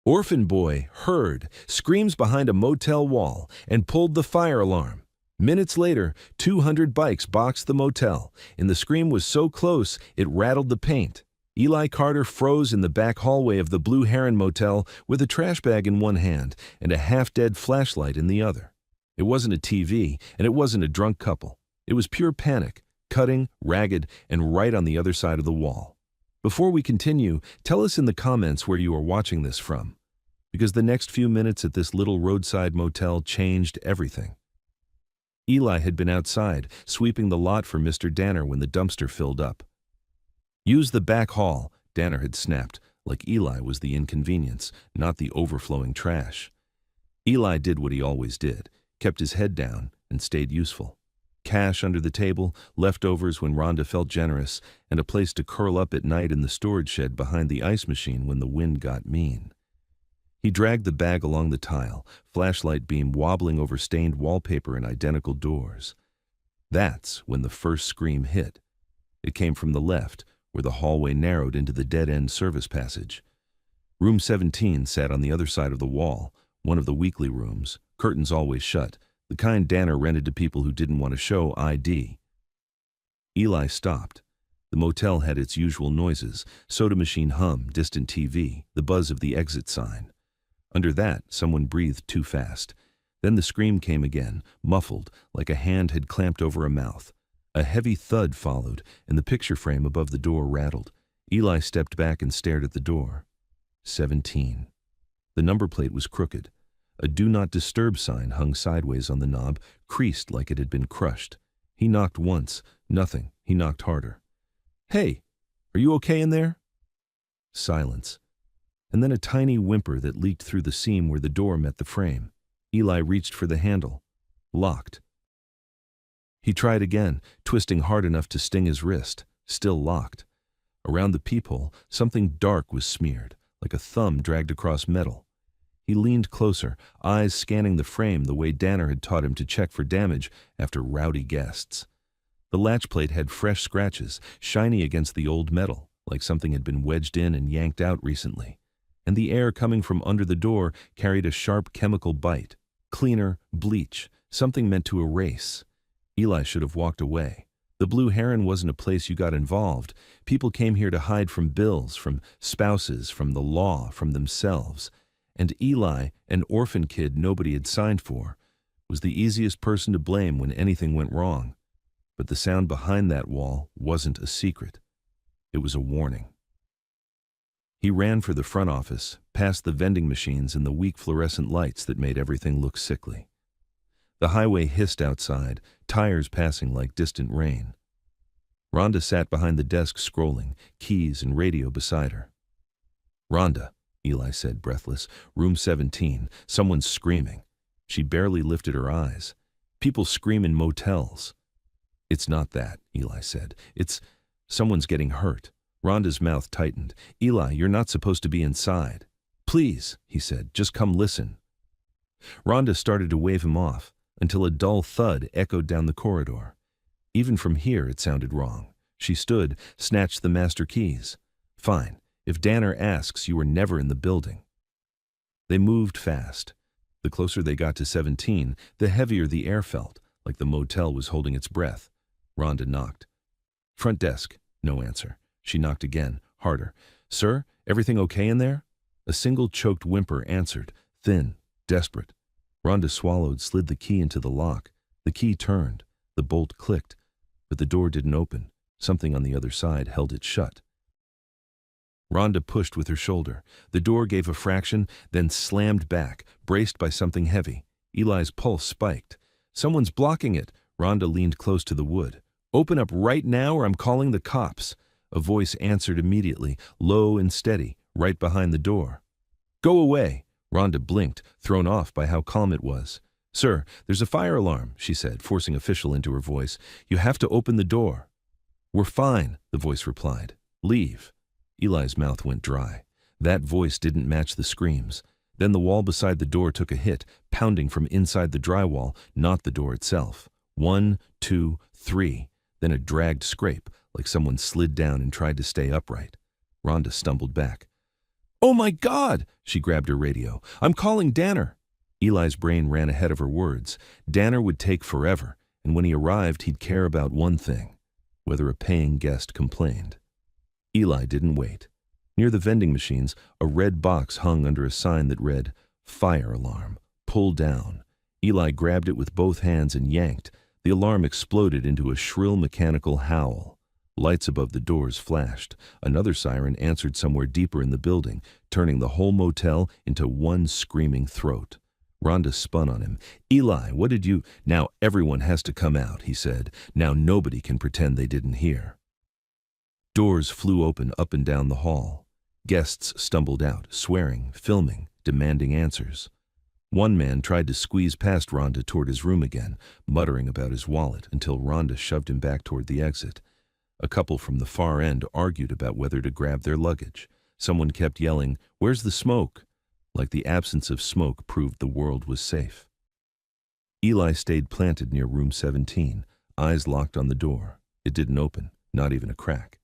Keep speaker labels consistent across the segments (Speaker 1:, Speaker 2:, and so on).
Speaker 1: Orphan boy heard screams behind a motel wall and pulled the fire alarm. Minutes later, 200 bikes boxed the motel, and the scream was so close it rattled the paint. Eli Carter froze in the back hallway of the Blue Heron Motel with a trash bag in one hand and a half-dead flashlight in the other. It wasn't a TV, and it wasn't a drunk couple. It was pure panic, cutting, ragged, and right on the other side of the wall. Before we continue, tell us in the comments where you are watching this from, because the next few minutes at this little roadside motel changed everything. Eli had been outside, sweeping the lot for Mr. Danner when the dumpster filled up. "Use the back hall," Danner had snapped, like Eli was the inconvenience, not the overflowing trash. Eli did what he always did, kept his head down, and stayed useful. Cash under the table, leftovers when Rhonda felt generous, and a place to curl up at night in the storage shed behind the ice machine when the wind got mean. He dragged the bag along the tile, flashlight beam wobbling over stained wallpaper and identical doors. That's when the first scream hit. It came from the left, where the hallway narrowed into the dead-end service passage. Room 17 sat on the other side of the wall, one of the weekly rooms, curtains always shut, the kind Danner rented to people who didn't want to show ID. Eli stopped. The motel had its usual noises, soda machine hum, distant TV, the buzz of the exit sign. Under that, someone breathed too fast. Then the scream came again, muffled, like a hand had clamped over a mouth. A heavy thud followed, and the picture frame above the door rattled. Eli stepped back and stared at the door. 17. The number plate was crooked. A Do Not Disturb sign hung sideways on the knob, creased like it had been crushed. He knocked once. Nothing. He knocked harder. "Hey, are you okay in there?" Silence. And then a tiny whimper that leaked through the seam where the door met the frame. Eli reached for the handle. Locked. He tried again, twisting hard enough to sting his wrist. Still locked. Around the peephole, something dark was smeared, like a thumb dragged across metal. He leaned closer, eyes scanning the frame the way Danner had taught him to check for damage after rowdy guests. The latch plate had fresh scratches, shiny against the old metal, like something had been wedged in and yanked out recently. And the air coming from under the door carried a sharp chemical bite. Cleaner, bleach, something meant to erase. Eli should have walked away. The Blue Heron wasn't a place you got involved. People came here to hide from bills, from spouses, from the law, from themselves. And Eli, an orphan kid nobody had signed for, was the easiest person to blame when anything went wrong. But the sound behind that wall wasn't a secret. It was a warning. He ran for the front office, past the vending machines and the weak fluorescent lights that made everything look sickly. The highway hissed outside, tires passing like distant rain. Rhonda sat behind the desk scrolling, keys and radio beside her. "Rhonda," Eli said, breathless. "Room 17. Someone's screaming." She barely lifted her eyes. "People scream in motels." "It's not that," Eli said. "It's someone's getting hurt." Rhonda's mouth tightened. "Eli, you're not supposed to be inside." "Please," he said, "just come listen." Rhonda started to wave him off, until a dull thud echoed down the corridor. Even from here it sounded wrong. She stood, snatched the master keys. "Fine. If Danner asks, you were never in the building." They moved fast. The closer they got to 17, the heavier the air felt, like the motel was holding its breath. Rhonda knocked. "Front desk." No answer. She knocked again, harder. "Sir, everything okay in there?" A single choked whimper answered, thin, desperate. Rhonda swallowed, slid the key into the lock. The key turned. The bolt clicked. But the door didn't open. Something on the other side held it shut. Rhonda pushed with her shoulder. The door gave a fraction, then slammed back, braced by something heavy. Eli's pulse spiked. "Someone's blocking it." Rhonda leaned close to the wood. "Open up right now or I'm calling the cops." A voice answered immediately, low and steady, right behind the door. "Go away." Rhonda blinked, thrown off by how calm it was. "Sir, there's a fire alarm," she said, forcing official into her voice. "You have to open the door." "We're fine," the voice replied. "Leave." Eli's mouth went dry. That voice didn't match the screams. Then the wall beside the door took a hit, pounding from inside the drywall, not the door itself. 1, 2, 3, then a dragged scrape, like someone slid down and tried to stay upright. Rhonda stumbled back. "Oh my God!" She grabbed her radio. "I'm calling Danner." Eli's brain ran ahead of her words. Danner would take forever, and when he arrived, he'd care about one thing: whether a paying guest complained. Eli didn't wait. Near the vending machines, a red box hung under a sign that read, "Fire alarm. Pull down." Eli grabbed it with both hands and yanked. The alarm exploded into a shrill mechanical howl. Lights above the doors flashed. Another siren answered somewhere deeper in the building, turning the whole motel into one screaming throat. Rhonda spun on him. "Eli, what did you—" "Now everyone has to come out," he said. "Now nobody can pretend they didn't hear." Doors flew open up and down the hall. Guests stumbled out, swearing, filming, demanding answers. One man tried to squeeze past Rhonda toward his room again, muttering about his wallet until Rhonda shoved him back toward the exit. A couple from the far end argued about whether to grab their luggage. Someone kept yelling, "Where's the smoke?" like the absence of smoke proved the world was safe. Eli stayed planted near room 17, eyes locked on the door. It didn't open, not even a crack.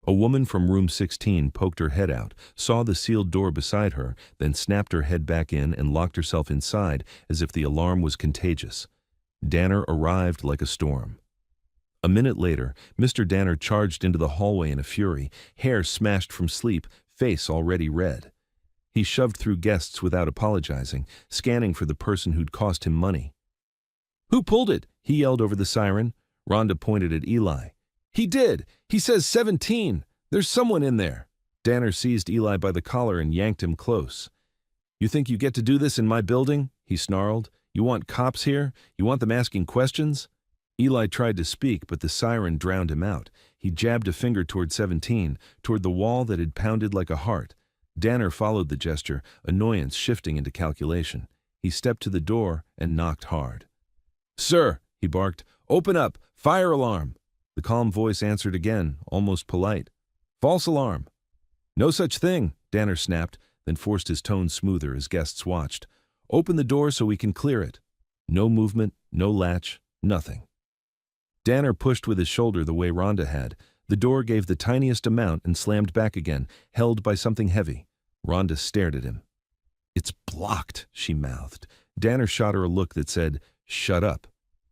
Speaker 1: A woman from room 16 poked her head out, saw the sealed door beside her, then snapped her head back in and locked herself inside as if the alarm was contagious. Danner arrived like a storm. A minute later, Mr. Danner charged into the hallway in a fury, hair smashed from sleep, face already red. He shoved through guests without apologizing, scanning for the person who'd cost him money. "Who pulled it?" he yelled over the siren. Rhonda pointed at Eli. "He did! He says 17! There's someone in there!" Danner seized Eli by the collar and yanked him close. "You think you get to do this in my building?" he snarled. "You want cops here? You want them asking questions?" Eli tried to speak, but the siren drowned him out. He jabbed a finger toward 17, toward the wall that had pounded like a heart. Danner followed the gesture, annoyance shifting into calculation. He stepped to the door and knocked hard. "Sir," he barked, "open up! Fire alarm!" The calm voice answered again, almost polite. "False alarm." "No such thing," Danner snapped, then forced his tone smoother as guests watched. "Open the door so we can clear it." No movement, no latch, nothing. Danner pushed with his shoulder the way Rhonda had. The door gave the tiniest amount and slammed back again, held by something heavy. Rhonda stared at him. "It's blocked," she mouthed. Danner shot her a look that said, "Shut up."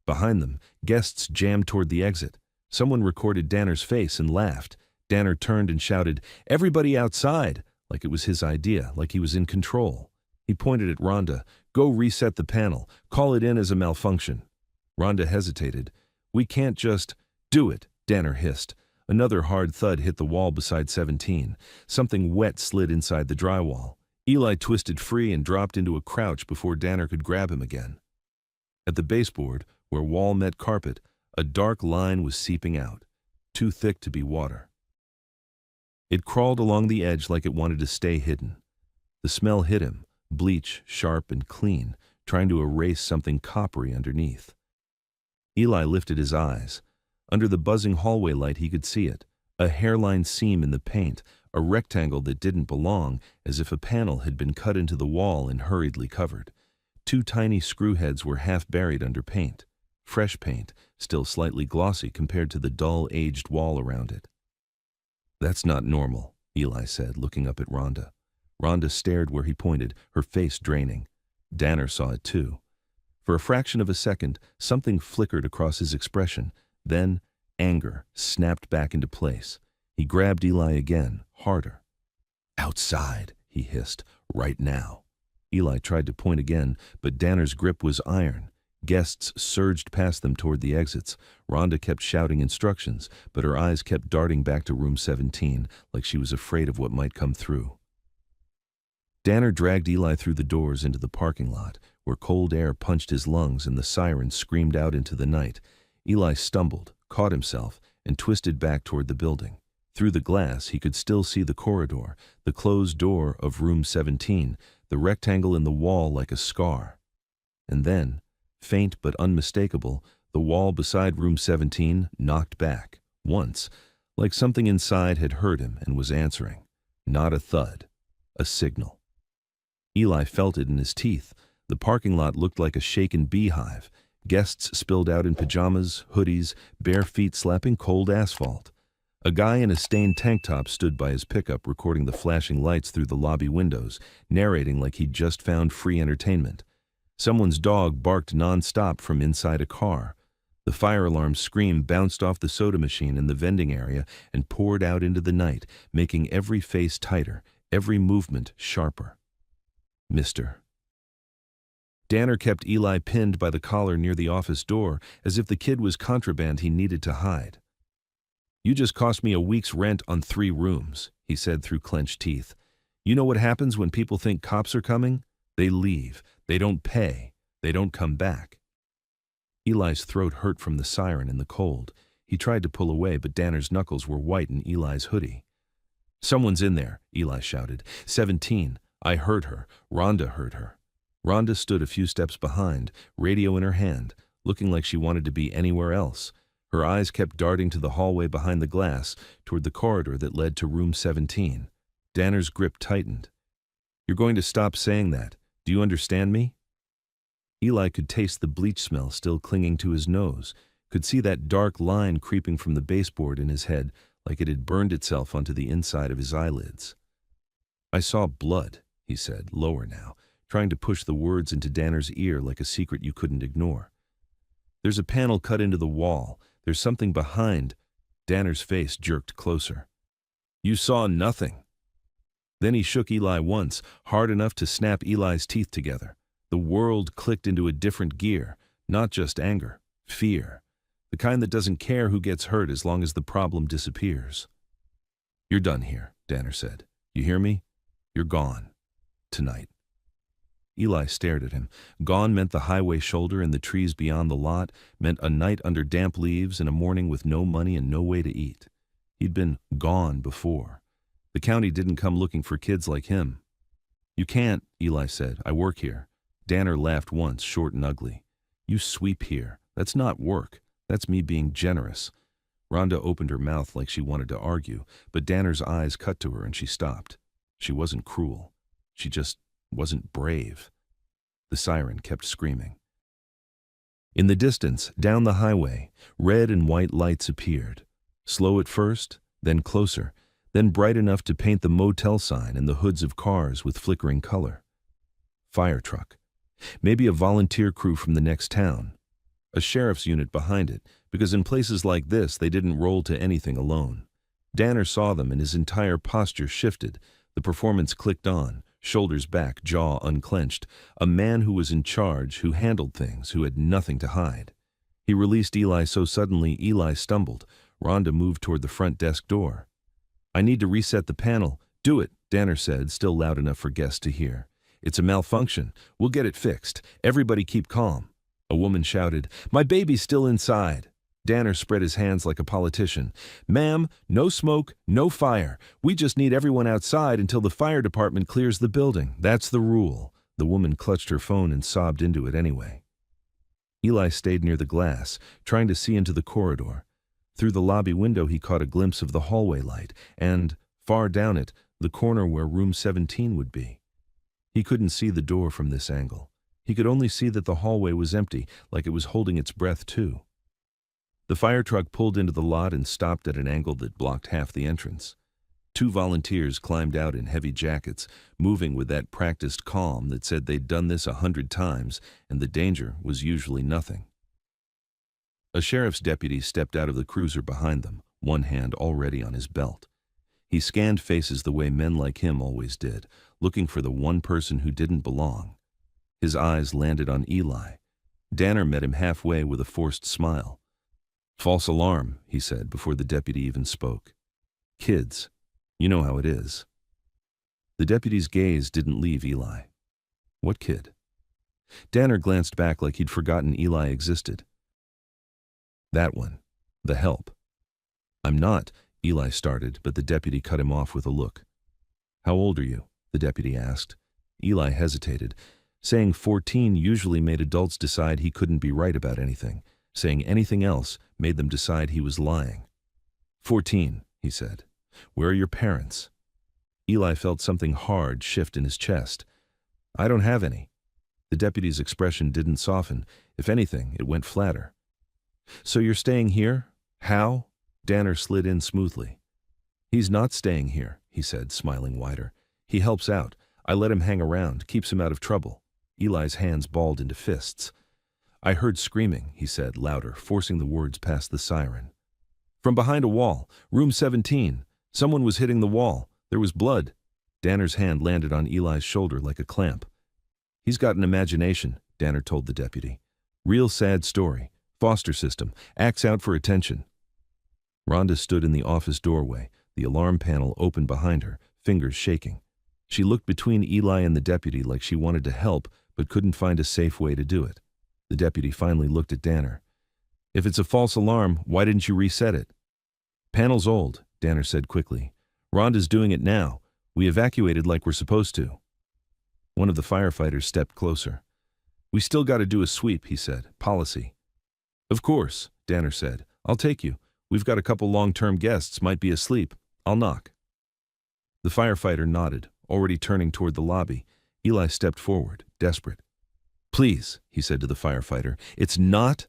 Speaker 1: Behind them, guests jammed toward the exit. Someone recorded Danner's face and laughed. Danner turned and shouted, "Everybody outside!" like it was his idea, like he was in control. He pointed at Rhonda. "Go reset the panel. Call it in as a malfunction." Rhonda hesitated. "We can't just—" "Do it," Danner hissed. Another hard thud hit the wall beside 17. Something wet slid inside the drywall. Eli twisted free and dropped into a crouch before Danner could grab him again. At the baseboard, where wall met carpet, a dark line was seeping out, too thick to be water. It crawled along the edge like it wanted to stay hidden. The smell hit him, bleach, sharp and clean, trying to erase something coppery underneath. Eli lifted his eyes. Under the buzzing hallway light he could see it, a hairline seam in the paint, a rectangle that didn't belong, as if a panel had been cut into the wall and hurriedly covered. Two tiny screw heads were half buried under paint. Fresh paint, still slightly glossy compared to the dull, aged wall around it. "That's not normal," Eli said, looking up at Rhonda. Rhonda stared where he pointed, her face draining. Danner saw it too. For a fraction of a second, something flickered across his expression. Then, anger snapped back into place. He grabbed Eli again, harder. "Outside," he hissed, "right now." Eli tried to point again, but Danner's grip was iron. Guests surged past them toward the exits. Rhonda kept shouting instructions, but her eyes kept darting back to room 17, like she was afraid of what might come through. Danner dragged Eli through the doors into the parking lot, where cold air punched his lungs and the siren screamed out into the night. Eli stumbled, caught himself, and twisted back toward the building. Through the glass, he could still see the corridor, the closed door of room 17, the rectangle in the wall like a scar. And then, faint but unmistakable, the wall beside room 17 knocked back, once, like something inside had heard him and was answering. Not a thud, a signal. Eli felt it in his teeth. The parking lot looked like a shaken beehive. Guests spilled out in pajamas, hoodies, bare feet slapping cold asphalt. A guy in a stained tank top stood by his pickup recording the flashing lights through the lobby windows, narrating like he'd just found free entertainment. Someone's dog barked non-stop from inside a car. The fire alarm scream bounced off the soda machine in the vending area and poured out into the night, making every face tighter, every movement sharper. Mister. Danner kept Eli pinned by the collar near the office door, as if the kid was contraband he needed to hide. "You just cost me a week's rent on 3 rooms, he said through clenched teeth. "You know what happens when people think cops are coming? They leave. They don't pay. They don't come back." Eli's throat hurt from the siren and the cold. He tried to pull away, but Danner's knuckles were white in Eli's hoodie. "Someone's in there," Eli shouted. 17. I heard her. Rhonda heard her. Rhonda stood a few steps behind, radio in her hand, looking like she wanted to be anywhere else. Her eyes kept darting to the hallway behind the glass, toward the corridor that led to room 17. Danner's grip tightened. "You're going to stop saying that. Do you understand me?" Eli could taste the bleach smell still clinging to his nose, could see that dark line creeping from the baseboard in his head like it had burned itself onto the inside of his eyelids. "I saw blood," he said, lower now, trying to push the words into Danner's ear like a secret you couldn't ignore. "There's a panel cut into the wall. There's something behind." Danner's face jerked closer. "You saw nothing." Then he shook Eli once, hard enough to snap Eli's teeth together. The world clicked into a different gear, not just anger, fear. The kind that doesn't care who gets hurt as long as the problem disappears. "You're done here," Danner said. "You hear me? You're gone. Tonight." Eli stared at him. Gone meant the highway shoulder and the trees beyond the lot, meant a night under damp leaves and a morning with no money and no way to eat. He'd been gone before. The county didn't come looking for kids like him. "You can't," Eli said. "I work here." Danner laughed once, short and ugly. "You sweep here. That's not work. That's me being generous." Rhonda opened her mouth like she wanted to argue, but Danner's eyes cut to her and she stopped. She wasn't cruel. She just wasn't brave. The siren kept screaming. In the distance, down the highway, red and white lights appeared. Slow at first, then closer, then bright enough to paint the motel sign and the hoods of cars with flickering color. Fire truck. Maybe a volunteer crew from the next town. A sheriff's unit behind it, because in places like this they didn't roll to anything alone. Danner saw them and his entire posture shifted. The performance clicked on, shoulders back, jaw unclenched. A man who was in charge, who handled things, who had nothing to hide. He released Eli so suddenly Eli stumbled. Rhonda moved toward the front desk door. "I need to reset the panel." "Do it," Danner said, still loud enough for guests to hear. "It's a malfunction. We'll get it fixed. Everybody keep calm." A woman shouted, "My baby's still inside." Danner spread his hands like a politician. "Ma'am, no smoke, no fire. We just need everyone outside until the fire department clears the building. That's the rule." The woman clutched her phone and sobbed into it anyway. Eli stayed near the glass, trying to see into the corridor. Through the lobby window he caught a glimpse of the hallway light, and, far down it, the corner where room 17 would be. He couldn't see the door from this angle. He could only see that the hallway was empty, like it was holding its breath too. The fire truck pulled into the lot and stopped at an angle that blocked half the entrance. 2 volunteers climbed out in heavy jackets, moving with that practiced calm that said they'd done this 100 times, and the danger was usually nothing. A sheriff's deputy stepped out of the cruiser behind them, one hand already on his belt. He scanned faces the way men like him always did, looking for the one person who didn't belong. His eyes landed on Eli. Danner met him halfway with a forced smile. "False alarm," he said before the deputy even spoke. "Kids, you know how it is." The deputy's gaze didn't leave Eli. "What kid?" Danner glanced back like he'd forgotten Eli existed. "That one. The help." "I'm not," Eli started, but the deputy cut him off with a look. "How old are you?" the deputy asked. Eli hesitated. Saying 14 usually made adults decide he couldn't be right about anything. Saying anything else made them decide he was lying. 14, he said. "Where are your parents?" Eli felt something hard shift in his chest. "I don't have any." The deputy's expression didn't soften. If anything, it went flatter. "So you're staying here? How?" Danner slid in smoothly. "He's not staying here," he said, smiling wider. "He helps out. I let him hang around, keeps him out of trouble." Eli's hands balled into fists. "I heard screaming," he said, louder, forcing the words past the siren. "From behind a wall, room 17. Someone was hitting the wall. There was blood." Danner's hand landed on Eli's shoulder like a clamp. "He's got an imagination," Danner told the deputy. "Real sad story. Foster system. Acts out for attention." Rhonda stood in the office doorway, the alarm panel open behind her, fingers shaking. She looked between Eli and the deputy like she wanted to help, but couldn't find a safe way to do it. The deputy finally looked at Danner. "If it's a false alarm, why didn't you reset it?" "Panel's old," Danner said quickly. "Rhonda's doing it now. We evacuated like we're supposed to." One of the firefighters stepped closer. "We still got to do a sweep," he said. "Policy." "Of course," Danner said. "I'll take you. We've got a couple long-term guests, might be asleep. I'll knock." The firefighter nodded, already turning toward the lobby. Eli stepped forward, desperate. "Please," he said to the firefighter, "it's not—"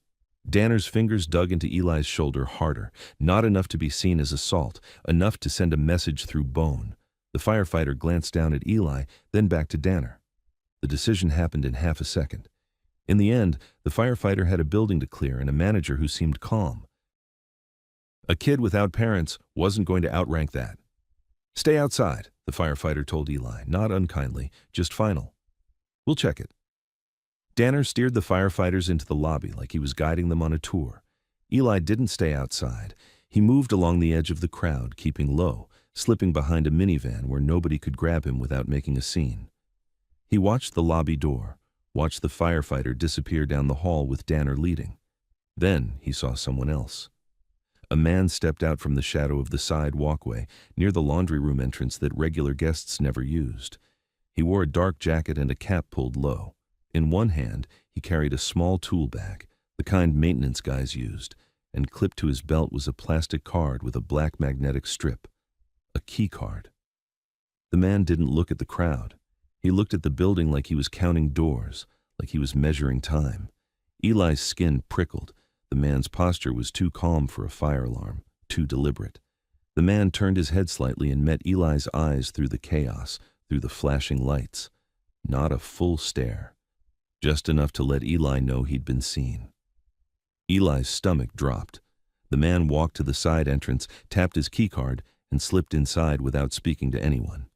Speaker 1: Danner's fingers dug into Eli's shoulder harder, not enough to be seen as assault, enough to send a message through bone. The firefighter glanced down at Eli, then back to Danner. The decision happened in half a second. In the end, the firefighter had a building to clear and a manager who seemed calm. A kid without parents wasn't going to outrank that. "Stay outside," the firefighter told Eli, not unkindly, just final. "We'll check it." Danner steered the firefighters into the lobby like he was guiding them on a tour. Eli didn't stay outside. He moved along the edge of the crowd, keeping low, slipping behind a minivan where nobody could grab him without making a scene. He watched the lobby door, watched the firefighter disappear down the hall with Danner leading. Then he saw someone else. A man stepped out from the shadow of the side walkway near the laundry room entrance that regular guests never used. He wore a dark jacket and a cap pulled low. In one hand, he carried a small tool bag, the kind maintenance guys used, and clipped to his belt was a plastic card with a black magnetic strip. A key card. The man didn't look at the crowd. He looked at the building like he was counting doors, like he was measuring time. Eli's skin prickled. The man's posture was too calm for a fire alarm, too deliberate. The man turned his head slightly and met Eli's eyes through the chaos, through the flashing lights. Not a full stare. Just enough to let Eli know he'd been seen. Eli's stomach dropped. The man walked to the side entrance, tapped his keycard, and slipped inside without speaking to anyone.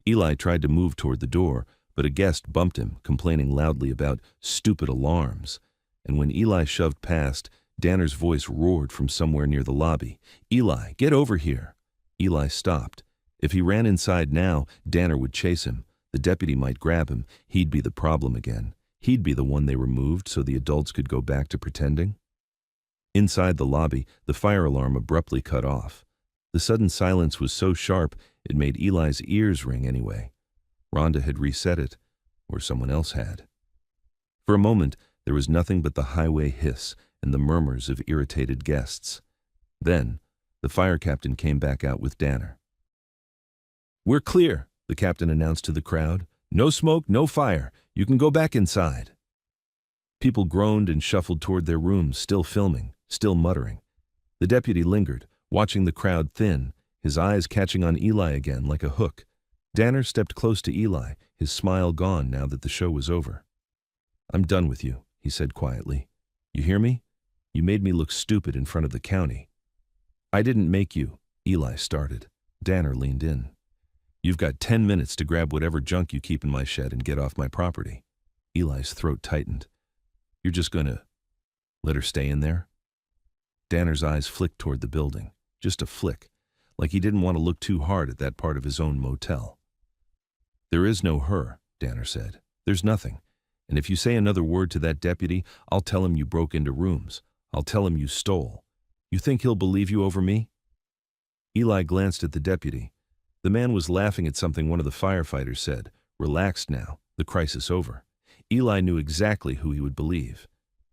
Speaker 1: Eli tried to move toward the door, but a guest bumped him, complaining loudly about stupid alarms. And when Eli shoved past, Danner's voice roared from somewhere near the lobby. "Eli, get over here!" Eli stopped. If he ran inside now, Danner would chase him. The deputy might grab him. He'd be the problem again. He'd be the one they removed so the adults could go back to pretending. Inside the lobby, the fire alarm abruptly cut off. The sudden silence was so sharp, it made Eli's ears ring anyway. Rhonda had reset it, or someone else had. For a moment, there was nothing but the highway hiss and the murmurs of irritated guests. Then, the fire captain came back out with Danner. "We're clear," the captain announced to the crowd. "No smoke, no fire. You can go back inside." People groaned and shuffled toward their rooms, still filming, still muttering. The deputy lingered, watching the crowd thin, his eyes catching on Eli again like a hook. Danner stepped close to Eli, his smile gone now that the show was over. "I'm done with you," he said quietly. "You hear me? You made me look stupid in front of the county." "I didn't make you," Eli started. Danner leaned in. "You've got 10 minutes to grab whatever junk you keep in my shed and get off my property." Eli's throat tightened. "You're just gonna let her stay in there?" Danner's eyes flicked toward the building. Just a flick, like he didn't want to look too hard at that part of his own motel. "There is no her," Danner said. "There's nothing. And if you say another word to that deputy, I'll tell him you broke into rooms. I'll tell him you stole. You think he'll believe you over me?" Eli glanced at the deputy. The man was laughing at something one of the firefighters said. Relaxed now, the crisis over. Eli knew exactly who he would believe.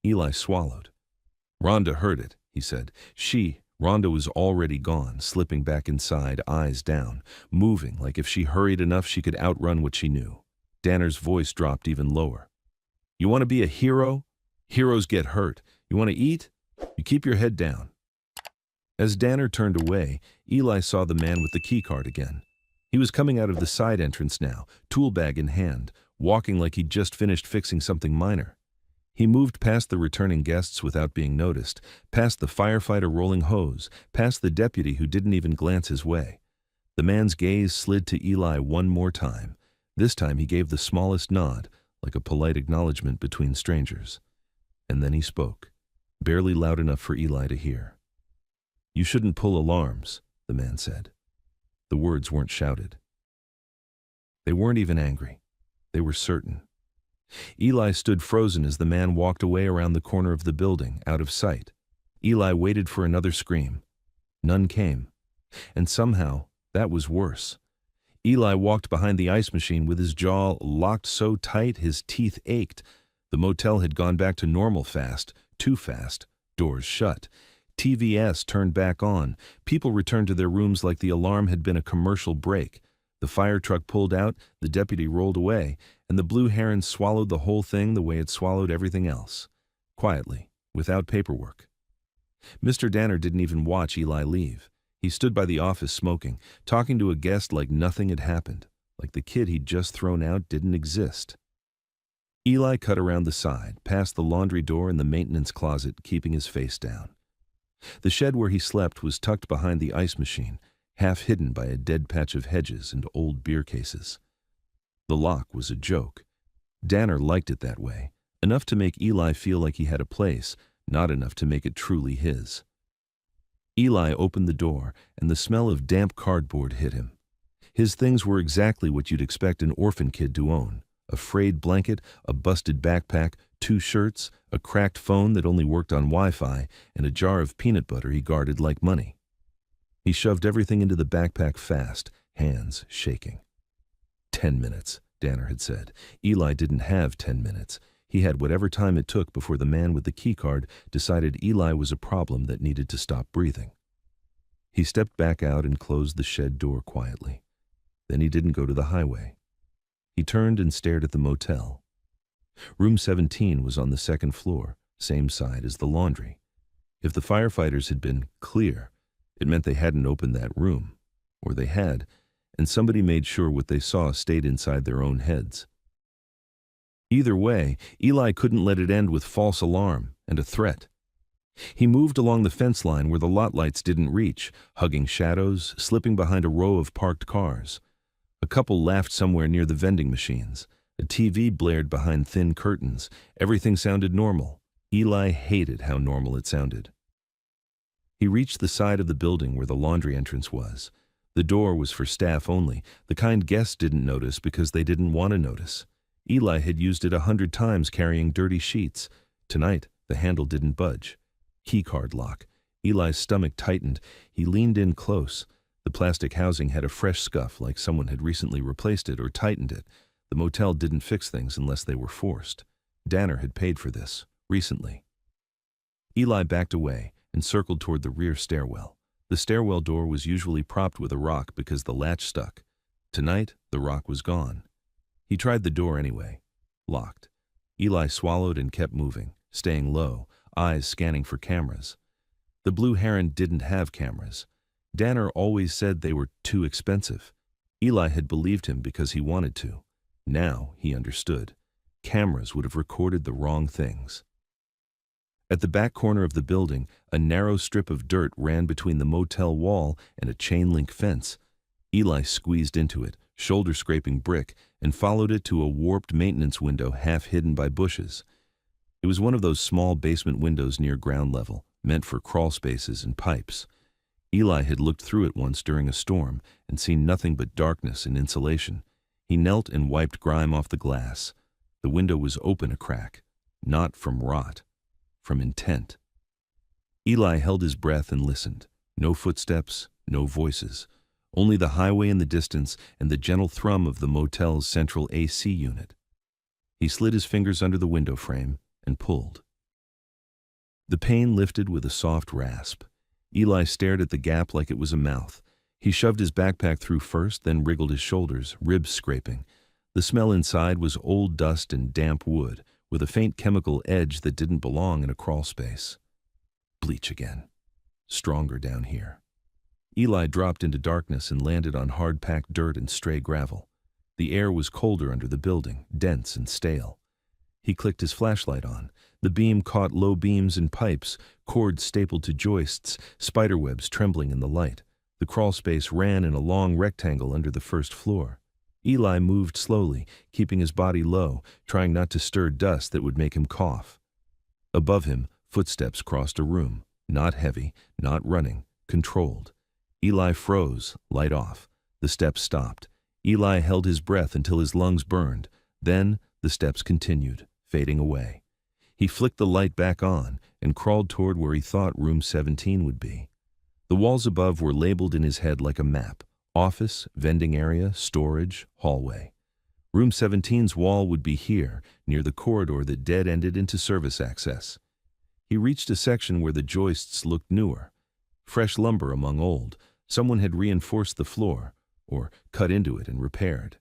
Speaker 1: Eli swallowed. "Rhonda heard it," he said. Rhonda was already gone, slipping back inside, eyes down, moving like if she hurried enough she could outrun what she knew. Danner's voice dropped even lower. "You want to be a hero? Heroes get hurt. You want to eat? You keep your head down." As Danner turned away, Eli saw the man with the keycard again. He was coming out of the side entrance now, tool bag in hand, walking like he'd just finished fixing something minor. He moved past the returning guests without being noticed, past the firefighter rolling hose, past the deputy who didn't even glance his way. The man's gaze slid to Eli one more time. This time he gave the smallest nod, like a polite acknowledgement between strangers. And then he spoke, barely loud enough for Eli to hear. "You shouldn't pull alarms," the man said. The words weren't shouted. They weren't even angry. They were certain. Eli stood frozen as the man walked away around the corner of the building, out of sight. Eli waited for another scream. None came. And somehow, that was worse. Eli walked behind the ice machine with his jaw locked so tight his teeth ached. The motel had gone back to normal fast, too fast, doors shut. TVS turned back on. People returned to their rooms like the alarm had been a commercial break. The fire truck pulled out, the deputy rolled away, and the blue heron swallowed the whole thing the way it swallowed everything else. Quietly, without paperwork. Mr. Danner didn't even watch Eli leave. He stood by the office smoking, talking to a guest like nothing had happened, like the kid he'd just thrown out didn't exist. Eli cut around the side, past the laundry door and the maintenance closet, keeping his face down. The shed where he slept was tucked behind the ice machine, half hidden by a dead patch of hedges and old beer cases. The lock was a joke. Danner liked it that way, enough to make Eli feel like he had a place, not enough to make it truly his. Eli opened the door, and the smell of damp cardboard hit him. His things were exactly what you'd expect an orphan kid to own. A frayed blanket, a busted backpack, 2 shirts, a cracked phone that only worked on Wi-Fi, and a jar of peanut butter he guarded like money. He shoved everything into the backpack fast, hands shaking. 10 minutes, Danner had said. Eli didn't have 10 minutes. He had whatever time it took before the man with the keycard decided Eli was a problem that needed to stop breathing. He stepped back out and closed the shed door quietly. Then he didn't go to the highway. He turned and stared at the motel. Room 17 was on the 2nd floor, same side as the laundry. If the firefighters had been clear, it meant they hadn't opened that room. Or they had, and somebody made sure what they saw stayed inside their own heads. Either way, Eli couldn't let it end with false alarm and a threat. He moved along the fence line where the lot lights didn't reach, hugging shadows, slipping behind a row of parked cars. A couple laughed somewhere near the vending machines. A TV blared behind thin curtains. Everything sounded normal. Eli hated how normal it sounded. He reached the side of the building where the laundry entrance was. The door was for staff only, the kind guests didn't notice because they didn't want to notice. Eli had used it 100 times carrying dirty sheets. Tonight, the handle didn't budge. Keycard lock. Eli's stomach tightened. He leaned in close. The plastic housing had a fresh scuff like someone had recently replaced it or tightened it. The motel didn't fix things unless they were forced. Danner had paid for this, recently. Eli backed away and circled toward the rear stairwell. The stairwell door was usually propped with a rock because the latch stuck. Tonight, the rock was gone. He tried the door anyway. Locked. Eli swallowed and kept moving, staying low, eyes scanning for cameras. The Blue Heron didn't have cameras. Danner always said they were too expensive. Eli had believed him because he wanted to. Now he understood. Cameras would have recorded the wrong things. At the back corner of the building, a narrow strip of dirt ran between the motel wall and a chain-link fence. Eli squeezed into it, shoulder-scraping brick, and followed it to a warped maintenance window half hidden by bushes. It was one of those small basement windows near ground level, meant for crawl spaces and pipes. Eli had looked through it once during a storm and seen nothing but darkness and insulation. He knelt and wiped grime off the glass. The window was open a crack, not from rot, from intent. Eli held his breath and listened. No footsteps, no voices. Only the highway in the distance and the gentle thrum of the motel's central AC unit. He slid his fingers under the window frame and pulled. The pane lifted with a soft rasp. Eli stared at the gap like it was a mouth. He shoved his backpack through first, then wriggled his shoulders, ribs scraping. The smell inside was old dust and damp wood, with a faint chemical edge that didn't belong in a crawl space. Bleach again. Stronger down here. Eli dropped into darkness and landed on hard-packed dirt and stray gravel. The air was colder under the building, dense and stale. He clicked his flashlight on. The beam caught low beams and pipes, cords stapled to joists, spiderwebs trembling in the light. The crawlspace ran in a long rectangle under the first floor. Eli moved slowly, keeping his body low, trying not to stir dust that would make him cough. Above him, footsteps crossed a room. Not heavy, not running, controlled. Eli froze, light off. The steps stopped. Eli held his breath until his lungs burned. Then the steps continued, fading away. He flicked the light back on and crawled toward where he thought room 17 would be. The walls above were labeled in his head like a map: office, vending area, storage, hallway. Room 17's wall would be here, near the corridor that dead-ended into service access. He reached a section where the joists looked newer. Fresh lumber among old. Someone had reinforced the floor, or cut into it and repaired.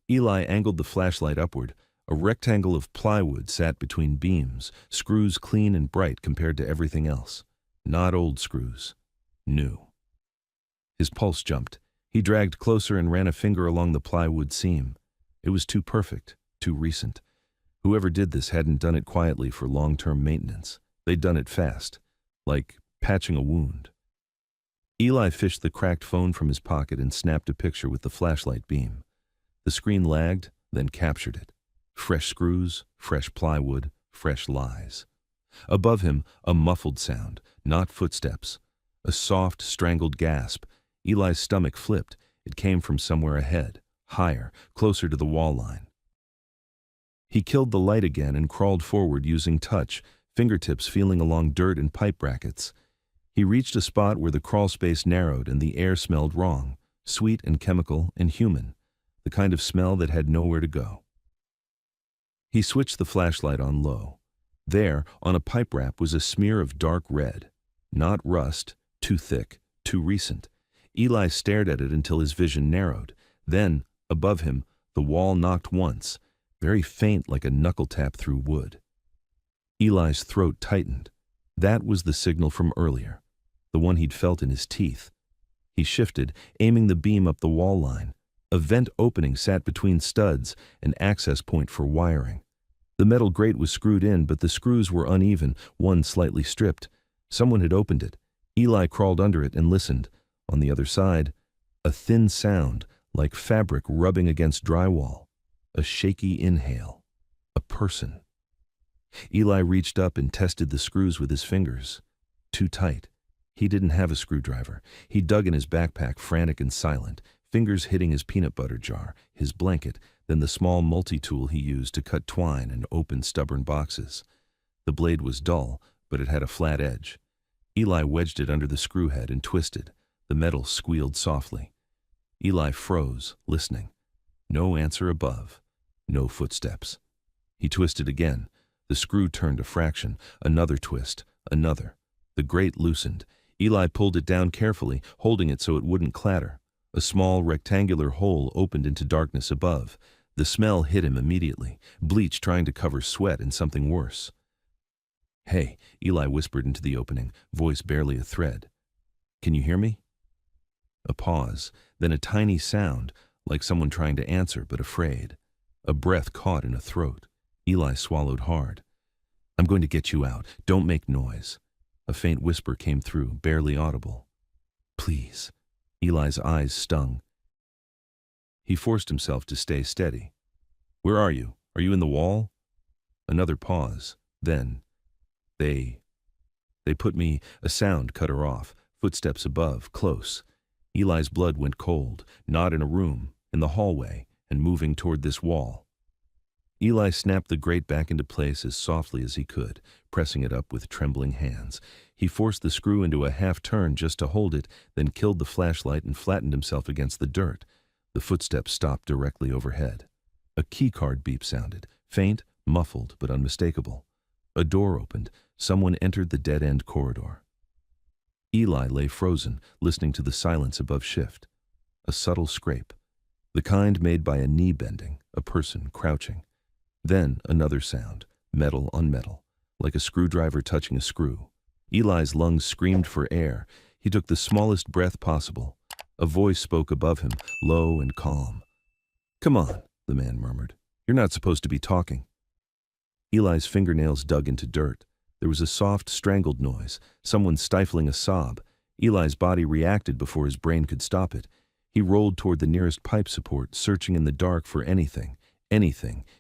Speaker 1: Eli angled the flashlight upward. A rectangle of plywood sat between beams, screws clean and bright compared to everything else. Not old screws. New. His pulse jumped. He dragged closer and ran a finger along the plywood seam. It was too perfect, too recent. Whoever did this hadn't done it quietly for long-term maintenance. They'd done it fast, like patching a wound. Eli fished the cracked phone from his pocket and snapped a picture with the flashlight beam. The screen lagged, then captured it. Fresh screws, fresh plywood, fresh lies. Above him, a muffled sound, not footsteps. A soft, strangled gasp. Eli's stomach flipped. It came from somewhere ahead, higher, closer to the wall line. He killed the light again and crawled forward using touch, fingertips feeling along dirt and pipe brackets. He reached a spot where the crawl space narrowed and the air smelled wrong, sweet and chemical and human, the kind of smell that had nowhere to go. He switched the flashlight on low. There, on a pipe wrap, was a smear of dark red. Not rust, too thick, too recent. Eli stared at it until his vision narrowed. Then, above him, the wall knocked once, very faint like a knuckle tap through wood. Eli's throat tightened. That was the signal from earlier, the one he'd felt in his teeth. He shifted, aiming the beam up the wall line. A vent opening sat between studs, an access point for wiring. The metal grate was screwed in, but the screws were uneven, one slightly stripped. Someone had opened it. Eli crawled under it and listened. On the other side, a thin sound, like fabric rubbing against drywall. A shaky inhale. A person. Eli reached up and tested the screws with his fingers. Too tight. He didn't have a screwdriver. He dug in his backpack, frantic and silent, fingers hitting his peanut butter jar, his blanket, then the small multi-tool he used to cut twine and open stubborn boxes. The blade was dull, but it had a flat edge. Eli wedged it under the screw head and twisted. The metal squealed softly. Eli froze, listening. No answer above. No footsteps. He twisted again. The screw turned a fraction. Another twist. Another. The grate loosened. Eli pulled it down carefully, holding it so it wouldn't clatter. A small rectangular hole opened into darkness above. The smell hit him immediately. Bleach trying to cover sweat and something worse. "Hey," Eli whispered into the opening, voice barely a thread. "Can you hear me?" A pause, then a tiny sound, like someone trying to answer but afraid. A breath caught in a throat. Eli swallowed hard. "I'm going to get you out. Don't make noise." A faint whisper came through, barely audible. "Please." Eli's eyes stung. He forced himself to stay steady. "Where are you? Are you in the wall?" Another pause. Then, They put me." A sound cut her off. Footsteps above, close. Eli's blood went cold. Not in a room, in the hallway, and moving toward this wall. Eli snapped the grate back into place as softly as he could, pressing it up with trembling hands. He forced the screw into a half-turn just to hold it, then killed the flashlight and flattened himself against the dirt. The footsteps stopped directly overhead. A keycard beep sounded, faint, muffled, but unmistakable. A door opened. Someone entered the dead-end corridor. Eli lay frozen, listening to the silence above shift. A subtle scrape. The kind made by a knee bending, a person crouching. Then another sound, metal on metal, like a screwdriver touching a screw. Eli's lungs screamed for air. He took the smallest breath possible. A voice spoke above him, low and calm. "Come on," the man murmured. "You're not supposed to be talking." Eli's fingernails dug into dirt. There was a soft, strangled noise, someone stifling a sob. Eli's body reacted before his brain could stop it. He rolled toward the nearest pipe support, searching in the dark for anything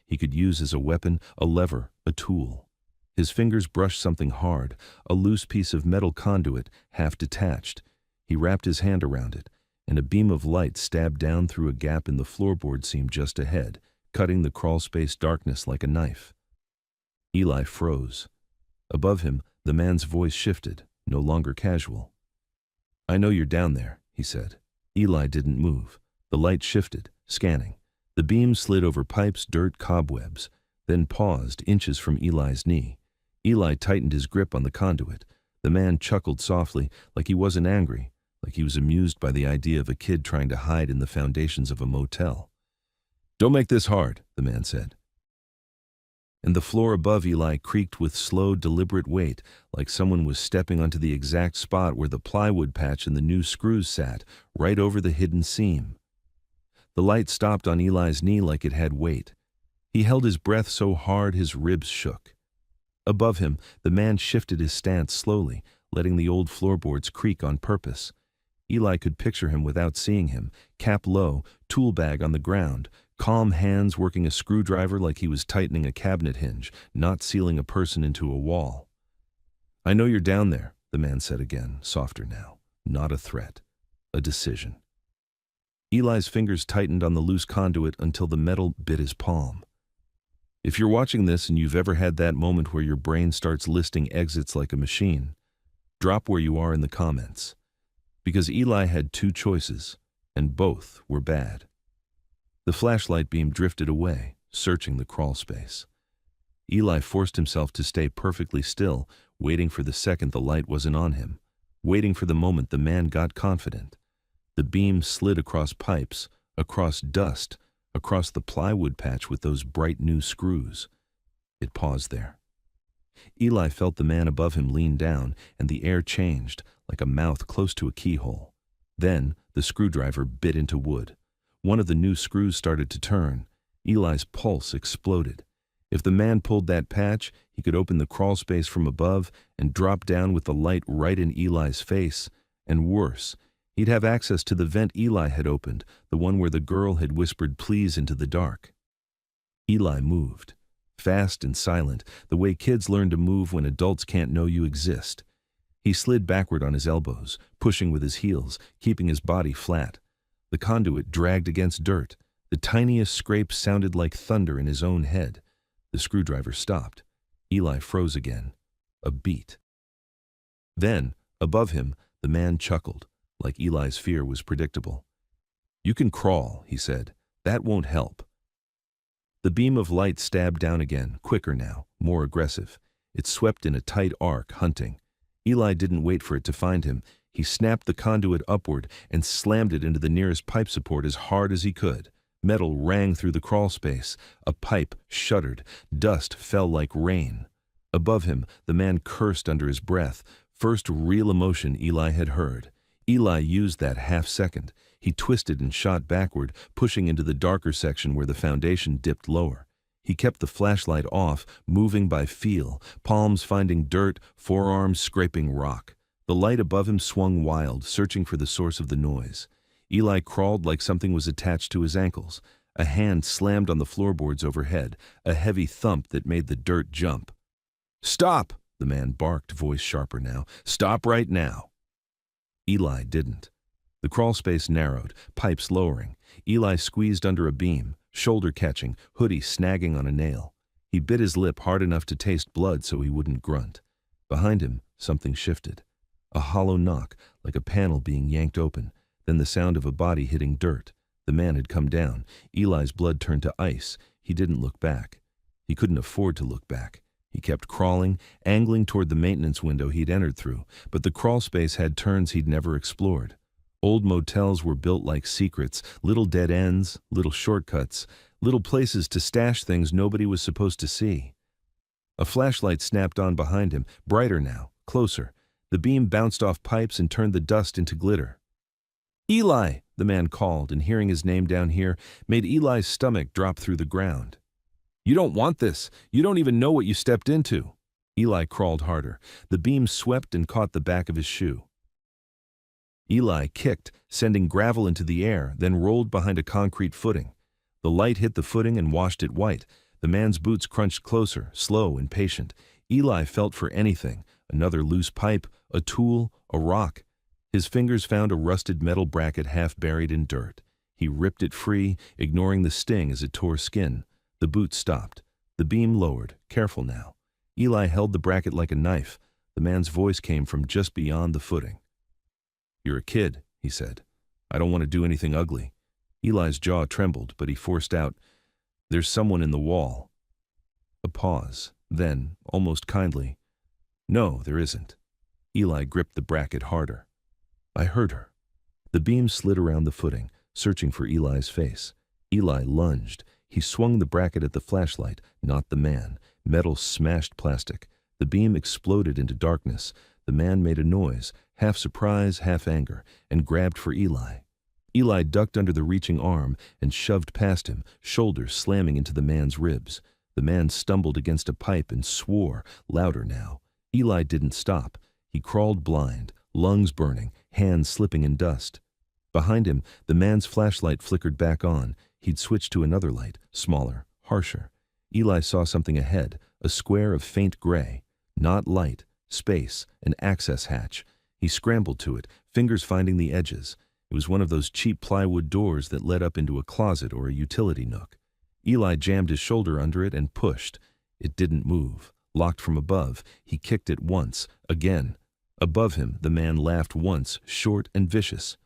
Speaker 1: he could use as a weapon, a lever, a tool. His fingers brushed something hard, a loose piece of metal conduit, half detached. He wrapped his hand around it, and a beam of light stabbed down through a gap in the floorboard seam just ahead, cutting the crawlspace darkness like a knife. Eli froze. Above him, the man's voice shifted, no longer casual. "I know you're down there," he said. Eli didn't move. The light shifted, scanning. The beam slid over pipes, dirt, cobwebs, then paused inches from Eli's knee. Eli tightened his grip on the conduit. The man chuckled softly, like he wasn't angry, like he was amused by the idea of a kid trying to hide in the foundations of a motel. "Don't make this hard," the man said. And the floor above Eli creaked with slow, deliberate weight, like someone was stepping onto the exact spot where the plywood patch and the new screws sat, right over the hidden seam. The light stopped on Eli's knee like it had weight. He held his breath so hard his ribs shook. Above him, the man shifted his stance slowly, letting the old floorboards creak on purpose. Eli could picture him without seeing him, cap low, tool bag on the ground, calm hands working a screwdriver like he was tightening a cabinet hinge, not sealing a person into a wall. "I know you're down there," the man said again, softer now. Not a threat, a decision. Eli's fingers tightened on the loose conduit until the metal bit his palm. If you're watching this and you've ever had that moment where your brain starts listing exits like a machine, drop where you are in the comments. Because Eli had two choices, and both were bad. The flashlight beam drifted away, searching the crawl space. Eli forced himself to stay perfectly still, waiting for the second the light wasn't on him, waiting for the moment the man got confident. The beam slid across pipes, across dust, across the plywood patch with those bright new screws. It paused there. Eli felt the man above him lean down, and the air changed, like a mouth close to a keyhole. Then the screwdriver bit into wood. One of the new screws started to turn. Eli's pulse exploded. If the man pulled that patch, he could open the crawl space from above and drop down with the light right in Eli's face. And worse, he'd have access to the vent Eli had opened, the one where the girl had whispered please into the dark. Eli moved, fast and silent, the way kids learn to move when adults can't know you exist. He slid backward on his elbows, pushing with his heels, keeping his body flat. The conduit dragged against dirt. The tiniest scrape sounded like thunder in his own head. The screwdriver stopped. Eli froze again. A beat. Then, above him, the man chuckled, like Eli's fear was predictable. "You can crawl," he said. "That won't help." The beam of light stabbed down again, quicker now, more aggressive. It swept in a tight arc, hunting. Eli didn't wait for it to find him. He snapped the conduit upward and slammed it into the nearest pipe support as hard as he could. Metal rang through the crawl space. A pipe shuddered. Dust fell like rain. Above him, the man cursed under his breath. First real emotion Eli had heard. Eli used that half second. He twisted and shot backward, pushing into the darker section where the foundation dipped lower. He kept the flashlight off, moving by feel, palms finding dirt, forearms scraping rock. The light above him swung wild, searching for the source of the noise. Eli crawled like something was attached to his ankles. A hand slammed on the floorboards overhead, a heavy thump that made the dirt jump. "Stop!" the man barked, voice sharper now. "Stop right now!" Eli didn't. The crawl space narrowed, pipes lowering. Eli squeezed under a beam, shoulder catching, hoodie snagging on a nail. He bit his lip hard enough to taste blood so he wouldn't grunt. Behind him, something shifted. A hollow knock, like a panel being yanked open, then the sound of a body hitting dirt. The man had come down. Eli's blood turned to ice. He didn't look back. He couldn't afford to look back. He kept crawling, angling toward the maintenance window he'd entered through, but the crawl space had turns he'd never explored. Old motels were built like secrets, little dead ends, little shortcuts, little places to stash things nobody was supposed to see. A flashlight snapped on behind him, brighter now, closer. The beam bounced off pipes and turned the dust into glitter. "Eli!" the man called, and hearing his name down here made Eli's stomach drop through the ground. "You don't want this. You don't even know what you stepped into." Eli crawled harder. The beam swept and caught the back of his shoe. Eli kicked, sending gravel into the air, then rolled behind a concrete footing. The light hit the footing and washed it white. The man's boots crunched closer, slow and patient. Eli felt for anything, another loose pipe, a tool, a rock. His fingers found a rusted metal bracket half buried in dirt. He ripped it free, ignoring the sting as it tore skin. The boot stopped. The beam lowered, careful now. Eli held the bracket like a knife. The man's voice came from just beyond the footing. "You're a kid," he said. "I don't want to do anything ugly." Eli's jaw trembled, but he forced out, "There's someone in the wall." A pause. Then, almost kindly, "No, there isn't." Eli gripped the bracket harder. "I heard her." The beam slid around the footing, searching for Eli's face. Eli lunged. He swung the bracket at the flashlight, not the man. Metal smashed plastic. The beam exploded into darkness. The man made a noise, half surprise, half anger, and grabbed for Eli. Eli ducked under the reaching arm and shoved past him, shoulders slamming into the man's ribs. The man stumbled against a pipe and swore, louder now. Eli didn't stop. He crawled blind, lungs burning, hands slipping in dust. Behind him, the man's flashlight flickered back on. He'd switched to another light, smaller, harsher. Eli saw something ahead, a square of faint gray. Not light, space, an access hatch. He scrambled to it, fingers finding the edges. It was one of those cheap plywood doors that led up into a closet or a utility nook. Eli jammed his shoulder under it and pushed. It didn't move. Locked from above, he kicked it once, again. Above him, the man laughed once, short and vicious.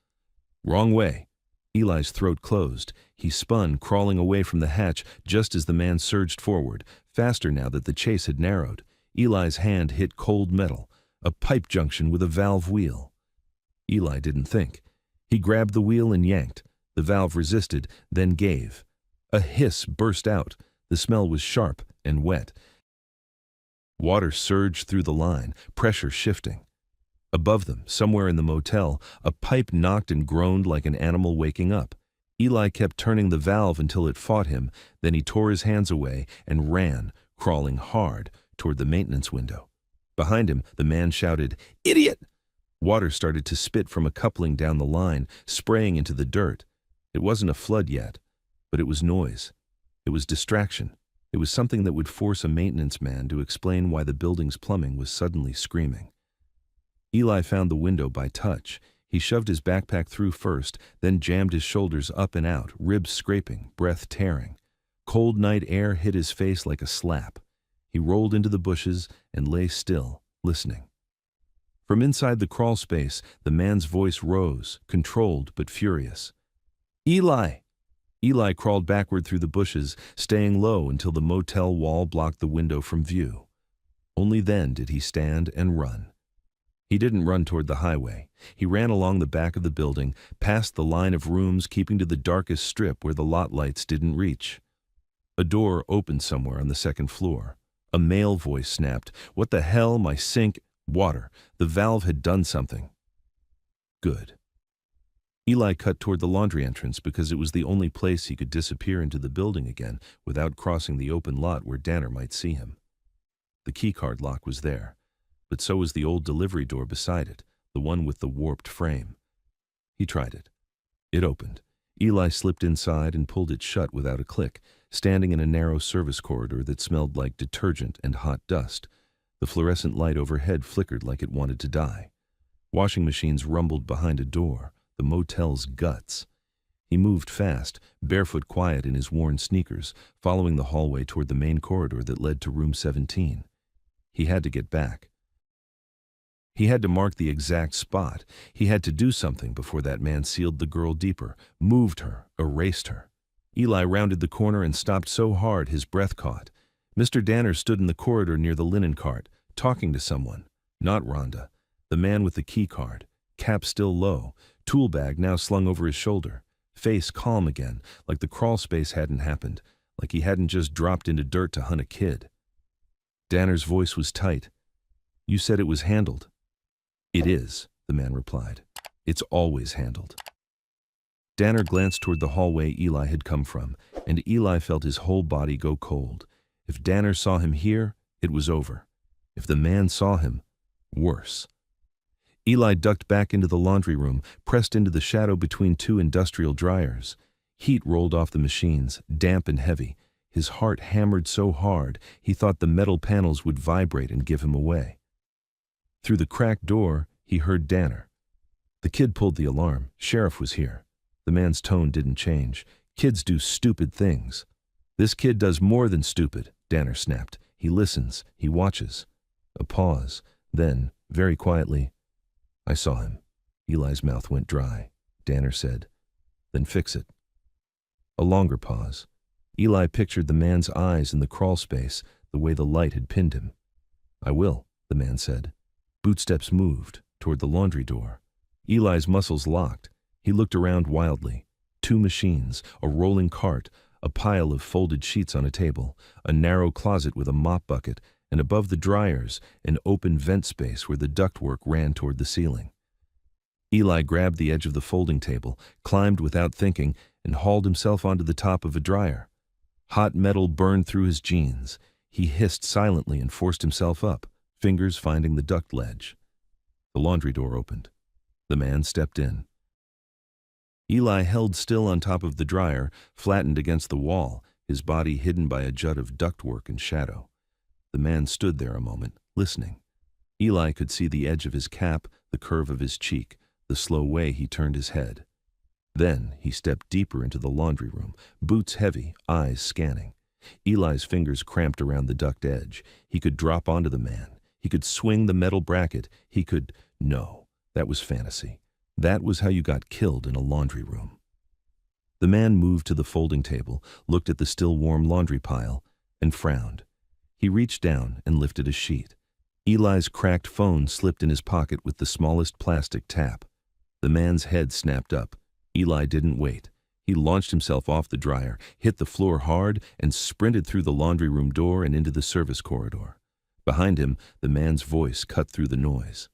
Speaker 1: "Wrong way." Eli's throat closed. He spun, crawling away from the hatch just as the man surged forward, faster now that the chase had narrowed. Eli's hand hit cold metal, a pipe junction with a valve wheel. Eli didn't think. He grabbed the wheel and yanked. The valve resisted, then gave. A hiss burst out. The smell was sharp and wet. Water surged through the line, pressure shifting. Above them, somewhere in the motel, a pipe knocked and groaned like an animal waking up. Eli kept turning the valve until it fought him, then he tore his hands away and ran, crawling hard, toward the maintenance window. Behind him, the man shouted, "Idiot!" Water started to spit from a coupling down the line, spraying into the dirt. It wasn't a flood yet, but it was noise. It was distraction. It was something that would force a maintenance man to explain why the building's plumbing was suddenly screaming. Eli found the window by touch. He shoved his backpack through first, then jammed his shoulders up and out, ribs scraping, breath tearing. Cold night air hit his face like a slap. He rolled into the bushes and lay still, listening. From inside the crawl space, the man's voice rose, controlled but furious. "Eli!" Eli crawled backward through the bushes, staying low until the motel wall blocked the window from view. Only then did he stand and run. He didn't run toward the highway. He ran along the back of the building, past the line of rooms, keeping to the darkest strip where the lot lights didn't reach. A door opened somewhere on the second floor. A male voice snapped, "What the hell, my sink?" Water. The valve had done something. Good. Eli cut toward the laundry entrance because it was the only place he could disappear into the building again without crossing the open lot where Danner might see him. The keycard lock was there, but so was the old delivery door beside it, the one with the warped frame. He tried it. It opened. Eli slipped inside and pulled it shut without a click, standing in a narrow service corridor that smelled like detergent and hot dust. The fluorescent light overhead flickered like it wanted to die. Washing machines rumbled behind a door, the motel's guts. He moved fast, barefoot quiet in his worn sneakers, following the hallway toward the main corridor that led to room 17. He had to get back. He had to mark the exact spot. He had to do something before that man sealed the girl deeper, moved her, erased her. Eli rounded the corner and stopped so hard his breath caught. Mr. Danner stood in the corridor near the linen cart, talking to someone. Not Rhonda. The man with the key card, cap still low, tool bag now slung over his shoulder, face calm again, like the crawl space hadn't happened, like he hadn't just dropped into dirt to hunt a kid. Danner's voice was tight. "You said it was handled." "It is," the man replied. "It's always handled." Danner glanced toward the hallway Eli had come from, and Eli felt his whole body go cold. If Danner saw him here, it was over. If the man saw him, worse. Eli ducked back into the laundry room, pressed into the shadow between two industrial dryers. Heat rolled off the machines, damp and heavy. His heart hammered so hard, he thought the metal panels would vibrate and give him away. Through the cracked door, he heard Danner. The kid pulled the alarm. Sheriff was here. The man's tone didn't change. Kids do stupid things. This kid does more than stupid, Danner snapped. He listens. He watches. A pause. Then, very quietly, "I saw him." Eli's mouth went dry. Danner said, "Then fix it." A longer pause. Eli pictured the man's eyes in the crawl space, the way the light had pinned him. "I will," the man said. Bootsteps moved toward the laundry door. Eli's muscles locked. He looked around wildly. 2 machines, a rolling cart, a pile of folded sheets on a table, a narrow closet with a mop bucket, and above the dryers, an open vent space where the ductwork ran toward the ceiling. Eli grabbed the edge of the folding table, climbed without thinking, and hauled himself onto the top of a dryer. Hot metal burned through his jeans. He hissed silently and forced himself up, fingers finding the duct ledge. The laundry door opened. The man stepped in. Eli held still on top of the dryer, flattened against the wall, his body hidden by a jut of ductwork and shadow. The man stood there a moment, listening. Eli could see the edge of his cap, the curve of his cheek, the slow way he turned his head. Then he stepped deeper into the laundry room, boots heavy, eyes scanning. Eli's fingers cramped around the duct edge. He could drop onto the man. He could swing the metal bracket. He could... No, that was fantasy. That was how you got killed in a laundry room. The man moved to the folding table, looked at the still warm laundry pile, and frowned. He reached down and lifted a sheet. Eli's cracked phone slipped in his pocket with the smallest plastic tap. The man's head snapped up. Eli didn't wait. He launched himself off the dryer, hit the floor hard, and sprinted through the laundry room door and into the service corridor. Behind him, the man's voice cut through the noise.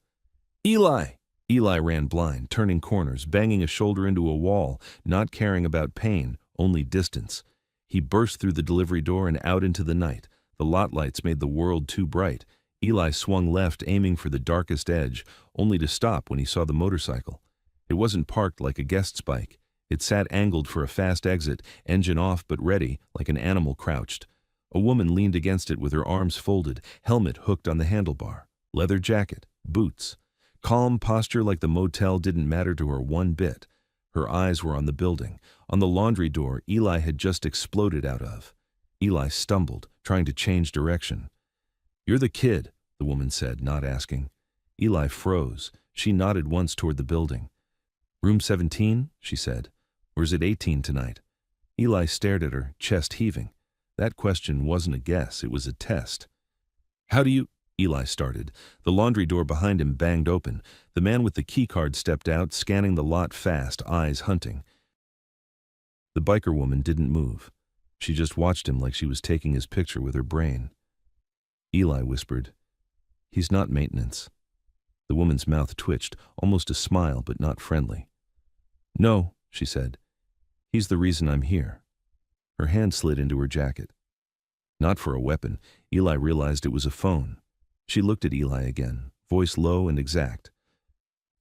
Speaker 1: "Eli!" Eli ran blind, turning corners, banging a shoulder into a wall, not caring about pain, only distance. He burst through the delivery door and out into the night. The lot lights made the world too bright. Eli swung left, aiming for the darkest edge, only to stop when he saw the motorcycle. It wasn't parked like a guest's bike. It sat angled for a fast exit, engine off but ready, like an animal crouched. A woman leaned against it with her arms folded, helmet hooked on the handlebar. Leather jacket, boots. Calm posture like the motel didn't matter to her one bit. Her eyes were on the building, on the laundry door Eli had just exploded out of. Eli stumbled, trying to change direction. "You're the kid," the woman said, not asking. Eli froze. She nodded once toward the building. "Room 17?" she said. "Or is it 18 tonight?" Eli stared at her, chest heaving. That question wasn't a guess, it was a test. "How do you—" Eli started. The laundry door behind him banged open. The man with the keycard stepped out, scanning the lot fast, eyes hunting. The biker woman didn't move. She just watched him like she was taking his picture with her brain. Eli whispered, "He's not maintenance." The woman's mouth twitched, almost a smile, but not friendly. "No," she said. "He's the reason I'm here." Her hand slid into her jacket. Not for a weapon. Eli realized it was a phone. She looked at Eli again, voice low and exact.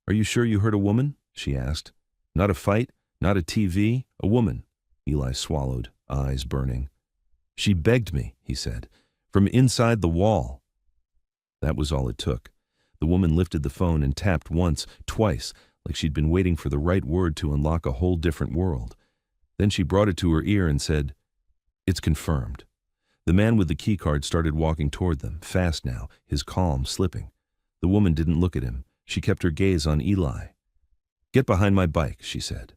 Speaker 1: "Are you sure you heard a woman?" she asked. "Not a fight? Not a TV? A woman?" Eli swallowed, eyes burning. "She begged me," he said, "from inside the wall." That was all it took. The woman lifted the phone and tapped once, twice, like she'd been waiting for the right word to unlock a whole different world. Then she brought it to her ear and said, "It's confirmed." The man with the keycard started walking toward them, fast now, his calm slipping. The woman didn't look at him. She kept her gaze on Eli. "Get behind my bike," she said.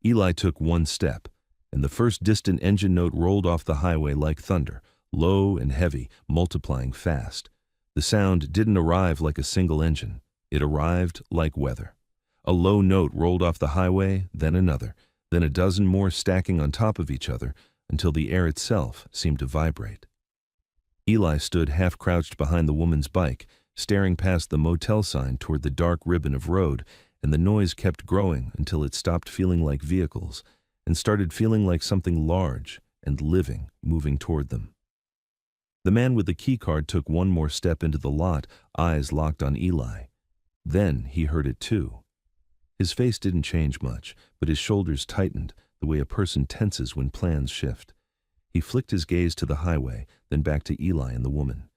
Speaker 1: Eli took one step, and the first distant engine note rolled off the highway like thunder, low and heavy, multiplying fast. The sound didn't arrive like a single engine. It arrived like weather. A low note rolled off the highway, then another, then a dozen more stacking on top of each other, until the air itself seemed to vibrate. Eli stood half-crouched behind the woman's bike. staring past the motel sign toward the dark ribbon of road, and the noise kept growing until it stopped feeling like vehicles and started feeling like something large and living moving toward them. The man with the keycard took one more step into the lot, eyes locked on Eli. Then he heard it too. His face didn't change much, but his shoulders tightened, the way a person tenses when plans shift. He flicked his gaze to the highway, then back to Eli and the woman.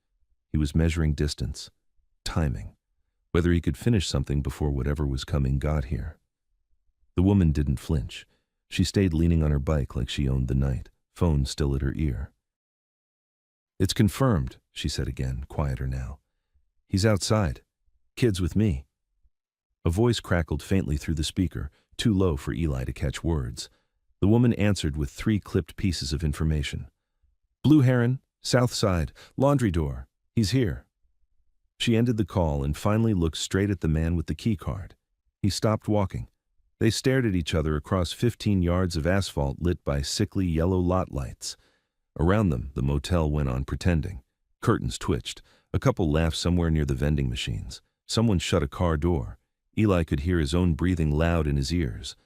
Speaker 1: He was measuring distance, timing, whether he could finish something before whatever was coming got here. The woman didn't flinch. She stayed leaning on her bike like she owned the night, phone still at her ear. "It's confirmed," she said again, quieter now. "He's outside. Kid's with me." A voice crackled faintly through the speaker, too low for Eli to catch words. The woman answered with 3 clipped pieces of information. "Blue Heron, South Side, laundry door. He's here." She ended the call and finally looked straight at the man with the key card. He stopped walking. They stared at each other across 15 yards of asphalt lit by sickly yellow lot lights. Around them, the motel went on pretending. Curtains twitched. A couple laughed somewhere near the vending machines. Someone shut a car door. Eli could hear his own breathing loud in his ears.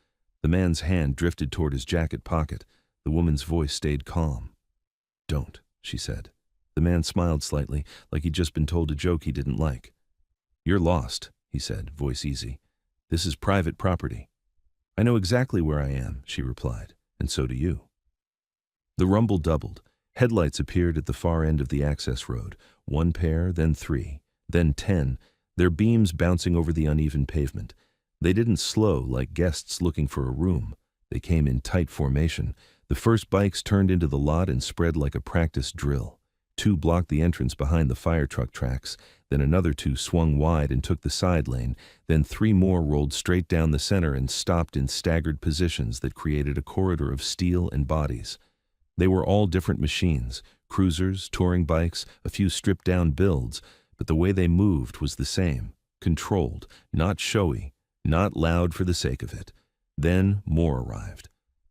Speaker 1: The man's hand drifted toward his jacket pocket. The woman's voice stayed calm. "Don't," she said. The man smiled slightly, like he'd just been told a joke he didn't like. "You're lost," he said, voice easy. "This is private property." "I know exactly where I am," she replied, "and so do you." The rumble doubled. Headlights appeared at the far end of the access road. 1 pair, then 3, then 10, their beams bouncing over the uneven pavement. They didn't slow like guests looking for a room. They came in tight formation. The first bikes turned into the lot and spread like a practice drill. 2 blocked the entrance behind the fire truck tracks, then another 2 swung wide and took the side lane, then 3 more rolled straight down the center and stopped in staggered positions that created a corridor of steel and bodies. They were all different machines, cruisers, touring bikes, a few stripped-down builds, but the way they moved was the same, controlled, not showy, not loud for the sake of it. Then more arrived.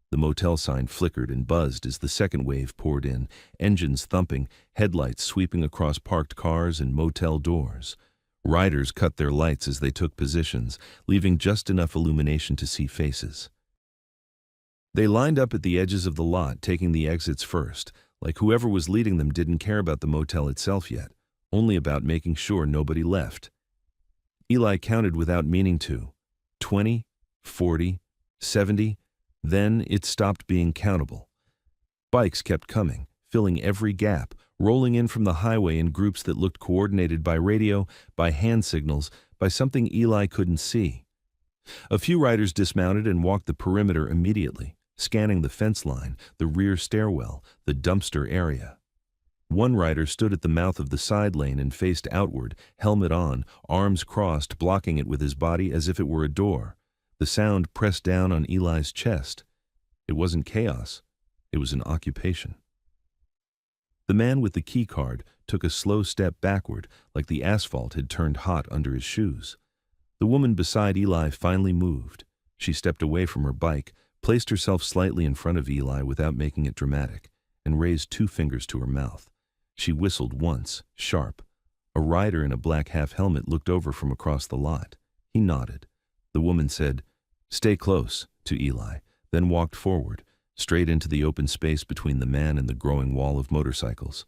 Speaker 1: The motel sign flickered and buzzed as the second wave poured in, engines thumping, headlights sweeping across parked cars and motel doors. Riders cut their lights as they took positions, leaving just enough illumination to see faces. They lined up at the edges of the lot, taking the exits first, like whoever was leading them didn't care about the motel itself yet, only about making sure nobody left. Eli counted without meaning to. 20, 40, 70, then it stopped being countable. Bikes kept coming, filling every gap, rolling in from the highway in groups that looked coordinated by radio, by hand signals, by something Eli couldn't see. A few riders dismounted and walked the perimeter immediately, scanning the fence line, the rear stairwell, the dumpster area. One rider stood at the mouth of the side lane and faced outward, helmet on, arms crossed, blocking it with his body as if it were a door. The sound pressed down on Eli's chest. It wasn't chaos. It was an occupation. The man with the key card took a slow step backward, like the asphalt had turned hot under his shoes. The woman beside Eli finally moved. She stepped away from her bike, placed herself slightly in front of Eli without making it dramatic, and raised 2 fingers to her mouth. She whistled once, sharp. A rider in a black half-helmet looked over from across the lot. He nodded. The woman said, "Stay close," to Eli, then walked forward, straight into the open space between the man and the growing wall of motorcycles.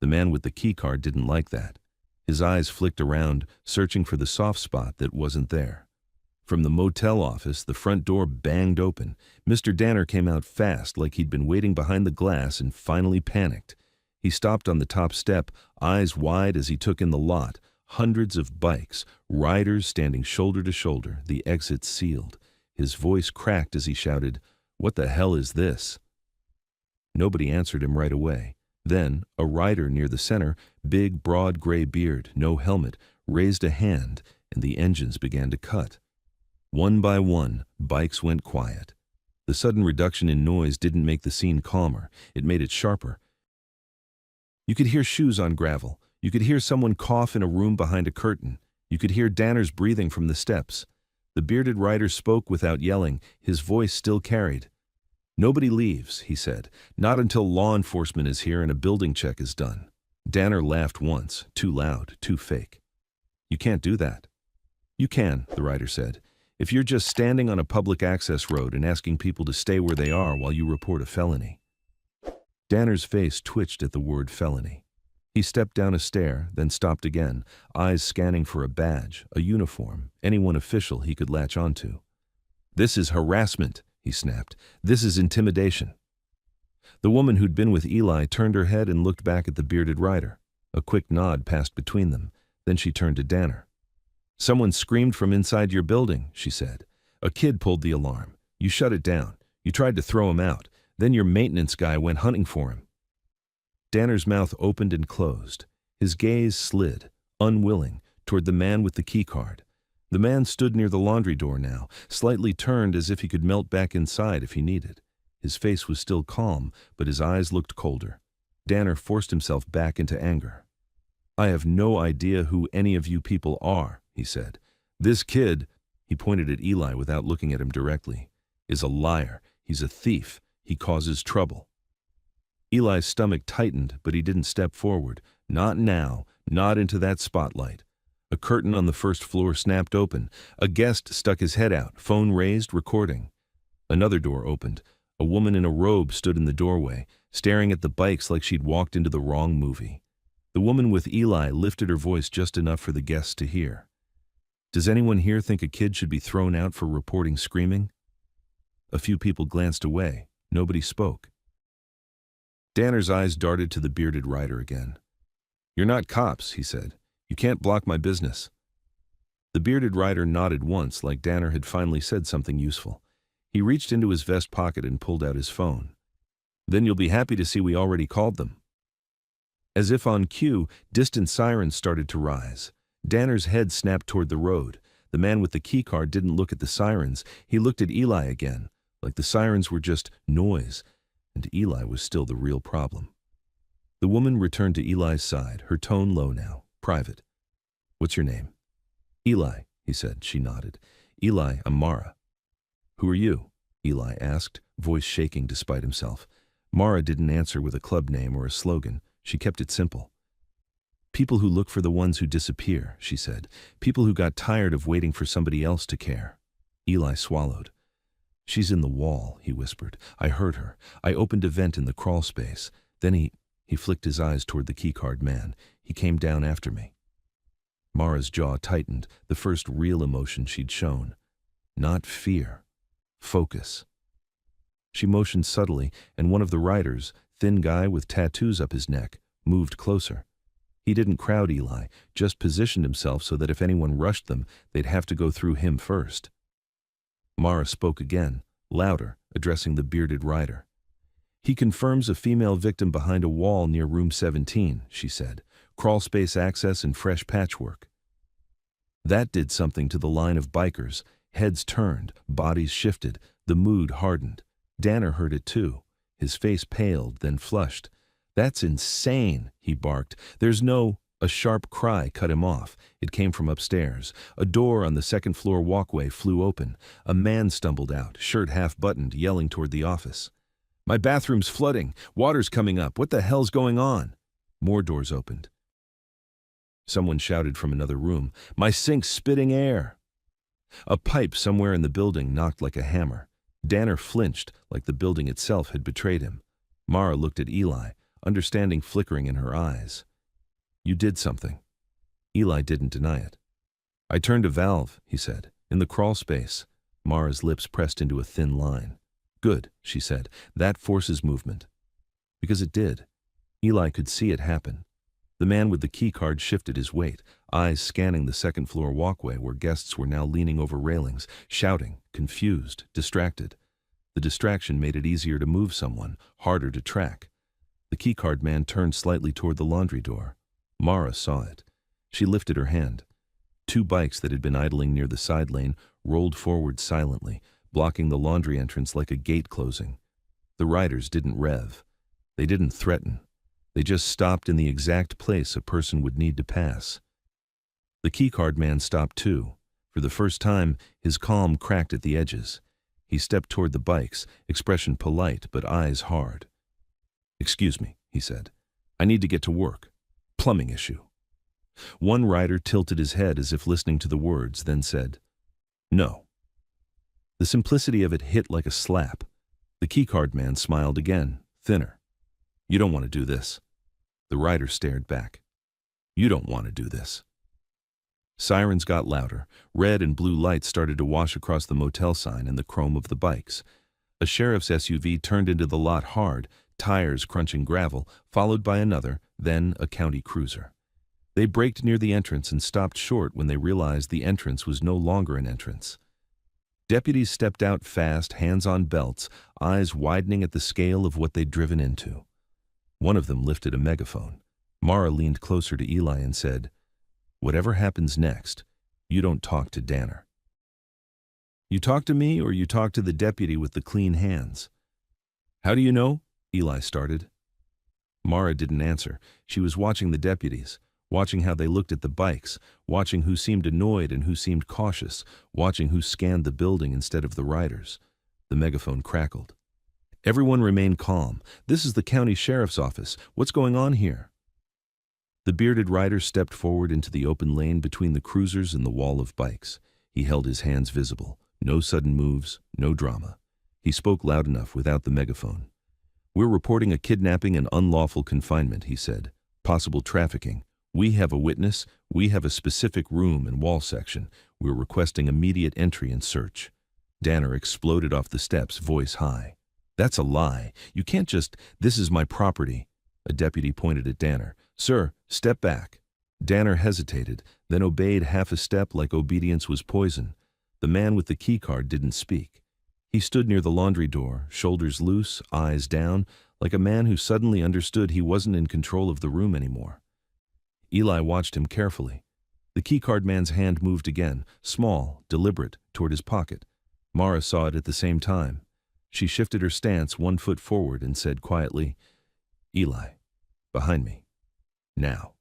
Speaker 1: The man with the key card didn't like that. His eyes flicked around, searching for the soft spot that wasn't there. From the motel office, the front door banged open. Mr. Danner came out fast, like he'd been waiting behind the glass and finally panicked. He stopped on the top step, eyes wide as he took in the lot. Hundreds of bikes, riders standing shoulder to shoulder, the exits sealed. His voice cracked as he shouted, "What the hell is this?" Nobody answered him right away. Then, a rider near the center, big, broad gray beard, no helmet, raised a hand, and the engines began to cut. One by one, bikes went quiet. The sudden reduction in noise didn't make the scene calmer. It made it sharper. You could hear shoes on gravel. You could hear someone cough in a room behind a curtain. You could hear Danner's breathing from the steps. The bearded rider spoke without yelling. His voice still carried. "Nobody leaves," he said, "not until law enforcement is here and a building check is done." Danner laughed once, too loud, too fake. You can't do that. You can, the rider said, if you're just standing on a public access road and asking people to stay where they are while you report a felony. Danner's face twitched at the word felony. He stepped down a stair, then stopped again, eyes scanning for a badge, a uniform, anyone official he could latch onto. This is harassment, he snapped. This is intimidation. The woman who'd been with Eli turned her head and looked back at the bearded rider. A quick nod passed between them. Then she turned to Danner. Someone screamed from inside your building, she said. A kid pulled the alarm. You shut it down. You tried to throw him out. Then your maintenance guy went hunting for him. Danner's mouth opened and closed. His gaze slid, unwilling, toward the man with the keycard. The man stood near the laundry door now, slightly turned as if he could melt back inside if he needed. His face was still calm, but his eyes looked colder. Danner forced himself back into anger. I have no idea who any of you people are, he said. This kid, he pointed at Eli without looking at him directly, is a liar. He's a thief. He causes trouble. Eli's stomach tightened, but he didn't step forward. Not now, not into that spotlight. A curtain on the first floor snapped open. A guest stuck his head out, phone raised, recording. Another door opened. A woman in a robe stood in the doorway, staring at the bikes like she'd walked into the wrong movie. The woman with Eli lifted her voice just enough for the guests to hear. Does anyone here think a kid should be thrown out for reporting screaming? A few people glanced away. Nobody spoke. Danner's eyes darted to the bearded rider again. You're not cops, he said. You can't block my business. The bearded rider nodded once, like Danner had finally said something useful. He reached into his vest pocket and pulled out his phone. Then you'll be happy to see we already called them. As if on cue, distant sirens started to rise. Danner's head snapped toward the road. The man with the keycard didn't look at the sirens. He looked at Eli again, like the sirens were just noise, and Eli was still the real problem. The woman returned to Eli's side, her tone low now, private. What's your name? Eli, he said. She nodded. Eli, I'm Mara. Who are you? Eli asked, voice shaking despite himself. Mara didn't answer with a club name or a slogan. She kept it simple. People who look for the ones who disappear, she said. People who got tired of waiting for somebody else to care. Eli swallowed. She's in the wall, he whispered. I heard her. I opened a vent in the crawl space. Then he flicked his eyes toward the keycard man. He came down after me. Mara's jaw tightened, the first real emotion she'd shown. Not fear. Focus. She motioned subtly, and one of the riders, thin guy with tattoos up his neck, moved closer. He didn't crowd Eli, just positioned himself so that if anyone rushed them, they'd have to go through him first. Mara spoke again, louder, addressing the bearded rider. He confirms a female victim behind a wall near room 17, she said. Crawl space access and fresh patchwork. That did something to the line of bikers. Heads turned, bodies shifted, the mood hardened. Danner heard it too. His face paled, then flushed. That's insane, he barked. There's no... A sharp cry cut him off. It came from upstairs. A door on the second-floor walkway flew open. A man stumbled out, shirt half-buttoned, yelling toward the office. My bathroom's flooding. Water's coming up. What the hell's going on? More doors opened. Someone shouted from another room, My sink's spitting air. A pipe somewhere in the building knocked like a hammer. Danner flinched, like the building itself had betrayed him. Mara looked at Eli, understanding flickering in her eyes. You did something. Eli didn't deny it. I turned a valve, he said, in the crawl space. Mara's lips pressed into a thin line. Good, she said. That forces movement. Because it did. Eli could see it happen. The man with the keycard shifted his weight, eyes scanning the second-floor walkway where guests were now leaning over railings, shouting, confused, distracted. The distraction made it easier to move someone, harder to track. The keycard man turned slightly toward the laundry door. Mara saw it. She lifted her hand. Two bikes that had been idling near the side lane rolled forward silently, blocking the laundry entrance like a gate closing. The riders didn't rev. They didn't threaten. They just stopped in the exact place a person would need to pass. The keycard man stopped too. For the first time, his calm cracked at the edges. He stepped toward the bikes, expression polite but eyes hard. Excuse me, he said. I need to get to work. Plumbing issue. One rider tilted his head as if listening to the words, then said, "No." The simplicity of it hit like a slap. The keycard man smiled again, thinner. "You don't want to do this." The rider stared back. "You don't want to do this." Sirens got louder. Red and blue lights started to wash across the motel sign and the chrome of the bikes. A sheriff's SUV turned into the lot hard, tires crunching gravel, followed by another, then a county cruiser. They braked near the entrance and stopped short when they realized the entrance was no longer an entrance. Deputies stepped out fast, hands on belts, eyes widening at the scale of what they'd driven into. One of them lifted a megaphone. Mara leaned closer to Eli and said, "Whatever happens next, you don't talk to Danner. You talk to me or you talk to the deputy with the clean hands." "How do you know?" Eli started. Mara didn't answer. She was watching the deputies, watching how they looked at the bikes, watching who seemed annoyed and who seemed cautious, watching who scanned the building instead of the riders. The megaphone crackled. "Everyone remain calm. This is the county sheriff's office. What's going on here?" The bearded rider stepped forward into the open lane between the cruisers and the wall of bikes. He held his hands visible. No sudden moves, no drama. He spoke loud enough without the megaphone. "We're reporting a kidnapping and unlawful confinement," he said. "Possible trafficking. We have a witness. We have a specific room and wall section. We're requesting immediate entry and search." Danner exploded off the steps, voice high. "That's a lie. You can't just, this is my property." A deputy pointed at Danner. "Sir, step back." Danner hesitated, then obeyed half a step like obedience was poison. The man with the keycard didn't speak. He stood near the laundry door, shoulders loose, eyes down, like a man who suddenly understood he wasn't in control of the room anymore. Eli watched him carefully. The keycard man's hand moved again, small, deliberate, toward his pocket. Mara saw it at the same time. She shifted her stance 1 foot forward and said quietly, "Eli, behind me. Now."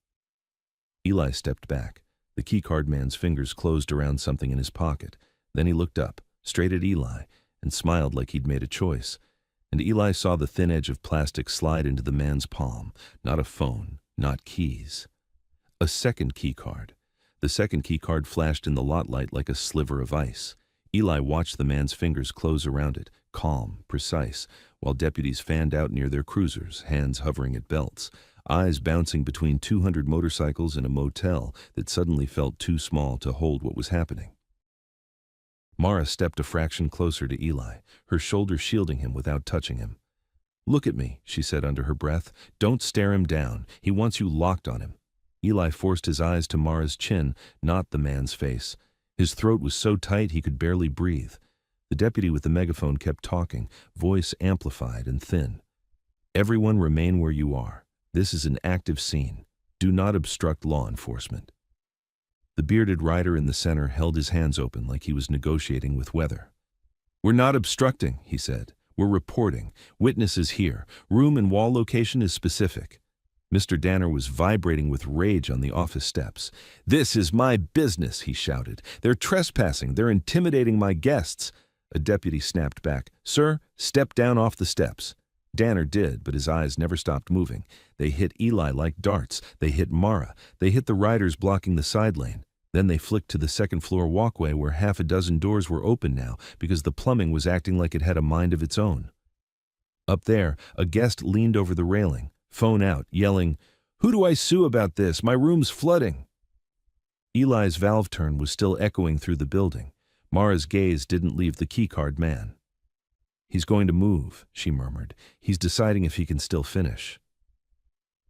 Speaker 1: Eli stepped back. The keycard man's fingers closed around something in his pocket. Then he looked up, straight at Eli, and smiled like he'd made a choice. And Eli saw the thin edge of plastic slide into the man's palm. Not a phone, not keys. A second keycard. The second keycard flashed in the lot light like a sliver of ice. Eli watched the man's fingers close around it, calm, precise, while deputies fanned out near their cruisers, hands hovering at belts, eyes bouncing between 200 motorcycles and a motel that suddenly felt too small to hold what was happening. Mara stepped a fraction closer to Eli, her shoulder shielding him without touching him. "Look at me," she said under her breath. "Don't stare him down. He wants you locked on him." Eli forced his eyes to Mara's chin, not the man's face. His throat was so tight he could barely breathe. The deputy with the megaphone kept talking, voice amplified and thin. "Everyone remain where you are. This is an active scene. Do not obstruct law enforcement." The bearded rider in the center held his hands open like he was negotiating with weather. "We're not obstructing," he said. "We're reporting. Witnesses here. Room and wall location is specific." Mr. Danner was vibrating with rage on the office steps. "This is my business," he shouted. "They're trespassing. They're intimidating my guests." A deputy snapped back. "Sir, step down off the steps." Danner did, but his eyes never stopped moving. They hit Eli like darts. They hit Mara. They hit the riders blocking the side lane. Then they flicked to the second-floor walkway where half a dozen doors were open now because the plumbing was acting like it had a mind of its own. Up there, a guest leaned over the railing, phone out, yelling, "Who do I sue about this? My room's flooding." Eli's valve turn was still echoing through the building. Mara's gaze didn't leave the keycard man. "He's going to move," she murmured. "He's deciding if he can still finish."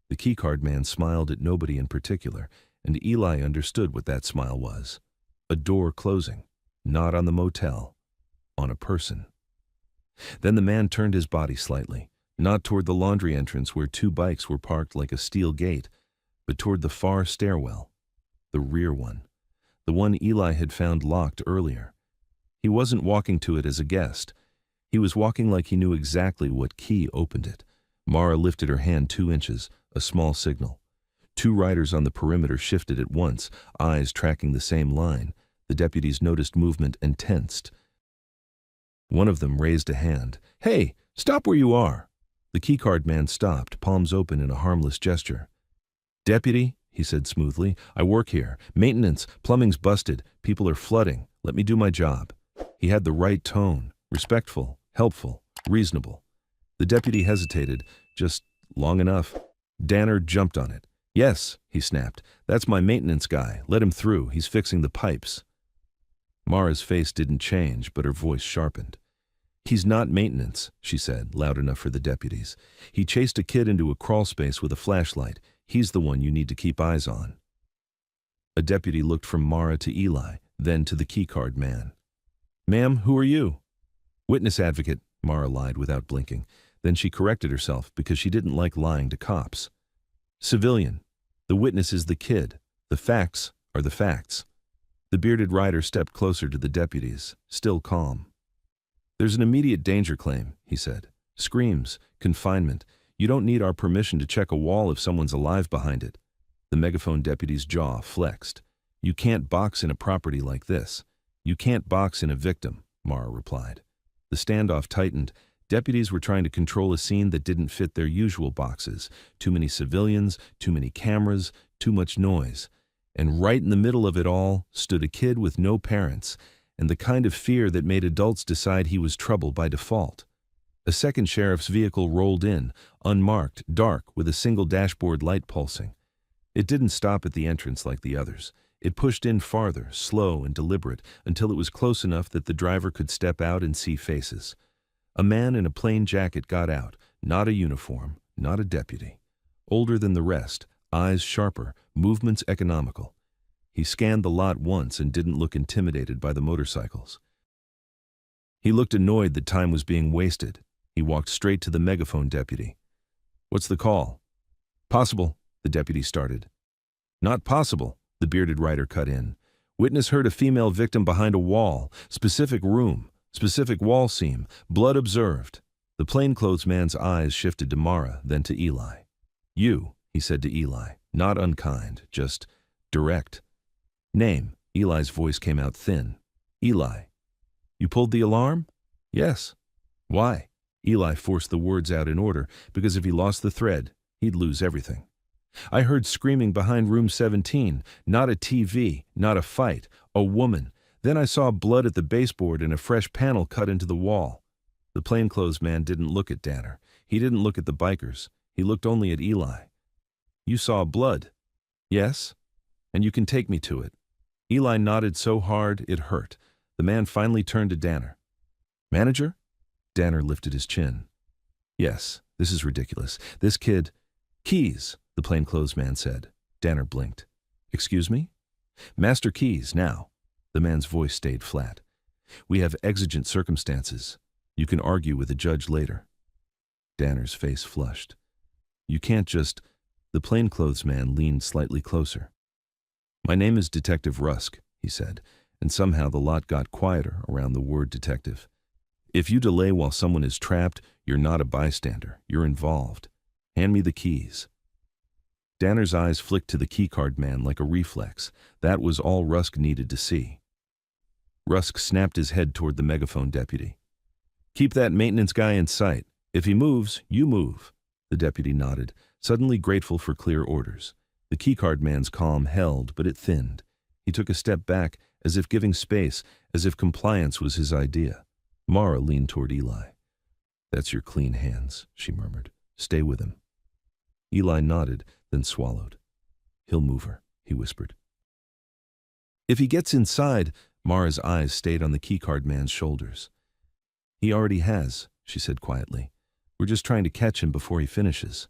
Speaker 1: The keycard man smiled at nobody in particular, and Eli understood what that smile was. A door closing, not on the motel, on a person. Then the man turned his body slightly, not toward the laundry entrance where 2 bikes were parked like a steel gate, but toward the far stairwell, the rear one, the one Eli had found locked earlier. He wasn't walking to it as a guest. He was walking like he knew exactly what key opened it. Mara lifted her hand 2 inches, a small signal. 2 riders on the perimeter shifted at once, eyes tracking the same line. The deputies noticed movement and tensed. One of them raised a hand. "Hey, stop where you are." The keycard man stopped, palms open in a harmless gesture. "Deputy," he said smoothly. I work here. Maintenance, plumbing's busted, people are flooding. Let me do my job. He had the right tone, respectful, helpful, reasonable. The deputy hesitated, just long enough. Danner jumped on it. Yes, he snapped. That's my maintenance guy. Let him through. He's fixing the pipes. Mara's face didn't change, but her voice sharpened. He's not maintenance, she said, loud enough for the deputies. He chased a kid into a crawl space with a flashlight. He's the one you need to keep eyes on. A deputy looked from Mara to Eli, then to the keycard man. Ma'am, who are you? Witness advocate, Mara lied without blinking. Then she corrected herself because she didn't like lying to cops. Civilian. The witness is the kid. The facts are the facts. The bearded rider stepped closer to the deputies, still calm. There's an immediate danger claim, he said. Screams, confinement. You don't need our permission to check a wall if someone's alive behind it. The megaphone deputy's jaw flexed. You can't box in a property like this. You can't box in a victim, Mara replied. The standoff tightened. Deputies were trying to control a scene that didn't fit their usual boxes. Too many civilians, too many cameras, too much noise. And right in the middle of it all stood a kid with no parents, and the kind of fear that made adults decide he was trouble by default. A second sheriff's vehicle rolled in, unmarked, dark, with a single dashboard light pulsing. It didn't stop at the entrance like the others. It pushed in farther, slow and deliberate, until it was close enough that the driver could step out and see faces. A man in a plain jacket got out, not a uniform, not a deputy. Older than the rest, eyes sharper, movements economical. He scanned the lot once and didn't look intimidated by the motorcycles. He looked annoyed that time was being wasted. He walked straight to the megaphone deputy. What's the call? Possible, the deputy started. Not possible, the bearded rider cut in. Witness heard a female victim behind a wall, specific room, specific wall seam, blood observed. The plainclothes man's eyes shifted to Mara, then to Eli. You, he said to Eli, not unkind, just direct. Name, Eli's voice came out thin. Eli. You pulled the alarm? Yes. Why? Eli forced the words out in order, because if he lost the thread, he'd lose everything. I heard screaming behind room 17, not a TV, not a fight, a woman. Then I saw blood at the baseboard and a fresh panel cut into the wall. The plainclothes man didn't look at Danner. He didn't look at the bikers. He looked only at Eli. You saw blood? Yes. And you can take me to it. Eli nodded so hard it hurt. The man finally turned to Danner. Manager? Danner lifted his chin. Yes, this is ridiculous. This kid... Keys, the plainclothes man said. Danner blinked. Excuse me? Master Keys, now. The man's voice stayed flat. We have exigent circumstances. You can argue with the judge later. Danner's face flushed. You can't just... The plainclothes man leaned slightly closer. My name is Detective Rusk, he said, and somehow the lot got quieter around the word detective. If you delay while someone is trapped, you're not a bystander. You're involved. Hand me the keys. Danner's eyes flicked to the keycard man like a reflex. That was all Rusk needed to see. Rusk snapped his head toward the megaphone deputy. Keep that maintenance guy in sight. If he moves, you move. The deputy nodded, suddenly grateful for clear orders. The keycard man's calm held, but it thinned. He took a step back, as if giving space, as if compliance was his idea. Mara leaned toward Eli. That's your clean hands, she murmured. Stay with him. Eli nodded, then swallowed. He'll move her, he whispered. If he gets inside, Mara's eyes stayed on the keycard man's shoulders. He already has, she said quietly. We're just trying to catch him before he finishes.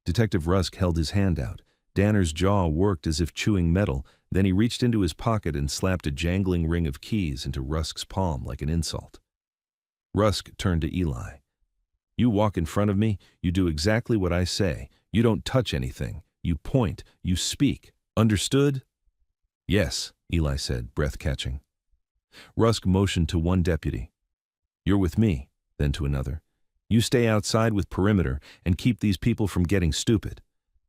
Speaker 1: Detective Rusk held his hand out. Danner's jaw worked as if chewing metal, then he reached into his pocket and slapped a jangling ring of keys into Rusk's palm like an insult. Rusk turned to Eli. You walk in front of me, you do exactly what I say. You don't touch anything. You point. You speak. Understood? Yes, Eli said, breath catching. Rusk motioned to one deputy. You're with me, then to another. You stay outside with perimeter and keep these people from getting stupid.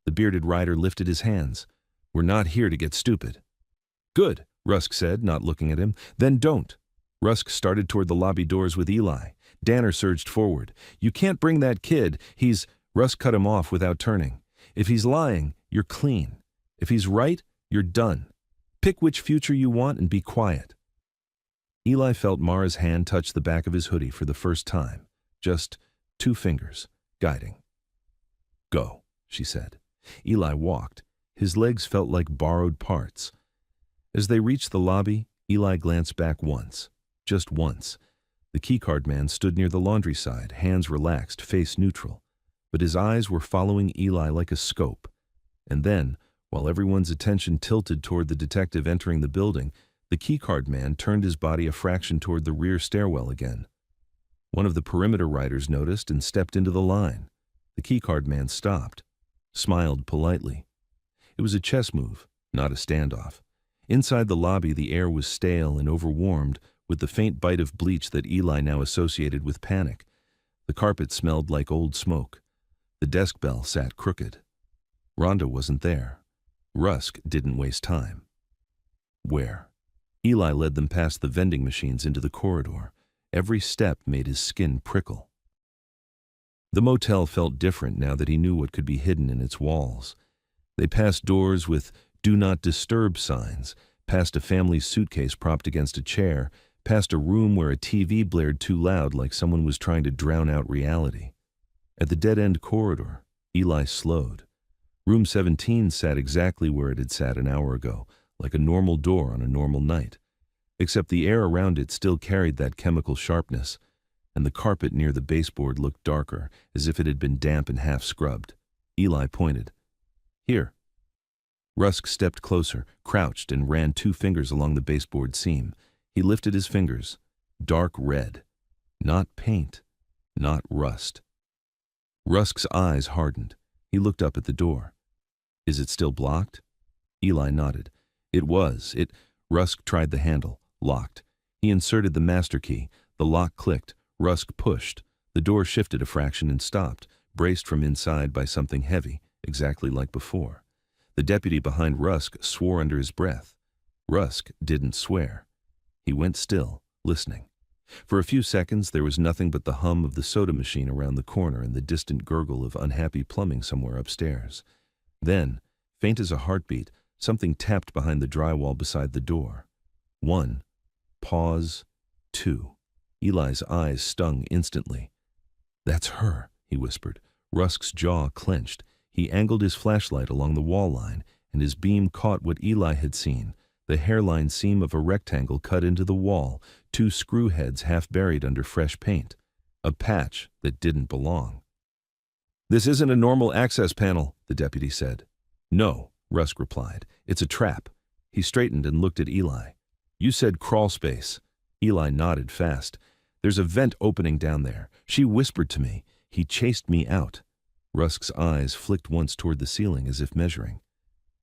Speaker 1: The bearded rider lifted his hands. We're not here to get stupid. Good, Rusk said, not looking at him. Then don't. Rusk started toward the lobby doors with Eli. Danner surged forward. You can't bring that kid. Rusk cut him off without turning. If he's lying, you're clean. If he's right, you're done. Pick which future you want and be quiet. Eli felt Mara's hand touch the back of his hoodie for the first time. Just 2 fingers, guiding. Go, she said. Eli walked. His legs felt like borrowed parts. As they reached the lobby, Eli glanced back once. Just once. The keycard man stood near the laundry side, hands relaxed, face neutral. But his eyes were following Eli like a scope. And then, while everyone's attention tilted toward the detective entering the building, the keycard man turned his body a fraction toward the rear stairwell again. One of the perimeter riders noticed and stepped into the line. The keycard man stopped, smiled politely. It was a chess move, not a standoff. Inside the lobby, the air was stale and overwarmed, with the faint bite of bleach that Eli now associated with panic. The carpet smelled like old smoke. The desk bell sat crooked. Rhonda wasn't there. Rusk didn't waste time. Where? Eli led them past the vending machines into the corridor. Every step made his skin prickle. The motel felt different now that he knew what could be hidden in its walls. They passed doors with "Do Not Disturb" signs, past a family suitcase propped against a chair, past a room where a TV blared too loud like someone was trying to drown out reality. At the dead-end corridor, Eli slowed. Room 17 sat exactly where it had sat an hour ago, like a normal door on a normal night. Except the air around it still carried that chemical sharpness, and the carpet near the baseboard looked darker, as if it had been damp and half scrubbed. Eli pointed. Here. Rusk stepped closer, crouched, and ran 2 fingers along the baseboard seam. He lifted his fingers. Dark red. Not paint. Not rust. Rusk's eyes hardened. He looked up at the door. Is it still blocked? Eli nodded. It was. Rusk tried the handle. Locked. He inserted the master key. The lock clicked. Rusk pushed. The door shifted a fraction and stopped, braced from inside by something heavy, exactly like before. The deputy behind Rusk swore under his breath. Rusk didn't swear. He went still, listening. For a few seconds there was nothing but the hum of the soda machine around the corner and the distant gurgle of unhappy plumbing somewhere upstairs. Then, faint as a heartbeat, something tapped behind the drywall beside the door. 1. Pause. 2. Eli's eyes stung instantly. That's her, he whispered. Rusk's jaw clenched. He angled his flashlight along the wall line, and his beam caught what Eli had seen, the hairline seam of a rectangle cut into the wall, 2 screw heads half buried under fresh paint. A patch that didn't belong. This isn't a normal access panel, the deputy said. No, Rusk replied. It's a trap. He straightened and looked at Eli. You said crawl space. Eli nodded fast. There's a vent opening down there. She whispered to me. He chased me out. Rusk's eyes flicked once toward the ceiling as if measuring.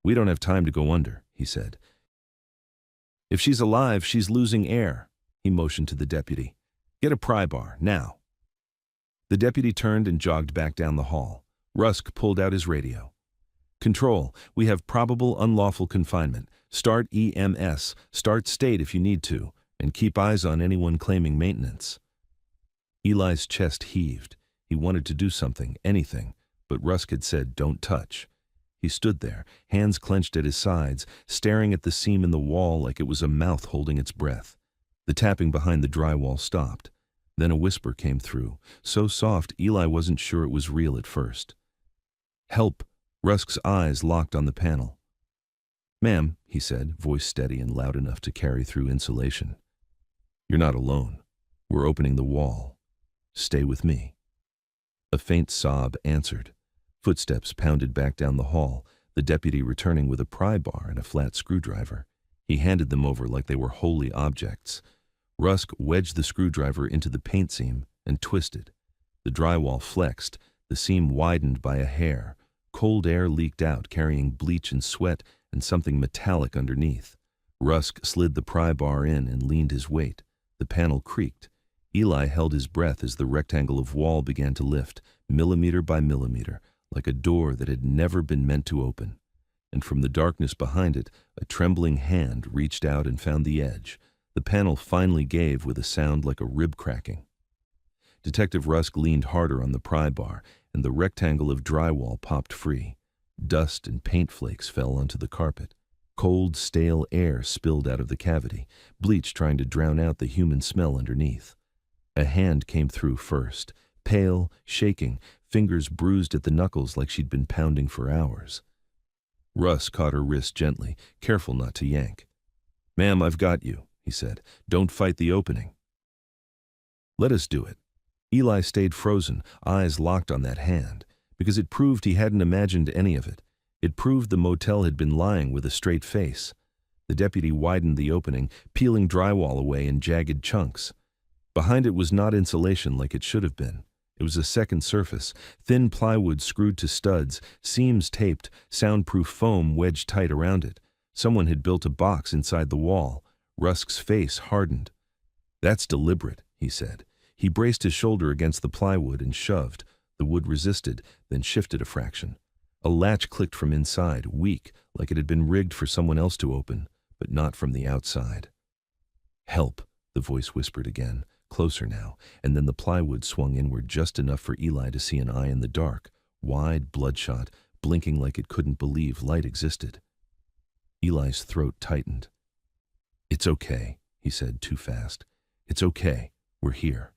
Speaker 1: We don't have time to go under, he said. If she's alive, she's losing air. He motioned to the deputy. Get a pry bar, now. The deputy turned and jogged back down the hall. Rusk pulled out his radio. Control, we have probable unlawful confinement. Start EMS. Start state if you need to, and keep eyes on anyone claiming maintenance. Eli's chest heaved. He wanted to do something, anything, but Rusk had said, don't touch. He stood there, hands clenched at his sides, staring at the seam in the wall like it was a mouth holding its breath. The tapping behind the drywall stopped. Then a whisper came through, so soft Eli wasn't sure it was real at first. Help! Rusk's eyes locked on the panel. Ma'am, he said, voice steady and loud enough to carry through insulation. You're not alone. We're opening the wall. Stay with me. A faint sob answered. Footsteps pounded back down the hall, the deputy returning with a pry bar and a flat screwdriver. He handed them over like they were holy objects. Rusk wedged the screwdriver into the paint seam and twisted. The drywall flexed, the seam widened by a hair. Cold air leaked out, carrying bleach and sweat and something metallic underneath. Rusk slid the pry bar in and leaned his weight. The panel creaked. Eli held his breath as the rectangle of wall began to lift, millimeter by millimeter, like a door that had never been meant to open. And from the darkness behind it, a trembling hand reached out and found the edge. The panel finally gave with a sound like a rib cracking. Detective Rusk leaned harder on the pry bar, and the rectangle of drywall popped free. Dust and paint flakes fell onto the carpet. Cold, stale air spilled out of the cavity, bleach trying to drown out the human smell underneath. A hand came through first, pale, shaking, fingers bruised at the knuckles like she'd been pounding for hours. Russ caught her wrist gently, careful not to yank. "Ma'am, I've got you," he said. "Don't fight the opening." "Let us do it." Eli stayed frozen, eyes locked on that hand, because it proved he hadn't imagined any of it. It proved the motel had been lying with a straight face. The deputy widened the opening, peeling drywall away in jagged chunks. Behind it was not insulation like it should have been. It was a second surface, thin plywood screwed to studs, seams taped, soundproof foam wedged tight around it. Someone had built a box inside the wall. Rusk's face hardened. "That's deliberate," he said. He braced his shoulder against the plywood and shoved. The wood resisted, then shifted a fraction. A latch clicked from inside, weak, like it had been rigged for someone else to open, but not from the outside. "Help," the voice whispered again, closer now, and then the plywood swung inward just enough for Eli to see an eye in the dark, wide, bloodshot, blinking like it couldn't believe light existed. Eli's throat tightened. "It's okay," he said too fast. "It's okay. We're here."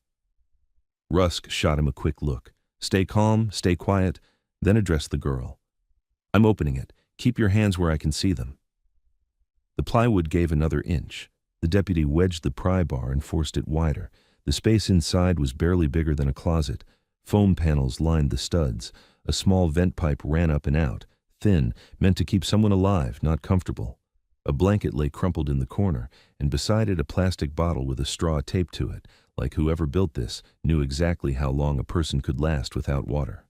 Speaker 1: Rusk shot him a quick look. "Stay calm, stay quiet," then addressed the girl. "I'm opening it. Keep your hands where I can see them." The plywood gave another inch. The deputy wedged the pry bar and forced it wider. The space inside was barely bigger than a closet. Foam panels lined the studs. A small vent pipe ran up and out, thin, meant to keep someone alive, not comfortable. A blanket lay crumpled in the corner, and beside it a plastic bottle with a straw taped to it, like whoever built this knew exactly how long a person could last without water.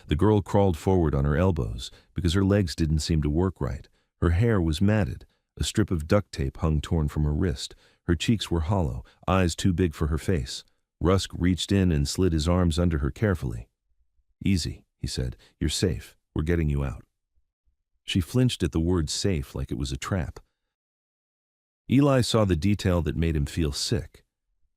Speaker 1: The girl crawled forward on her elbows because her legs didn't seem to work right. Her hair was matted. A strip of duct tape hung torn from her wrist. Her cheeks were hollow, eyes too big for her face. Rusk reached in and slid his arms under her carefully. "Easy," he said. "You're safe. We're getting you out." She flinched at the word safe like it was a trap. Eli saw the detail that made him feel sick.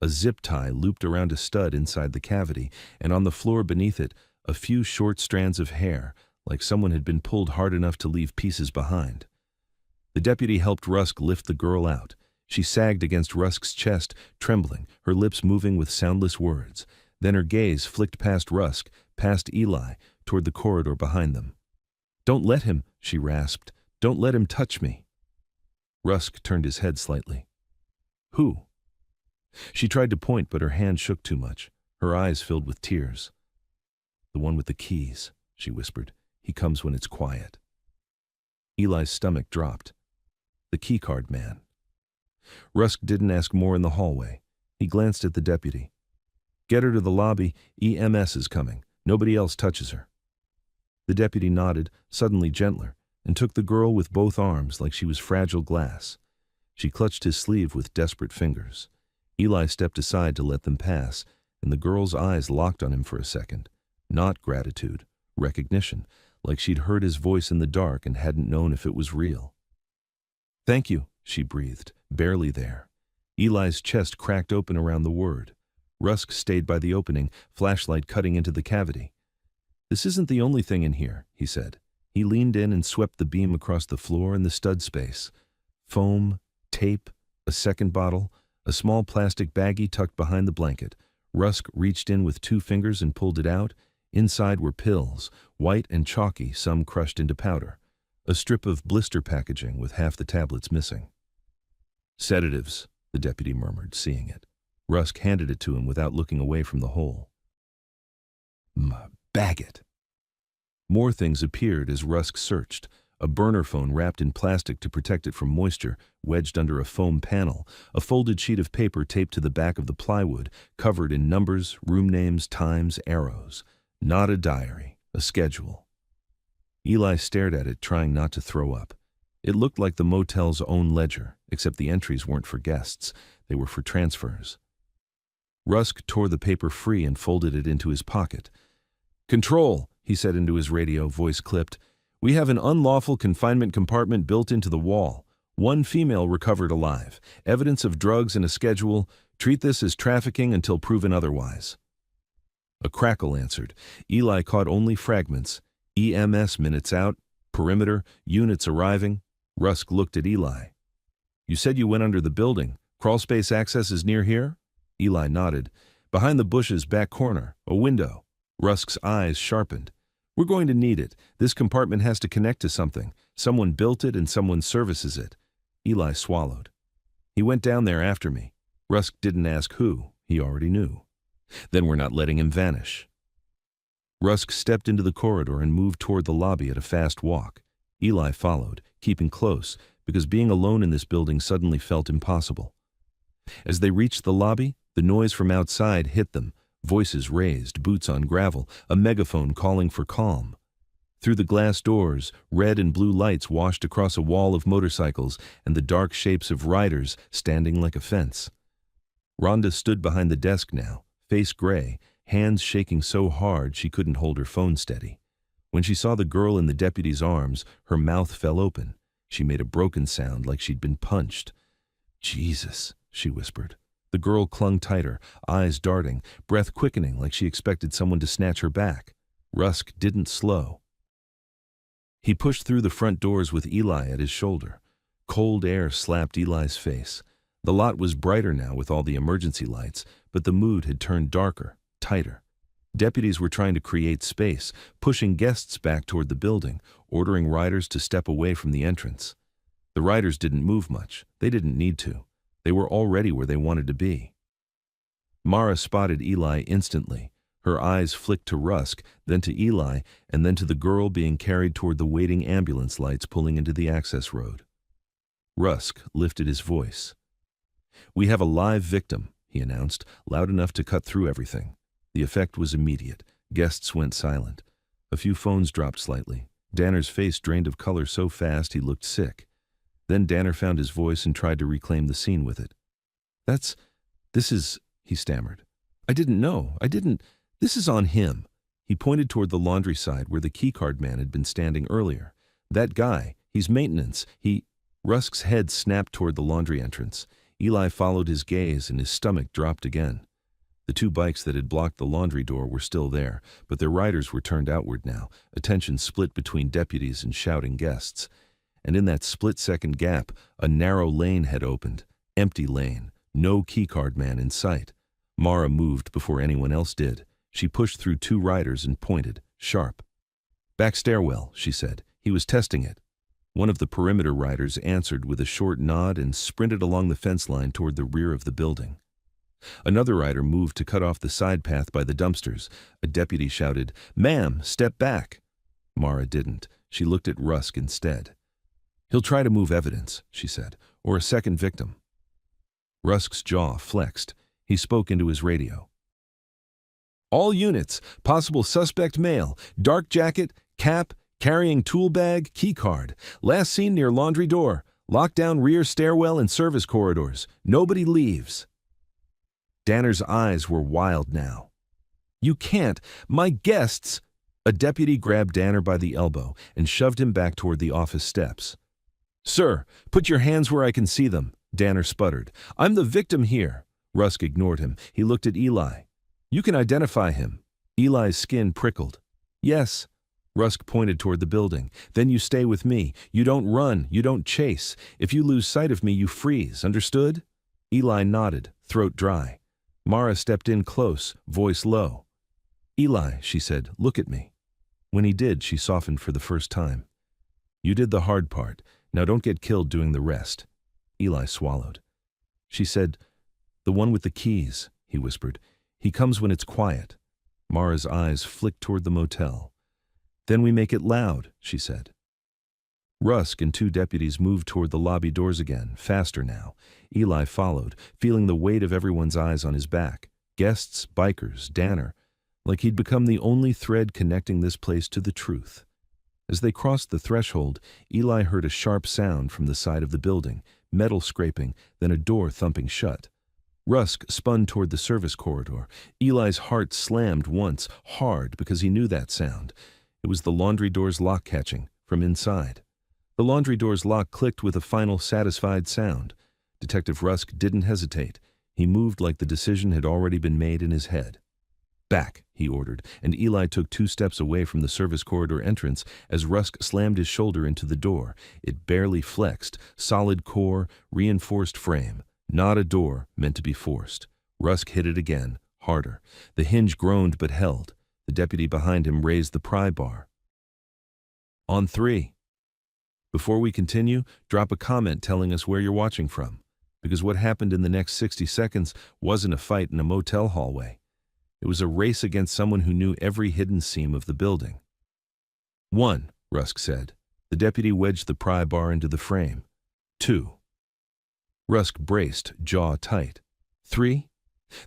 Speaker 1: A zip tie looped around a stud inside the cavity, and on the floor beneath it, a few short strands of hair, like someone had been pulled hard enough to leave pieces behind. The deputy helped Rusk lift the girl out. She sagged against Rusk's chest, trembling, her lips moving with soundless words. Then her gaze flicked past Rusk, past Eli, toward the corridor behind them. "Don't let him," she rasped. "Don't let him touch me." Rusk turned his head slightly. "Who?" She tried to point, but her hand shook too much. Her eyes filled with tears. "The one with the keys," she whispered. "He comes when it's quiet." Eli's stomach dropped. "The keycard man." Rusk didn't ask more in the hallway. He glanced at the deputy. "Get her to the lobby. EMS is coming. Nobody else touches her." The deputy nodded, suddenly gentler, and took the girl with both arms like she was fragile glass. She clutched his sleeve with desperate fingers. Eli stepped aside to let them pass, and the girl's eyes locked on him for a second. Not gratitude, recognition, like she'd heard his voice in the dark and hadn't known if it was real. "Thank you," she breathed, barely there. Eli's chest cracked open around the word. Rusk stayed by the opening, flashlight cutting into the cavity. "This isn't the only thing in here," he said. He leaned in and swept the beam across the floor and the stud space. Foam, tape, a second bottle, a small plastic baggie tucked behind the blanket. Rusk reached in with 2 fingers and pulled it out. Inside were pills, white and chalky, some crushed into powder. A strip of blister packaging with half the tablets missing. "Sedatives," the deputy murmured, seeing it. Rusk handed it to him without looking away from the hole. "Bag it." More things appeared as Rusk searched. A burner phone wrapped in plastic to protect it from moisture, wedged under a foam panel, a folded sheet of paper taped to the back of the plywood, covered in numbers, room names, times, arrows. Not a diary, a schedule. Eli stared at it, trying not to throw up. It looked like the motel's own ledger, except the entries weren't for guests, they were for transfers. Rusk tore the paper free and folded it into his pocket. "Control," he said into his radio, voice clipped. "We have an unlawful confinement compartment built into the wall. 1 female recovered alive. Evidence of drugs and a schedule. Treat this as trafficking until proven otherwise." A crackle answered. Eli caught only fragments. EMS minutes out, perimeter, units arriving. Rusk looked at Eli. You said you went under the building. Crawlspace access is near here? Eli nodded. Behind the bushes, back corner, a window. Rusk's eyes sharpened. We're going to need it. This compartment has to connect to something. Someone built it and someone services it. Eli swallowed. He went down there after me. Rusk didn't ask who. He already knew. Then we're not letting him vanish. Rusk stepped into the corridor and moved toward the lobby at a fast walk. Eli followed, keeping close, because being alone in this building suddenly felt impossible. As they reached the lobby, the noise from outside hit them, voices raised, boots on gravel, a megaphone calling for calm. Through the glass doors, red and blue lights washed across a wall of motorcycles and the dark shapes of riders standing like a fence. Rhonda stood behind the desk now, face gray, hands shaking so hard she couldn't hold her phone steady. When she saw the girl in the deputy's arms, her mouth fell open. She made a broken sound like she'd been punched. Jesus, she whispered. The girl clung tighter, eyes darting, breath quickening like she expected someone to snatch her back. Rusk didn't slow. He pushed through the front doors with Eli at his shoulder. Cold air slapped Eli's face. The lot was brighter now with all the emergency lights, but the mood had turned darker, tighter. Deputies were trying to create space, pushing guests back toward the building, ordering riders to step away from the entrance. The riders didn't move much. They didn't need to. They were already where they wanted to be. Mara spotted Eli instantly. Her eyes flicked to Rusk, then to Eli, and then to the girl being carried toward the waiting ambulance lights pulling into the access road. Rusk lifted his voice. "We have a live victim," he announced, loud enough to cut through everything. The effect was immediate. Guests went silent. A few phones dropped slightly. Danner's face drained of color so fast he looked sick. Then Danner found his voice and tried to reclaim the scene with it. This is, he stammered. I didn't know. This is on him. He pointed toward the laundry side where the keycard man had been standing earlier. That guy, he's maintenance. Rusk's head snapped toward the laundry entrance. Eli followed his gaze and his stomach dropped again. The two bikes that had blocked the laundry door were still there, but their riders were turned outward now, attention split between deputies and shouting guests. And in that split-second gap, a narrow lane had opened. Empty lane. No keycard man in sight. Mara moved before anyone else did. She pushed through two riders and pointed, sharp. Back stairwell, she said. He was testing it. One of the perimeter riders answered with a short nod and sprinted along the fence line toward the rear of the building. Another rider moved to cut off the side path by the dumpsters. A deputy shouted, "Ma'am, step back." Mara didn't. She looked at Rusk instead. "He'll try to move evidence," she said, "or a second victim." Rusk's jaw flexed. He spoke into his radio. "All units, possible suspect male, dark jacket, cap, carrying tool bag, key card. Last seen near laundry door. Lockdown rear stairwell and service corridors. Nobody leaves." Danner's eyes were wild now. "You can't. My guests—" A deputy grabbed Danner by the elbow and shoved him back toward the office steps. "Sir, put your hands where I can see them," Danner sputtered. "I'm the victim here." Rusk ignored him. He looked at Eli. "You can identify him." Eli's skin prickled. "Yes." Rusk pointed toward the building. "Then you stay with me. You don't run. You don't chase. If you lose sight of me, you freeze. Understood?" Eli nodded, throat dry. Mara stepped in close, voice low. "Eli," she said, "look at me." When he did, she softened for the first time. "You did the hard part. Now don't get killed doing the rest." Eli swallowed. She said, "The one with the keys," he whispered. "He comes when it's quiet." Mara's eyes flicked toward the motel. "Then we make it loud," she said. Rusk and two deputies moved toward the lobby doors again, faster now. Eli followed, feeling the weight of everyone's eyes on his back. Guests, bikers, Danner, like he'd become the only thread connecting this place to the truth. As they crossed the threshold, Eli heard a sharp sound from the side of the building, metal scraping, then a door thumping shut. Rusk spun toward the service corridor. Eli's heart slammed once, hard, because he knew that sound. It was the laundry door's lock catching, from inside. The laundry door's lock clicked with a final satisfied sound. Detective Rusk didn't hesitate. He moved like the decision had already been made in his head. Back, he ordered, and Eli took 2 steps away from the service corridor entrance as Rusk slammed his shoulder into the door. It barely flexed, solid core, reinforced frame. Not a door meant to be forced. Rusk hit it again, harder. The hinge groaned but held. The deputy behind him raised the pry bar. On 3. Before we continue, drop a comment telling us where you're watching from, because what happened in the next 60 seconds wasn't a fight in a motel hallway. It was a race against someone who knew every hidden seam of the building. 1, Rusk said. The deputy wedged the pry bar into the frame. 2. Rusk braced, jaw tight. 3.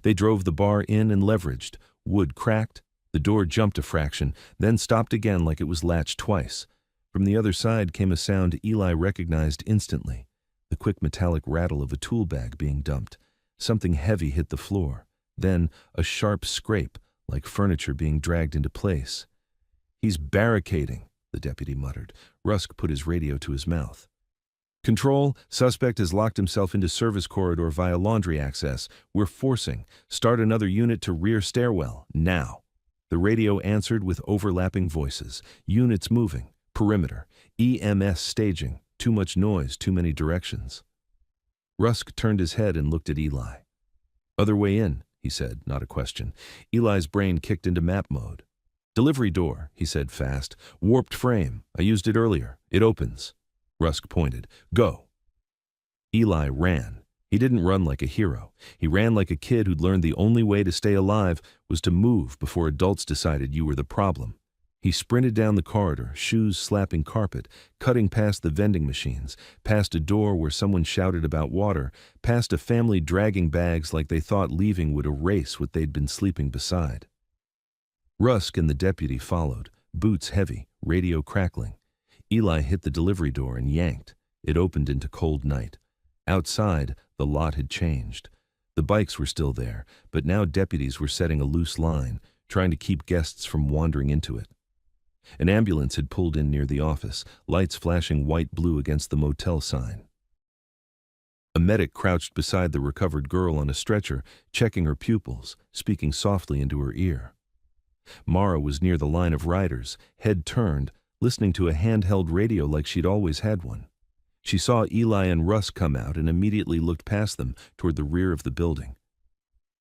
Speaker 1: They drove the bar in and leveraged. Wood cracked. The door jumped a fraction, then stopped again like it was latched twice. From the other side came a sound Eli recognized instantly. The quick metallic rattle of a tool bag being dumped. Something heavy hit the floor. Then a sharp scrape, like furniture being dragged into place. "He's barricading," the deputy muttered. Rusk put his radio to his mouth. "Control, suspect has locked himself into service corridor via laundry access. We're forcing. Start another unit to rear stairwell, now." The radio answered with overlapping voices. Units moving. Perimeter. EMS staging. Too much noise, too many directions. Rusk turned his head and looked at Eli. "Other way in," he said, not a question. Eli's brain kicked into map mode. "Delivery door," he said fast. "Warped frame. I used it earlier. It opens." Rusk pointed. "Go." Eli ran. He didn't run like a hero. He ran like a kid who'd learned the only way to stay alive was to move before adults decided you were the problem. He sprinted down the corridor, shoes slapping carpet, cutting past the vending machines, past a door where someone shouted about water, past a family dragging bags like they thought leaving would erase what they'd been sleeping beside. Rusk and the deputy followed, boots heavy, radio crackling. Eli hit the delivery door and yanked. It opened into cold night. Outside, the lot had changed. The bikes were still there, but now deputies were setting a loose line, trying to keep guests from wandering into it. An ambulance had pulled in near the office, lights flashing white-blue against the motel sign. A medic crouched beside the recovered girl on a stretcher, checking her pupils, speaking softly into her ear. Mara was near the line of riders, head turned, listening to a handheld radio like she'd always had one. She saw Eli and Russ come out and immediately looked past them toward the rear of the building.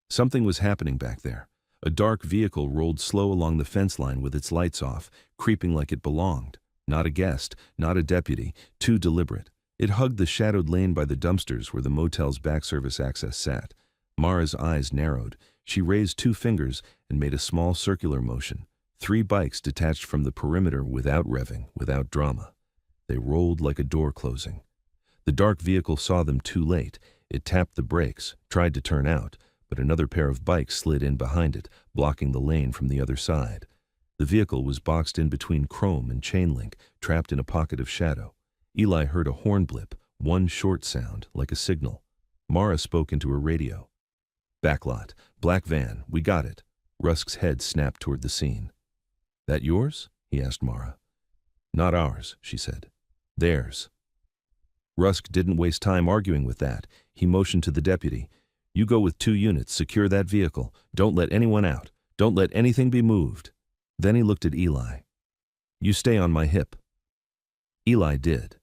Speaker 1: Something was happening back there. A dark vehicle rolled slow along the fence line with its lights off, creeping like it belonged. Not a guest, not a deputy, too deliberate. It hugged the shadowed lane by the dumpsters where the motel's back service access sat. Mara's eyes narrowed. She raised 2 fingers and made a small circular motion. 3 bikes detached from the perimeter without revving, without drama. They rolled like a door closing. The dark vehicle saw them too late. It tapped the brakes, tried to turn out, but another pair of bikes slid in behind it, blocking the lane from the other side. The vehicle was boxed in between chrome and chain link, trapped in a pocket of shadow. Eli heard a horn blip, one short sound, like a signal. Mara spoke into her radio. "Backlot, black van, we got it." Rusk's head snapped toward the scene. "That yours?" he asked Mara. "Not ours," she said. "Theirs." Rusk didn't waste time arguing with that. He motioned to the deputy. "You go with 2 units, secure that vehicle. Don't let anyone out. Don't let anything be moved." Then he looked at Eli. "You stay on my hip." Eli did.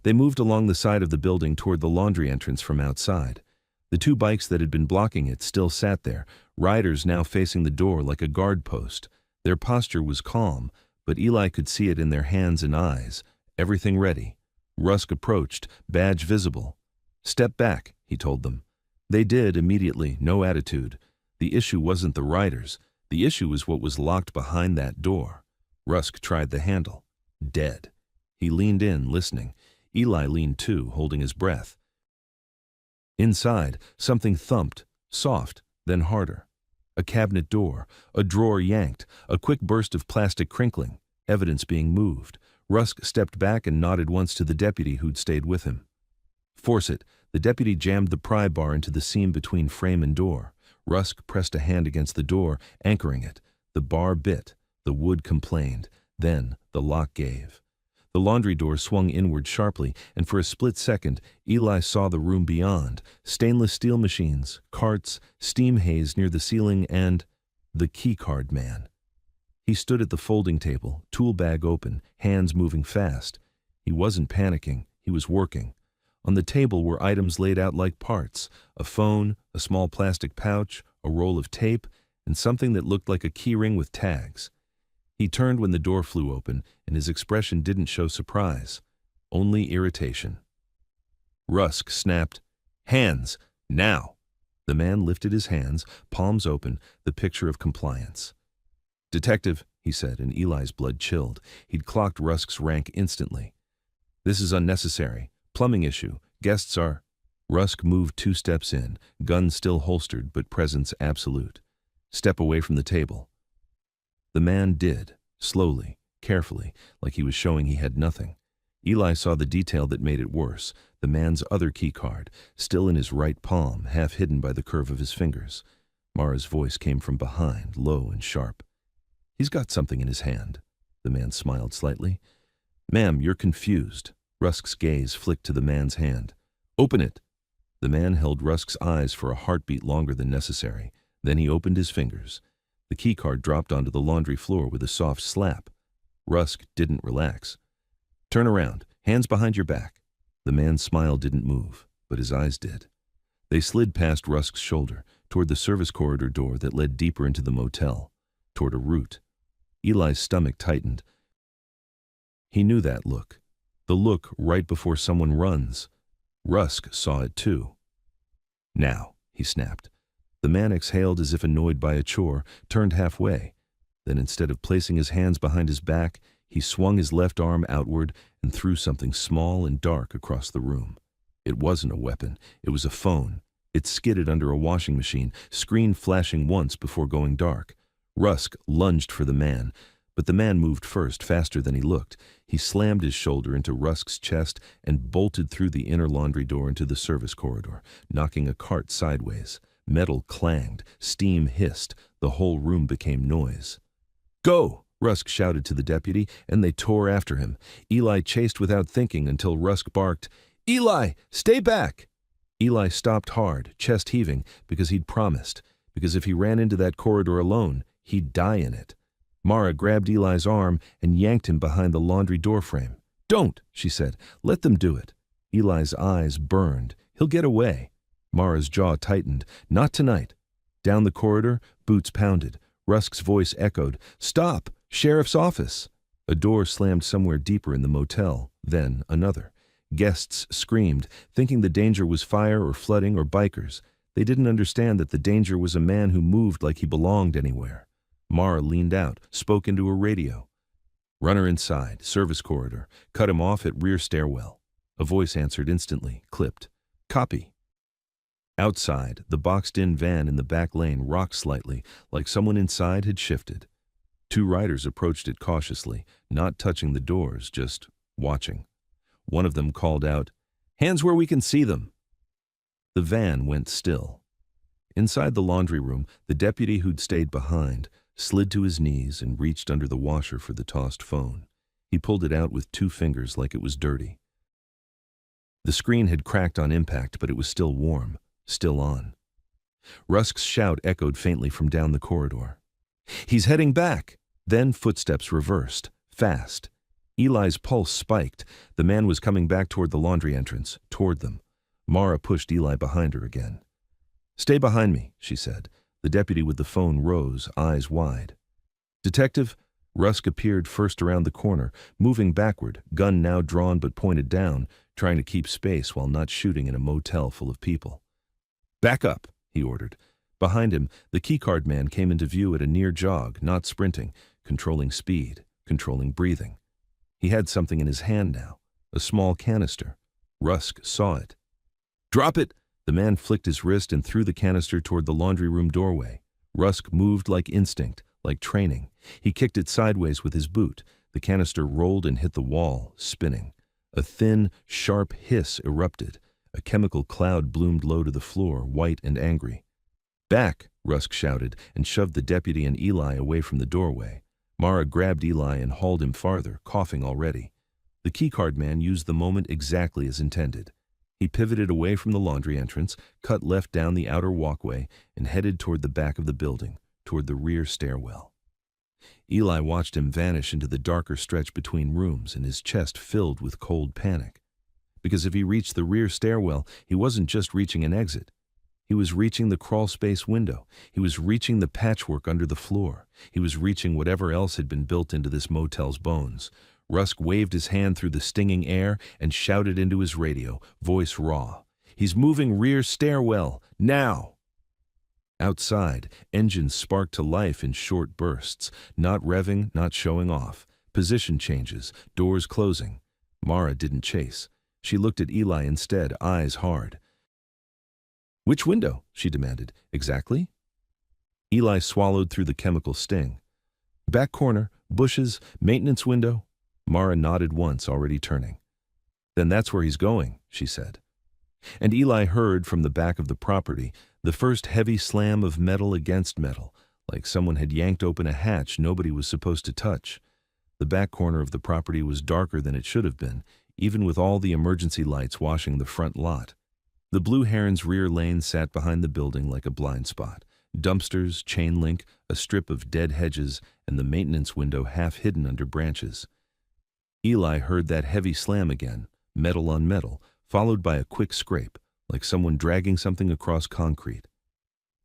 Speaker 1: They moved along the side of the building toward the laundry entrance from outside. The 2 bikes that had been blocking it still sat there, riders now facing the door like a guard post. Their posture was calm, but Eli could see it in their hands and eyes. Everything ready. Rusk approached, badge visible. "Step back," he told them. They did immediately, no attitude. The issue wasn't the riders. The issue was what was locked behind that door. Rusk tried the handle. Dead. He leaned in, listening. Eli leaned too, holding his breath. Inside, something thumped, soft, then harder. A cabinet door, a drawer yanked, a quick burst of plastic crinkling, evidence being moved. Rusk stepped back and nodded once to the deputy who'd stayed with him. "Force it." The deputy jammed the pry bar into the seam between frame and door. Rusk pressed a hand against the door, anchoring it. The bar bit. The wood complained. Then the lock gave. The laundry door swung inward sharply, and for a split second, Eli saw the room beyond. Stainless steel machines, carts, steam haze near the ceiling, and The keycard man. He stood at the folding table, tool bag open, hands moving fast. He wasn't panicking, he was working. On the table were items laid out like parts: a phone, a small plastic pouch, a roll of tape, and something that looked like a keyring with tags. He turned when the door flew open, and his expression didn't show surprise, only irritation. Rusk snapped, "Hands, now!" The man lifted his hands, palms open, the picture of compliance. "Detective," he said, and Eli's blood chilled. He'd clocked Rusk's rank instantly. "This is unnecessary. Plumbing issue. Guests are—" Rusk moved 2 steps in, gun still holstered but presence absolute. "Step away from the table." The man did, slowly, carefully, like he was showing he had nothing. Eli saw the detail that made it worse: the man's other keycard, still in his right palm, half hidden by the curve of his fingers. Mara's voice came from behind, low and sharp. "He's got something in his hand." The man smiled slightly. "Ma'am, you're confused." Rusk's gaze flicked to the man's hand. "Open it." The man held Rusk's eyes for a heartbeat longer than necessary. Then he opened his fingers. The keycard dropped onto the laundry floor with a soft slap. Rusk didn't relax. "Turn around, hands behind your back." The man's smile didn't move, but his eyes did. They slid past Rusk's shoulder, toward the service corridor door that led deeper into the motel, toward a route. Eli's stomach tightened. He knew that look. The look right before someone runs. Rusk saw it too. "Now," he snapped. The man exhaled as if annoyed by a chore, turned halfway. Then instead of placing his hands behind his back, he swung his left arm outward and threw something small and dark across the room. It wasn't a weapon, it was a phone. It skidded under a washing machine, screen flashing once before going dark. Rusk lunged for the man, but the man moved first, faster than he looked. He slammed his shoulder into Rusk's chest and bolted through the inner laundry door into the service corridor, knocking a cart sideways. Metal clanged, steam hissed, the whole room became noise. "Go!" Rusk shouted to the deputy, and they tore after him. Eli chased without thinking until Rusk barked, "Eli, stay back!" Eli stopped hard, chest heaving, because he'd promised, because if he ran into that corridor alone, he'd die in it. Mara grabbed Eli's arm and yanked him behind the laundry doorframe. "Don't," she said. "Let them do it." Eli's eyes burned. "He'll get away." Mara's jaw tightened. "Not tonight." Down the corridor, boots pounded. Rusk's voice echoed, "Stop! Sheriff's office!" A door slammed somewhere deeper in the motel, then another. Guests screamed, thinking the danger was fire or flooding or bikers. They didn't understand that the danger was a man who moved like he belonged anywhere. Mara leaned out, spoke into a radio. "Run her inside, service corridor. Cut him off at rear stairwell." A voice answered instantly, clipped. "Copy." Outside, the boxed-in van in the back lane rocked slightly, like someone inside had shifted. 2 riders approached it cautiously, not touching the doors, just watching. One of them called out, "Hands where we can see them." The van went still. Inside the laundry room, the deputy who'd stayed behind slid to his knees and reached under the washer for the tossed phone. He pulled it out with 2 fingers like it was dirty. The screen had cracked on impact, but it was still warm, still on. Rusk's shout echoed faintly from down the corridor. "He's heading back!" Then footsteps reversed, fast. Eli's pulse spiked. The man was coming back toward the laundry entrance, toward them. Mara pushed Eli behind her again. "Stay behind me," she said. The deputy with the phone rose, eyes wide. "Detective?" Rusk appeared first around the corner, moving backward, gun now drawn but pointed down, trying to keep space while not shooting in a motel full of people. "Back up," he ordered. Behind him, the keycard man came into view at a near jog, not sprinting, controlling speed, controlling breathing. He had something in his hand now, a small canister. Rusk saw it. "Drop it!" The man flicked his wrist and threw the canister toward the laundry room doorway. Rusk moved like instinct, like training. He kicked it sideways with his boot. The canister rolled and hit the wall, spinning. A thin, sharp hiss erupted. A chemical cloud bloomed low to the floor, white and angry. "Back!" Rusk shouted, and shoved the deputy and Eli away from the doorway. Mara grabbed Eli and hauled him farther, coughing already. The keycard man used the moment exactly as intended. He pivoted away from the laundry entrance, cut left down the outer walkway, and headed toward the back of the building, toward the rear stairwell. Eli watched him vanish into the darker stretch between rooms, and his chest filled with cold panic. Because if he reached the rear stairwell, he wasn't just reaching an exit. He was reaching the crawlspace window. He was reaching the patchwork under the floor. He was reaching whatever else had been built into this motel's bones. Rusk waved his hand through the stinging air and shouted into his radio, voice raw. "He's moving rear stairwell, now!" Outside, engines sparked to life in short bursts, not revving, not showing off. Position changes, doors closing. Mara didn't chase. She looked at Eli instead, eyes hard. "Which window?" she demanded. "Exactly?" Eli swallowed through the chemical sting. "Back corner, bushes, maintenance window." Mara nodded once, already turning. "Then that's where he's going," she said. And Eli heard from the back of the property the first heavy slam of metal against metal, like someone had yanked open a hatch nobody was supposed to touch. The back corner of the property was darker than it should have been, even with all the emergency lights washing the front lot. The Blue Heron's rear lane sat behind the building like a blind spot. Dumpsters, chain link, a strip of dead hedges, and the maintenance window half hidden under branches. Eli heard that heavy slam again, metal on metal, followed by a quick scrape, like someone dragging something across concrete.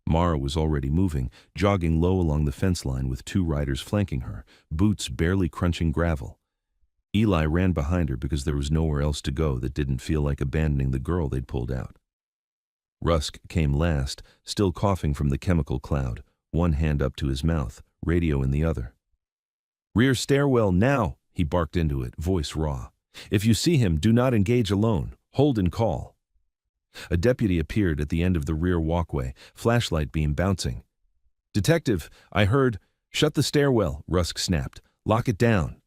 Speaker 1: Mara was already moving, jogging low along the fence line with two riders flanking her, boots barely crunching gravel. Eli ran behind her because there was nowhere else to go that didn't feel like abandoning the girl they'd pulled out. Rusk came last, still coughing from the chemical cloud, one hand up to his mouth, radio in the other. "Rear stairwell now," he barked into it, voice raw. "If you see him, do not engage alone. Hold and call." A deputy appeared at the end of the rear walkway, flashlight beam bouncing. "Detective, I heard—" "Shut the stairwell," Rusk snapped. "Lock it down."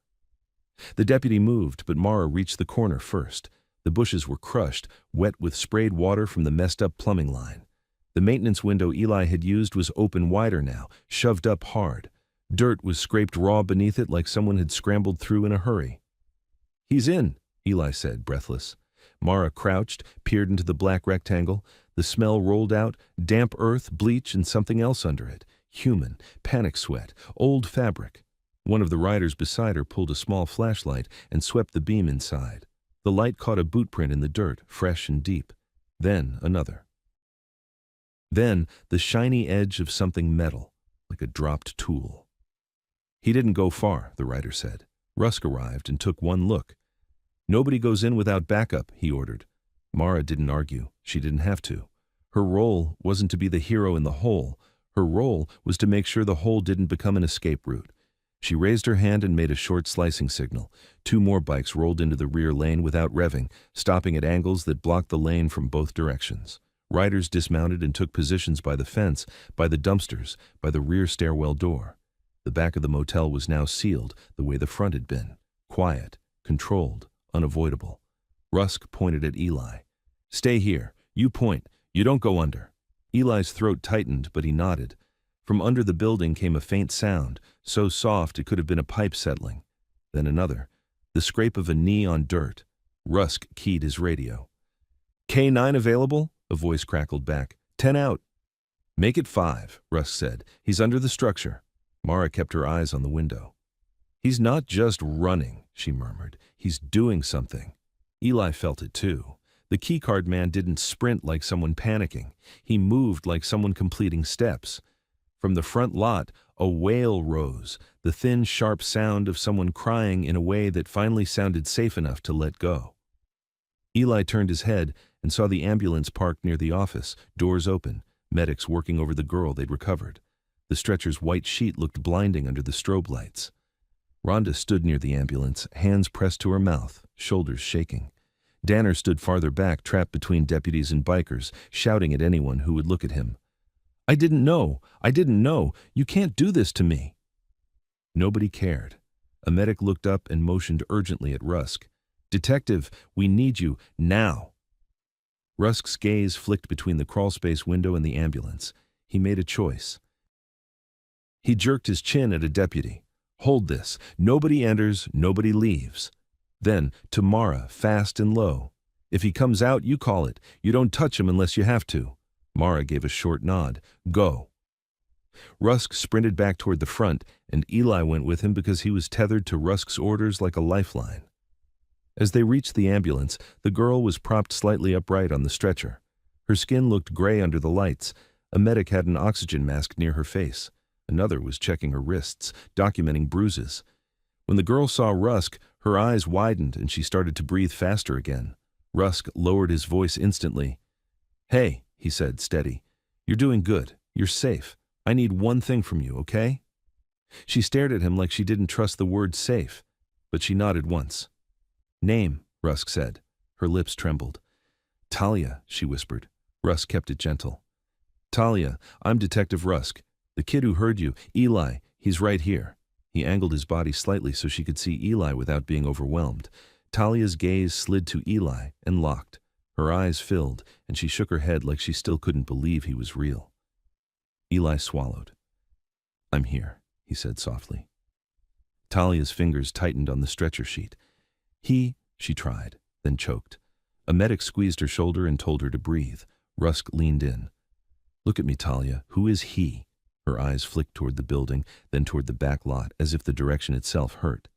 Speaker 1: The deputy moved, but Mara reached the corner first. The bushes were crushed, wet with sprayed water from the messed-up plumbing line. The maintenance window Eli had used was open wider now, shoved up hard. Dirt was scraped raw beneath it like someone had scrambled through in a hurry. "He's in," Eli said, breathless. Mara crouched, peered into the black rectangle. The smell rolled out, damp earth, bleach, and something else under it. Human, panic sweat, old fabric. One of the riders beside her pulled a small flashlight and swept the beam inside. The light caught a boot print in the dirt, fresh and deep. Then another. Then the shiny edge of something metal, like a dropped tool. "He didn't go far," the rider said. Rusk arrived and took one look. "Nobody goes in without backup," he ordered. Mara didn't argue. She didn't have to. Her role wasn't to be the hero in the hole. Her role was to make sure the hole didn't become an escape route. She raised her hand and made a short slicing signal. Two more bikes rolled into the rear lane without revving, stopping at angles that blocked the lane from both directions. Riders dismounted and took positions by the fence, by the dumpsters, by the rear stairwell door. The back of the motel was now sealed, the way the front had been. Quiet, controlled, unavoidable. Rusk pointed at Eli. "Stay here. You point. You don't go under." Eli's throat tightened, but he nodded. From under the building came a faint sound, so soft it could have been a pipe settling. Then another, the scrape of a knee on dirt. Rusk keyed his radio. "K9 available?" a voice crackled back. 10 out. "Make it 5, Rusk said. "He's under the structure." Mara kept her eyes on the window. "He's not just running," she murmured. "He's doing something." Eli felt it too. The keycard man didn't sprint like someone panicking. He moved like someone completing steps. From the front lot, a wail rose, the thin, sharp sound of someone crying in a way that finally sounded safe enough to let go. Eli turned his head and saw the ambulance parked near the office, doors open, medics working over the girl they'd recovered. The stretcher's white sheet looked blinding under the strobe lights. Rhonda stood near the ambulance, hands pressed to her mouth, shoulders shaking. Danner stood farther back, trapped between deputies and bikers, shouting at anyone who would look at him. I didn't know. You can't do this to me." Nobody cared. A medic looked up and motioned urgently at Rusk. "Detective, we need you, now." Rusk's gaze flicked between the crawlspace window and the ambulance. He made a choice. He jerked his chin at a deputy. "Hold this. Nobody enters, nobody leaves." Then, to Mara, fast and low. "If he comes out, you call it. You don't touch him unless you have to." Mara gave a short nod. "Go." Rusk sprinted back toward the front, and Eli went with him because he was tethered to Rusk's orders like a lifeline. As they reached the ambulance, the girl was propped slightly upright on the stretcher. Her skin looked gray under the lights. A medic had an oxygen mask near her face. Another was checking her wrists, documenting bruises. When the girl saw Rusk, her eyes widened and she started to breathe faster again. Rusk lowered his voice instantly. "Hey," he said, steady. "You're doing good. You're safe. I need one thing from you, okay?" She stared at him like she didn't trust the word safe, but she nodded once. "Name," Rusk said. Her lips trembled. "Talia," she whispered. Rusk kept it gentle. "Talia, I'm Detective Rusk. The kid who heard you, Eli, he's right here." He angled his body slightly so she could see Eli without being overwhelmed. Talia's gaze slid to Eli and locked. Her eyes filled, and she shook her head like she still couldn't believe he was real. Eli swallowed. "I'm here," he said softly. Talia's fingers tightened on the stretcher sheet. She tried, then choked. A medic squeezed her shoulder and told her to breathe. Rusk leaned in. "Look at me, Talia. Who is he?" Her eyes flicked toward the building, then toward the back lot, as if the direction itself hurt.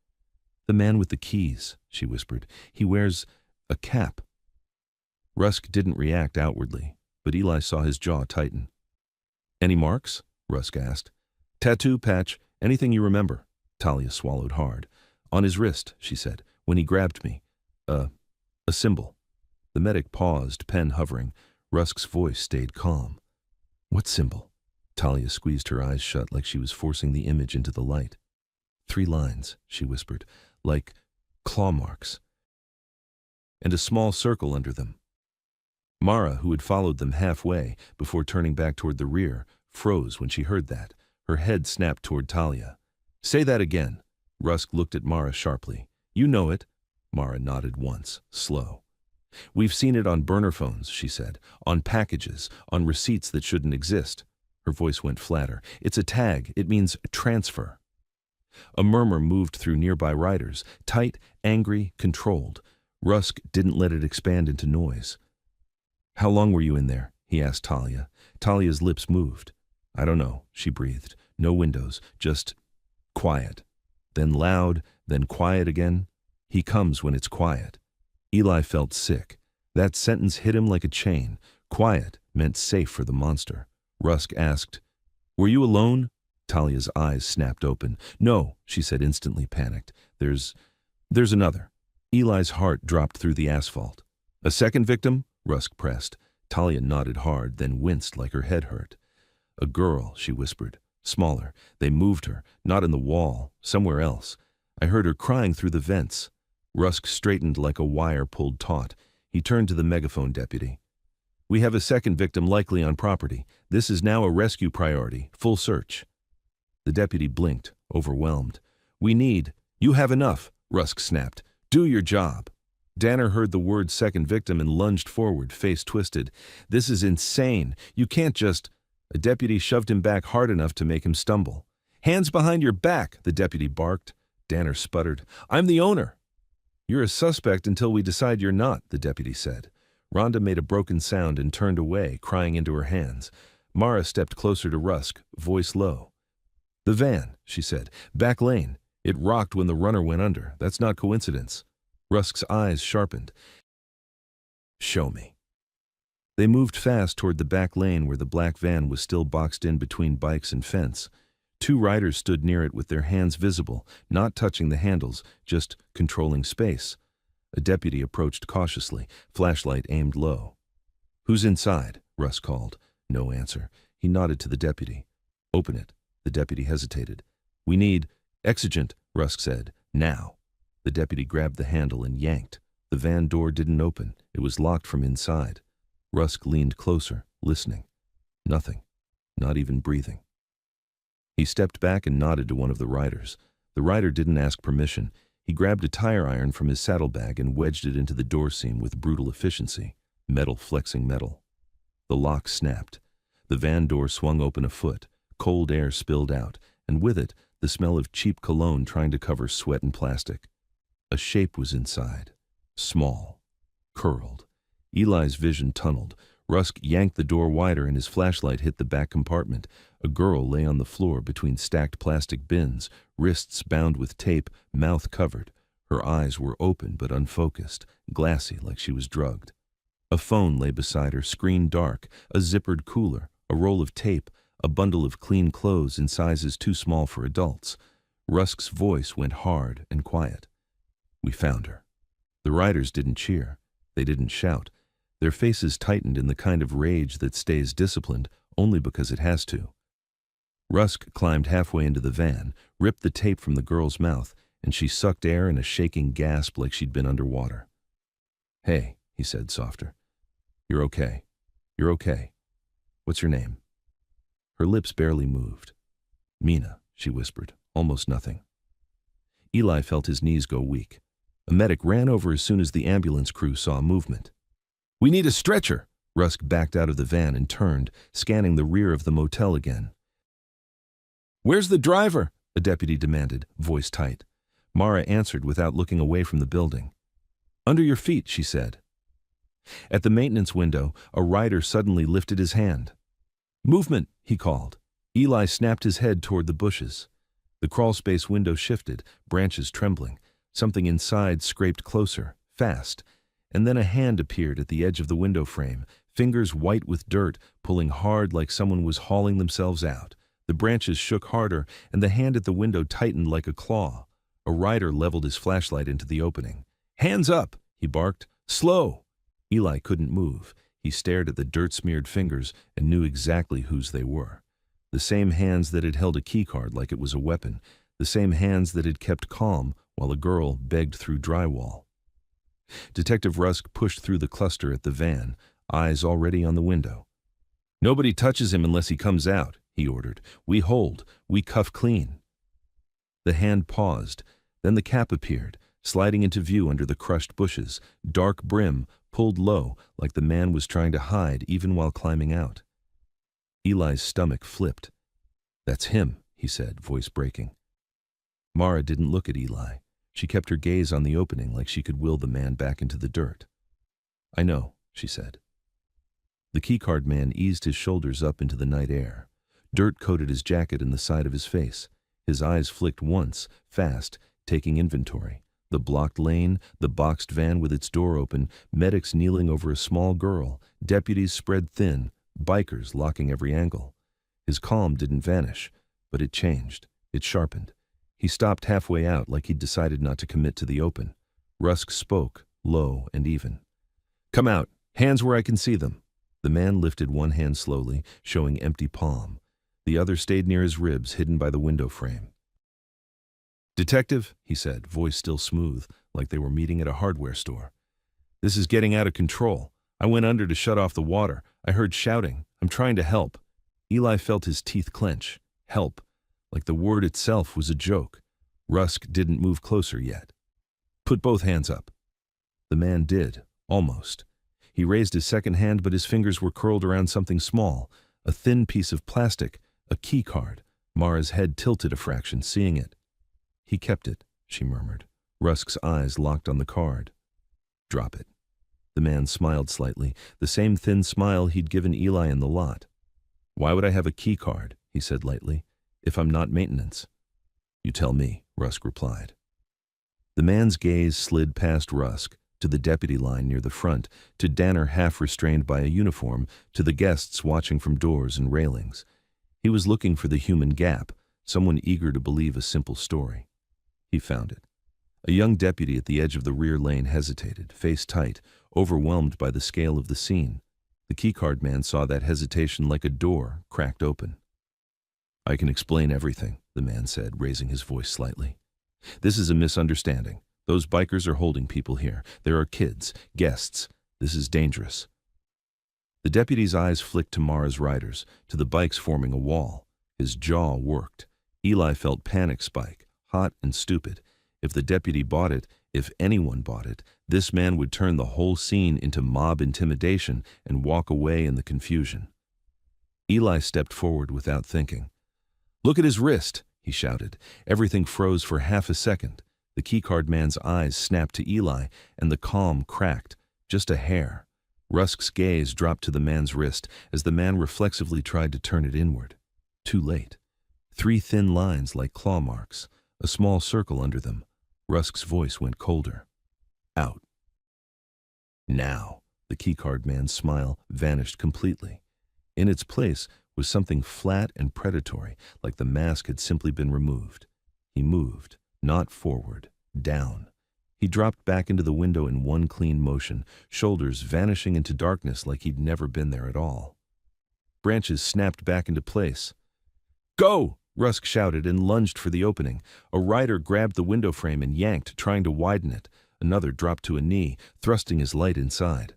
Speaker 1: "The man with the keys," she whispered. "He wears a cap." Rusk didn't react outwardly, but Eli saw his jaw tighten. "Any marks?" Rusk asked. "Tattoo, patch, anything you remember." Talia swallowed hard. "On his wrist," she said, "when he grabbed me. A symbol." The medic paused, pen hovering. Rusk's voice stayed calm. "What symbol?" Talia squeezed her eyes shut like she was forcing the image into the light. "3 lines," she whispered, "like claw marks. And a small circle under them." Mara, who had followed them halfway before turning back toward the rear, froze when she heard that. Her head snapped toward Talia. "Say that again." Rusk looked at Mara sharply. "You know it." Mara nodded once, slow. "We've seen it on burner phones," she said, "on packages, on receipts that shouldn't exist." Her voice went flatter. "It's a tag. It means transfer." A murmur moved through nearby riders, tight, angry, controlled. Rusk didn't let it expand into noise. "How long were you in there?" he asked Talia. Talia's lips moved. "I don't know," she breathed. "No windows, just quiet. Then loud, then quiet again. He comes when it's quiet." Eli felt sick. That sentence hit him like a chain. Quiet meant safe for the monster. Rusk asked, "Were you alone?" Talia's eyes snapped open. "No," she said, instantly panicked. There's another." Eli's heart dropped through the asphalt. "A second victim?" Rusk pressed. Talia nodded hard, then winced like her head hurt. "A girl," she whispered. "Smaller. They moved her, not in the wall, somewhere else. I heard her crying through the vents." Rusk straightened like a wire pulled taut. He turned to the megaphone deputy. "We have a second victim likely on property. This is now a rescue priority, full search." The deputy blinked, overwhelmed. "You have enough," Rusk snapped. "Do your job." Danner heard the word second victim and lunged forward, face twisted. "This is insane. You can't just—" A deputy shoved him back hard enough to make him stumble. "Hands behind your back," the deputy barked. Danner sputtered. "I'm the owner." "You're a suspect until we decide you're not," the deputy said. Rhonda made a broken sound and turned away, crying into her hands. Mara stepped closer to Rusk, voice low. "The van," she said. "Back lane. It rocked when the runner went under. That's not coincidence." Rusk's eyes sharpened. "Show me." They moved fast toward the back lane where the black van was still boxed in between bikes and fence. 2 riders stood near it with their hands visible, not touching the handles, just controlling space. A deputy approached cautiously, flashlight aimed low. "Who's inside?" Rusk called. No answer. He nodded to the deputy. "Open it." The deputy hesitated. "We need—" "Exigent," Rusk said. "Now." The deputy grabbed the handle and yanked. The van door didn't open. It was locked from inside. Rusk leaned closer, listening. Nothing. Not even breathing. He stepped back and nodded to one of the riders. The rider didn't ask permission. He grabbed a tire iron from his saddlebag and wedged it into the door seam with brutal efficiency, metal flexing metal. The lock snapped. The van door swung open a foot. Cold air spilled out, and with it, the smell of cheap cologne trying to cover sweat and plastic. A shape was inside. Small. Curled. Eli's vision tunneled. Rusk yanked the door wider and his flashlight hit the back compartment. A girl lay on the floor between stacked plastic bins, wrists bound with tape, mouth covered. Her eyes were open but unfocused, glassy like she was drugged. A phone lay beside her, screen dark, a zippered cooler, a roll of tape, a bundle of clean clothes in sizes too small for adults. Rusk's voice went hard and quiet. We found her. The riders didn't cheer. They didn't shout. Their faces tightened in the kind of rage that stays disciplined only because it has to. Rusk climbed halfway into the van, ripped the tape from the girl's mouth, and she sucked air in a shaking gasp like she'd been underwater. "Hey," he said softer. "You're okay. You're okay. What's your name?" Her lips barely moved. "Mina," she whispered, "almost nothing." Eli felt his knees go weak. A medic ran over as soon as the ambulance crew saw movement. "We need a stretcher!" Rusk backed out of the van and turned, scanning the rear of the motel again. "Where's the driver?" a deputy demanded, voice tight. Mara answered without looking away from the building. "Under your feet," she said. At the maintenance window, a rider suddenly lifted his hand. "Movement," he called. Eli snapped his head toward the bushes. The crawlspace window shifted, branches trembling. Something inside scraped closer, fast, and then a hand appeared at the edge of the window frame, fingers white with dirt, pulling hard like someone was hauling themselves out. The branches shook harder, and the hand at the window tightened like a claw. A rider leveled his flashlight into the opening. "Hands up!" he barked. "Slow!" Eli couldn't move. He stared at the dirt-smeared fingers and knew exactly whose they were. The same hands that had held a keycard like it was a weapon. The same hands that had kept calm while a girl begged through drywall. Detective Rusk pushed through the cluster at the van, eyes already on the window. "Nobody touches him unless he comes out," he ordered. "We hold. We cuff clean." The hand paused. Then the cap appeared, sliding into view under the crushed bushes, dark brim, pulled low, like the man was trying to hide even while climbing out. Eli's stomach flipped. "That's him," he said, voice breaking. Mara didn't look at Eli. She kept her gaze on the opening like she could will the man back into the dirt. "I know," she said. The keycard man eased his shoulders up into the night air. Dirt coated his jacket and the side of his face. His eyes flicked once, fast, taking inventory. The blocked lane, the boxed van with its door open, medics kneeling over a small girl, deputies spread thin, bikers locking every angle. His calm didn't vanish, but it changed. It sharpened. He stopped halfway out like he'd decided not to commit to the open. Rusk spoke, low and even. "Come out. Hands where I can see them." The man lifted one hand slowly, showing empty palm. The other stayed near his ribs, hidden by the window frame. "Detective," he said, voice still smooth, like they were meeting at a hardware store. "This is getting out of control. I went under to shut off the water. I heard shouting. I'm trying to help." Eli felt his teeth clench. Help. Like the word itself was a joke. Rusk didn't move closer yet. "Put both hands up." The man did, almost. He raised his second hand, but his fingers were curled around something small, a thin piece of plastic, a key card. Mara's head tilted a fraction, seeing it. "He kept it," she murmured. Rusk's eyes locked on the card. "Drop it." The man smiled slightly, the same thin smile he'd given Eli in the lot. "Why would I have a key card," he said lightly, "if I'm not maintenance?" "You tell me," Rusk replied. The man's gaze slid past Rusk, to the deputy line near the front, to Danner half restrained by a uniform, to the guests watching from doors and railings. He was looking for the human gap, someone eager to believe a simple story. He found it. A young deputy at the edge of the rear lane hesitated, face tight, overwhelmed by the scale of the scene. The keycard man saw that hesitation like a door cracked open. "I can explain everything," the man said, raising his voice slightly. "This is a misunderstanding. Those bikers are holding people here. There are kids, guests. This is dangerous." The deputy's eyes flicked to Mara's riders, to the bikes forming a wall. His jaw worked. Eli felt panic spike, hot and stupid. If the deputy bought it, if anyone bought it, this man would turn the whole scene into mob intimidation and walk away in the confusion. Eli stepped forward without thinking. "Look at his wrist," he shouted. Everything froze for half a second. The keycard man's eyes snapped to Eli, and the calm cracked, just a hair. Rusk's gaze dropped to the man's wrist as the man reflexively tried to turn it inward. Too late. 3 thin lines like claw marks, a small circle under them. Rusk's voice went colder. Out. Now. The keycard man's smile vanished completely. In its place was something flat and predatory, like the mask had simply been removed. He moved, not forward, down. He dropped back into the window in one clean motion, shoulders vanishing into darkness like he'd never been there at all. Branches snapped back into place. Go! Rusk shouted and lunged for the opening. A rider grabbed the window frame and yanked, trying to widen it. Another dropped to a knee, thrusting his light inside.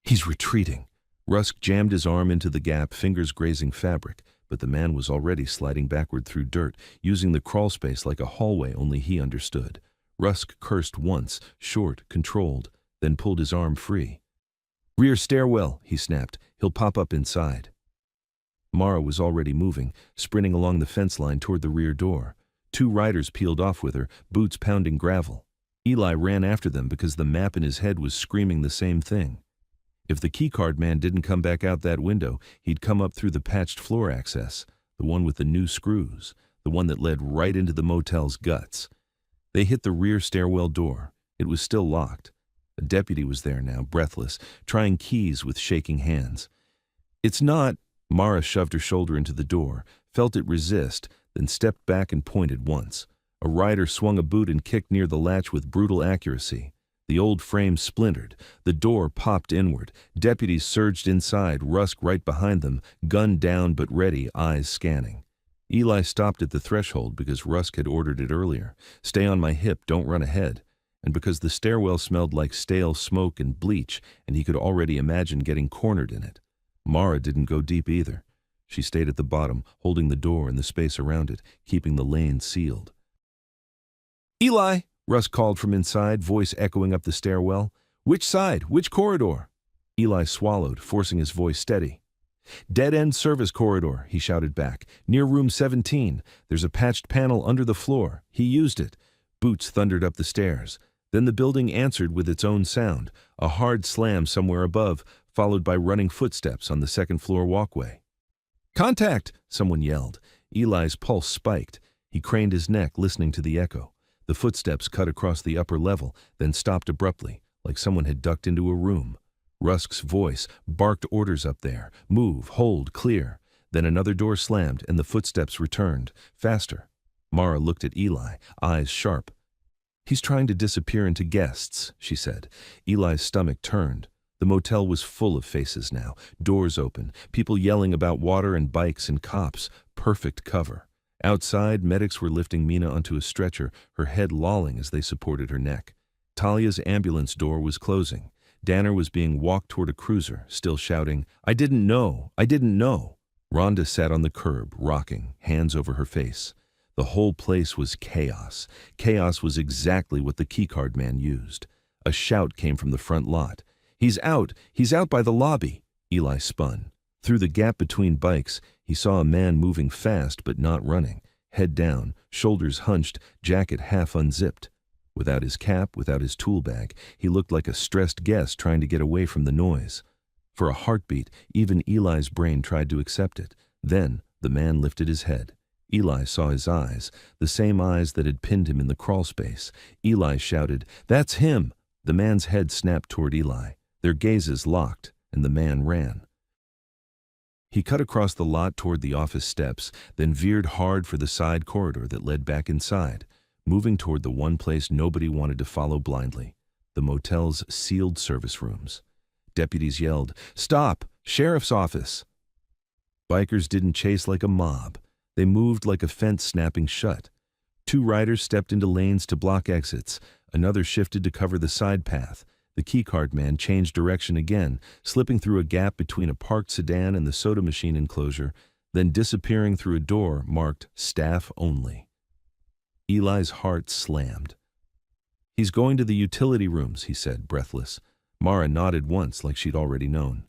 Speaker 1: He's retreating. Rusk jammed his arm into the gap, fingers grazing fabric, but the man was already sliding backward through dirt, using the crawl space like a hallway only he understood. Rusk cursed once, short, controlled, then pulled his arm free. Rear stairwell, he snapped. He'll pop up inside. Mara was already moving, sprinting along the fence line toward the rear door. 2 riders peeled off with her, boots pounding gravel. Eli ran after them because the map in his head was screaming the same thing. If the keycard man didn't come back out that window, he'd come up through the patched floor access, the one with the new screws, the one that led right into the motel's guts. They hit the rear stairwell door. It was still locked. A deputy was there now, breathless, trying keys with shaking hands. It's not. Mara shoved her shoulder into the door, felt it resist, then stepped back and pointed once. A rider swung a boot and kicked near the latch with brutal accuracy. The old frame splintered. The door popped inward. Deputies surged inside, Rusk right behind them, gun down but ready, eyes scanning. Eli stopped at the threshold because Rusk had ordered it earlier. Stay on my hip, don't run ahead. And because the stairwell smelled like stale smoke and bleach, and he could already imagine getting cornered in it. Mara didn't go deep either. She stayed at the bottom, holding the door and the space around it, keeping the lane sealed. Eli! Rusk called from inside, voice echoing up the stairwell. Which side? Which corridor? Eli swallowed, forcing his voice steady. Dead-end service corridor, he shouted back. Near room 17. There's a patched panel under the floor. He used it. Boots thundered up the stairs. Then the building answered with its own sound, a hard slam somewhere above, followed by running footsteps on the second-floor walkway. Contact! Someone yelled. Eli's pulse spiked. He craned his neck, listening to the echo. The footsteps cut across the upper level, then stopped abruptly, like someone had ducked into a room. Rusk's voice barked orders up there. Move, hold, clear. Then another door slammed, and the footsteps returned, faster. Mara looked at Eli, eyes sharp. He's trying to disappear into guests, she said. Eli's stomach turned. The motel was full of faces now, doors open, people yelling about water and bikes and cops. Perfect cover. Outside, medics were lifting Mina onto a stretcher, her head lolling as they supported her neck. Talia's ambulance door was closing. Danner was being walked toward a cruiser, still shouting, I didn't know, I didn't know. Rhonda sat on the curb, rocking, hands over her face. The whole place was chaos. Chaos was exactly what the keycard man used. A shout came from the front lot. He's out by the lobby. Eli spun. Through the gap between bikes, he saw a man moving fast but not running, head down, shoulders hunched, jacket half unzipped. Without his cap, without his tool bag, he looked like a stressed guest trying to get away from the noise. For a heartbeat, even Eli's brain tried to accept it. Then the man lifted his head. Eli saw his eyes, the same eyes that had pinned him in the crawl space. Eli shouted, That's him! The man's head snapped toward Eli. Their gazes locked, and the man ran. He cut across the lot toward the office steps, then veered hard for the side corridor that led back inside, moving toward the one place nobody wanted to follow blindly, the motel's sealed service rooms. Deputies yelled, Stop! Sheriff's office! Bikers didn't chase like a mob. They moved like a fence snapping shut. 2 riders stepped into lanes to block exits. Another shifted to cover the side path. The keycard man changed direction again, slipping through a gap between a parked sedan and the soda machine enclosure, then disappearing through a door marked Staff Only. Eli's heart slammed. He's going to the utility rooms, he said, breathless. Mara nodded once like she'd already known.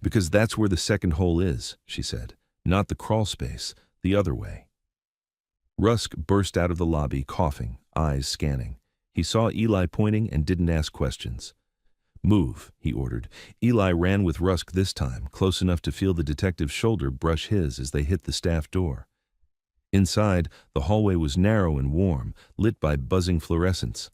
Speaker 1: Because that's where the second hole is, she said. Not the crawl space, the other way. Rusk burst out of the lobby, coughing, eyes scanning. He saw Eli pointing and didn't ask questions. "Move," he ordered. Eli ran with Rusk this time, close enough to feel the detective's shoulder brush his as they hit the staff door. Inside, the hallway was narrow and warm, lit by buzzing fluorescents.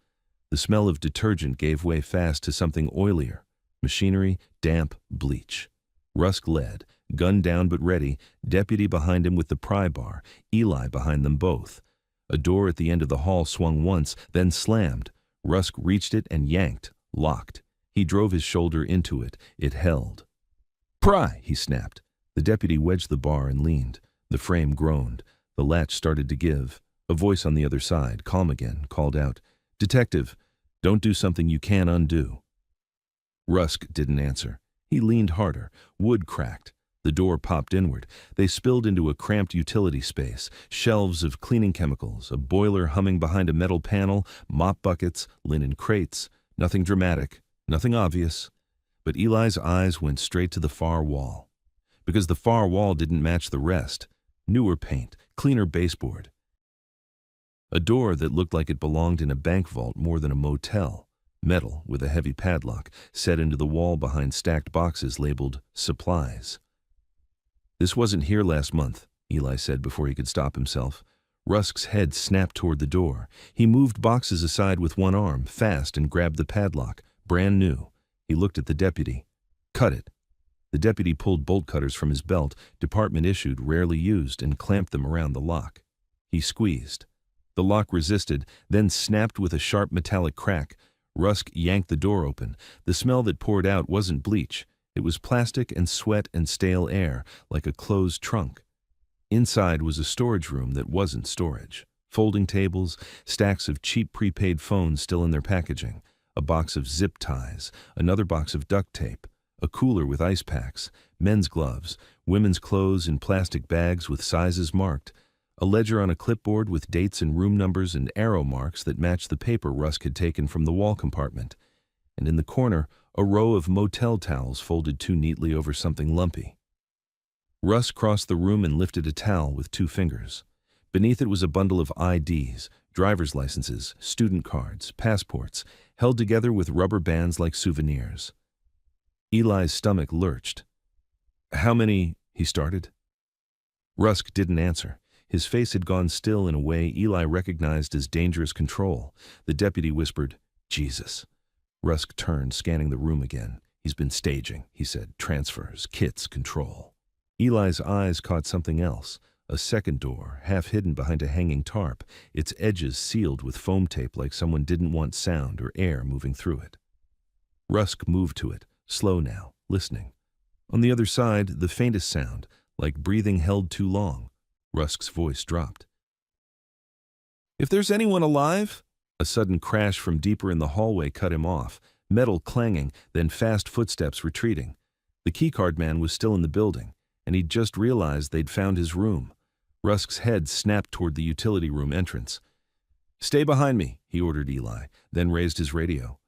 Speaker 1: The smell of detergent gave way fast to something oilier. Machinery, damp, bleach. Rusk led, gun down but ready, deputy behind him with the pry bar, Eli behind them both. A door at the end of the hall swung once, then slammed. Rusk reached it and yanked, locked. He drove his shoulder into it. It held. "Pry!" he snapped. The deputy wedged the bar and leaned. The frame groaned. The latch started to give. A voice on the other side, calm again, called out, "Detective, don't do something you can't undo." Rusk didn't answer. He leaned harder. Wood cracked. The door popped inward. They spilled into a cramped utility space, shelves of cleaning chemicals, a boiler humming behind a metal panel, mop buckets, linen crates. Nothing dramatic, nothing obvious. But Eli's eyes went straight to the far wall. Because the far wall didn't match the rest. Newer paint, cleaner baseboard. A door that looked like it belonged in a bank vault more than a motel. Metal with a heavy padlock, set into the wall behind stacked boxes labeled supplies. "This wasn't here last month," Eli said before he could stop himself. Rusk's head snapped toward the door. He moved boxes aside with one arm, fast, and grabbed the padlock. Brand new. He looked at the deputy. "Cut it." The deputy pulled bolt cutters from his belt, department issued, rarely used, and clamped them around the lock. He squeezed. The lock resisted, then snapped with a sharp metallic crack. Rusk yanked the door open. The smell that poured out wasn't bleach. It was plastic and sweat and stale air, like a closed trunk. Inside was a storage room that wasn't storage. Folding tables, stacks of cheap prepaid phones still in their packaging, a box of zip ties, another box of duct tape, a cooler with ice packs, men's gloves, women's clothes in plastic bags with sizes marked, a ledger on a clipboard with dates and room numbers and arrow marks that matched the paper Rusk had taken from the wall compartment. And in the corner, a row of motel towels folded too neatly over something lumpy. Rusk crossed the room and lifted a towel with 2 fingers. Beneath it was a bundle of IDs, driver's licenses, student cards, passports, held together with rubber bands like souvenirs. Eli's stomach lurched. "How many?" he started. Rusk didn't answer. His face had gone still in a way Eli recognized as dangerous control. The deputy whispered, "Jesus." Rusk turned, scanning the room again. "He's been staging," he said. "Transfers, kits, control." Eli's eyes caught something else. A second door, half hidden behind a hanging tarp, its edges sealed with foam tape like someone didn't want sound or air moving through it. Rusk moved to it, slow now, listening. On the other side, the faintest sound, like breathing held too long. Rusk's voice dropped. "If there's anyone alive?" A sudden crash from deeper in the hallway cut him off, metal clanging, then fast footsteps retreating. The keycard man was still in the building, and he'd just realized they'd found his room. Rusk's head snapped toward the utility room entrance. "Stay behind me," he ordered Eli, then raised his radio.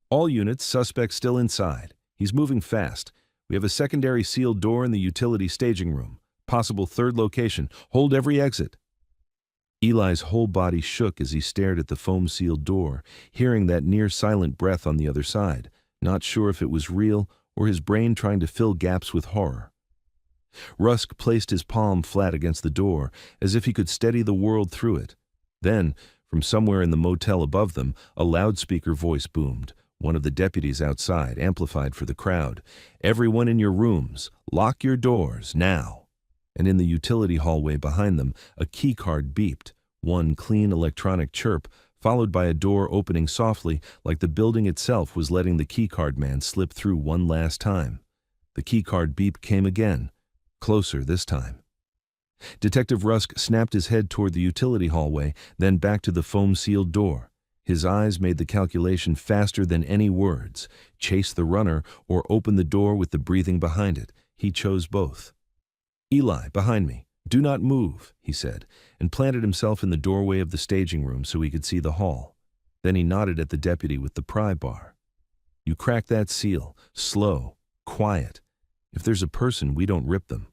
Speaker 1: "All units, suspect still inside. He's moving fast. We have a secondary sealed door in the utility staging room. Possible third location. Hold every exit." Eli's whole body shook as he stared at the foam-sealed door, hearing that near-silent breath on the other side, not sure if it was real or his brain trying to fill gaps with horror. Rusk placed his palm flat against the door, as if he could steady the world through it. Then, from somewhere in the motel above them, a loudspeaker voice boomed, one of the deputies outside, amplified for the crowd. "Everyone in your rooms, lock your doors, now." And in the utility hallway behind them, a key card beeped, one clean electronic chirp, followed by a door opening softly, like the building itself was letting the key card man slip through one last time. The key card beep came again, closer this time. Detective Rusk snapped his head toward the utility hallway, then back to the foam-sealed door. His eyes made the calculation faster than any words. Chase the runner or open the door with the breathing behind it. He chose both. "Eli, behind me. Do not move," he said, and planted himself in the doorway of the staging room so he could see the hall. Then he nodded at the deputy with the pry bar. "You crack that seal. Slow. Quiet. If there's a person, we don't rip them."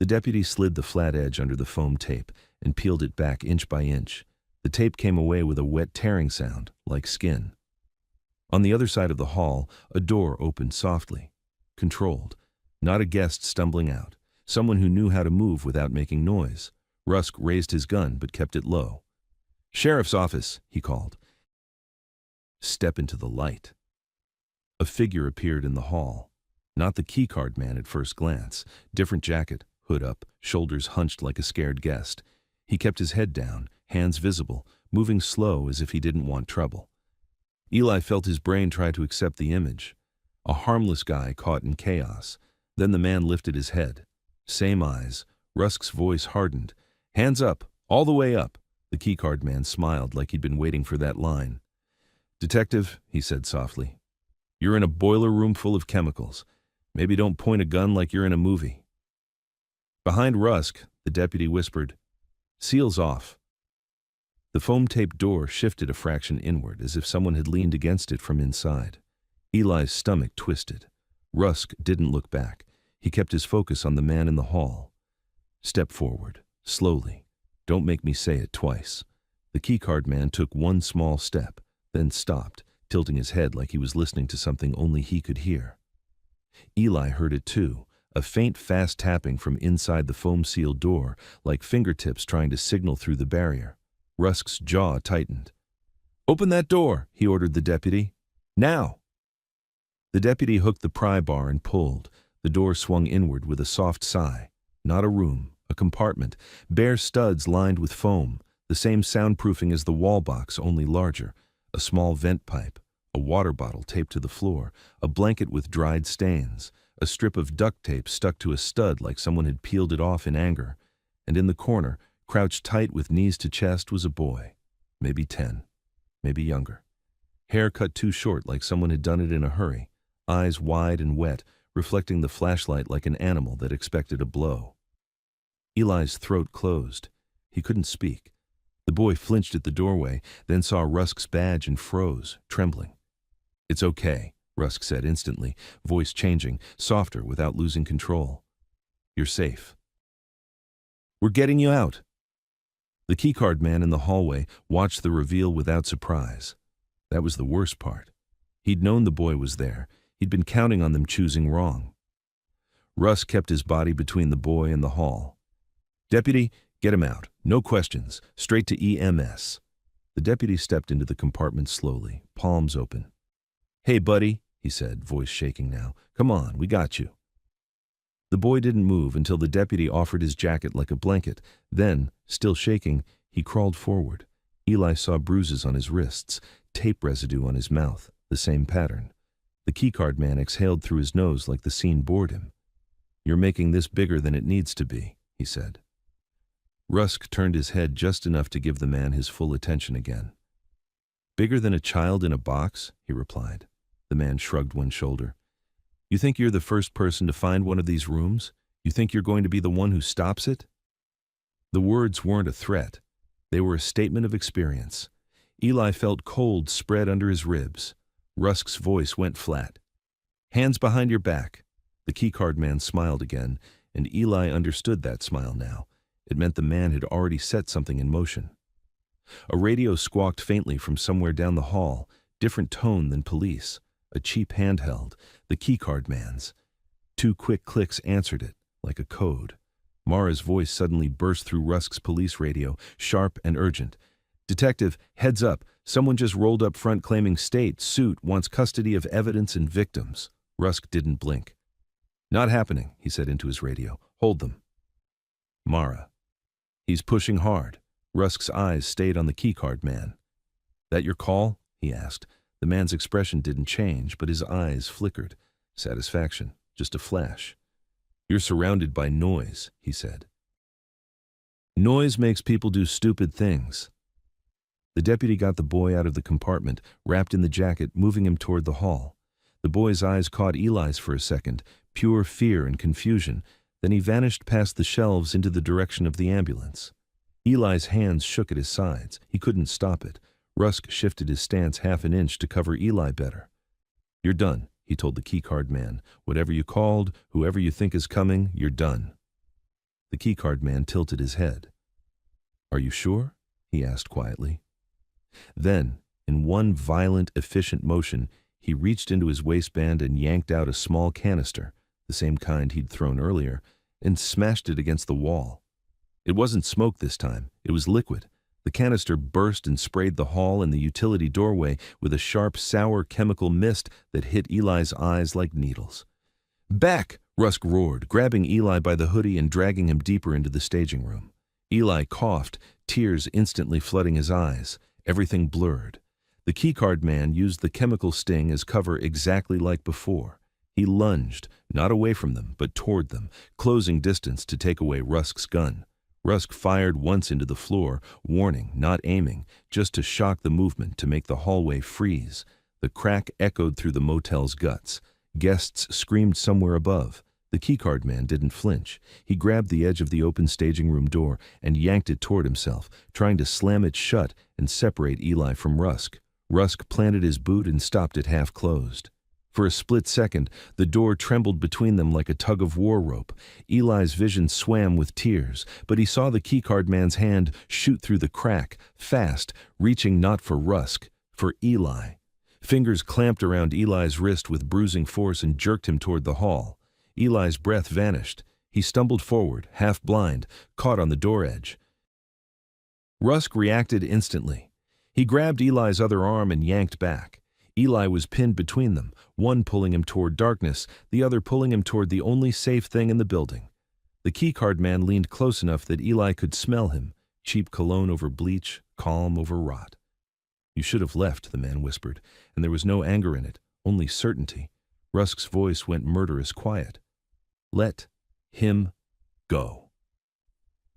Speaker 1: The deputy slid the flat edge under the foam tape and peeled it back inch by inch. The tape came away with a wet tearing sound, like skin. On the other side of the hall, a door opened softly. Controlled. Not a guest stumbling out. Someone who knew how to move without making noise. Rusk raised his gun but kept it low. "Sheriff's office," he called. Step into the light. A figure appeared in the hall. Not the keycard man at first glance. Different jacket, hood up, shoulders hunched like a scared guest. He kept his head down, hands visible, moving slow as if he didn't want trouble. Eli felt his brain try to accept the image. A harmless guy caught in chaos. Then the man lifted his head. Same eyes. Rusk's voice hardened. "Hands up, all the way up." The keycard man smiled like he'd been waiting for that line. "Detective," he said softly, "you're in a boiler room full of chemicals. Maybe don't point a gun like you're in a movie." Behind Rusk, the deputy whispered, "Seals off." The foam-taped door shifted a fraction inward, as if someone had leaned against it from inside. Eli's stomach twisted. Rusk didn't look back. He kept his focus on the man in the hall. "Step forward, slowly. Don't make me say it twice." The keycard man took one small step, then stopped, tilting his head like he was listening to something only he could hear. Eli heard it too, a faint, fast tapping from inside the foam-sealed door, like fingertips trying to signal through the barrier. Rusk's jaw tightened. "Open that door," he ordered the deputy. "Now!" The deputy hooked the pry bar and pulled. The door swung inward with a soft sigh. Not a room, a compartment, bare studs lined with foam, the same soundproofing as the wall box, only larger, a small vent pipe, a water bottle taped to the floor, a blanket with dried stains, a strip of duct tape stuck to a stud like someone had peeled it off in anger, and in the corner, crouched tight with knees to chest, was a boy, maybe 10, maybe younger. Hair cut too short like someone had done it in a hurry, eyes wide and wet, reflecting the flashlight like an animal that expected a blow. Eli's throat closed. He couldn't speak. The boy flinched at the doorway, then saw Rusk's badge and froze, trembling. "It's okay," Rusk said instantly, voice changing, softer without losing control. "You're safe. We're getting you out." The keycard man in the hallway watched the reveal without surprise. That was the worst part. He'd known the boy was there. He'd been counting on them choosing wrong. Rusk kept his body between the boy and the hall. "Deputy, get him out. No questions. Straight to EMS." The deputy stepped into the compartment slowly, palms open. "Hey, buddy," he said, voice shaking now. "Come on, we got you." The boy didn't move until the deputy offered his jacket like a blanket. Then, still shaking, he crawled forward. Eli saw bruises on his wrists, tape residue on his mouth, the same pattern. The keycard man exhaled through his nose like the scene bored him. "You're making this bigger than it needs to be," he said. Rusk turned his head just enough to give the man his full attention again. "Bigger than a child in a box?" he replied. The man shrugged one shoulder. "You think you're the first person to find one of these rooms? You think you're going to be the one who stops it?" The words weren't a threat. They were a statement of experience. Eli felt cold spread under his ribs. Rusk's voice went flat. "Hands behind your back." The keycard man smiled again, and Eli understood that smile now. It meant the man had already set something in motion. A radio squawked faintly from somewhere down the hall, different tone than police. A cheap handheld, the keycard man's. 2 quick clicks answered it, like a code. Mara's voice suddenly burst through Rusk's police radio, sharp and urgent. "Detective, heads up. Someone just rolled up front claiming state suit wants custody of evidence and victims." Rusk didn't blink. "Not happening," he said into his radio. "Hold them." Mara. "He's pushing hard." Rusk's eyes stayed on the keycard man. "That your call?" he asked. The man's expression didn't change, but his eyes flickered. Satisfaction, just a flash. "You're surrounded by noise," he said. "Noise makes people do stupid things." The deputy got the boy out of the compartment, wrapped in the jacket, moving him toward the hall. The boy's eyes caught Eli's for a second, pure fear and confusion. Then he vanished past the shelves into the direction of the ambulance. Eli's hands shook at his sides. He couldn't stop it. Rusk shifted his stance half an inch to cover Eli better. "You're done," he told the keycard man. "Whatever you called, whoever you think is coming, you're done." The keycard man tilted his head. "Are you sure?" he asked quietly. Then, In one violent, efficient motion, he reached into his waistband and yanked out a small canister, the same kind he'd thrown earlier, and smashed it against the wall. It wasn't smoke this time, it was liquid. The canister burst and sprayed the hall and the utility doorway with a sharp, sour chemical mist that hit Eli's eyes like needles. "Back!" Rusk roared, grabbing Eli by the hoodie and dragging him deeper into the staging room. Eli coughed, tears instantly flooding his eyes. Everything blurred. The keycard man used the chemical sting as cover exactly like before. He lunged, not away from them, but toward them, closing distance to take away Rusk's gun. Rusk fired once into the floor, warning, not aiming, just to shock the movement to make the hallway freeze. The crack echoed through the motel's guts. Guests screamed somewhere above. The keycard man didn't flinch. He grabbed the edge of the open staging room door and yanked it toward himself, trying to slam it shut and separate Eli from Rusk. Rusk planted his boot and stopped it half closed. For a split second, the door trembled between them like a tug-of-war rope. Eli's vision swam with tears, but he saw the keycard man's hand shoot through the crack, fast, reaching not for Rusk, for Eli. Fingers clamped around Eli's wrist with bruising force and jerked him toward the hall. Eli's breath vanished. He stumbled forward, half blind, caught on the door edge. Rusk reacted instantly. He grabbed Eli's other arm and yanked back. Eli was pinned between them, one pulling him toward darkness, the other pulling him toward the only safe thing in the building. The keycard man leaned close enough that Eli could smell him, cheap cologne over bleach, calm over rot. "You should have left," the man whispered, and there was no anger in it, only certainty. Rusk's voice went murderous quiet. "Let him go."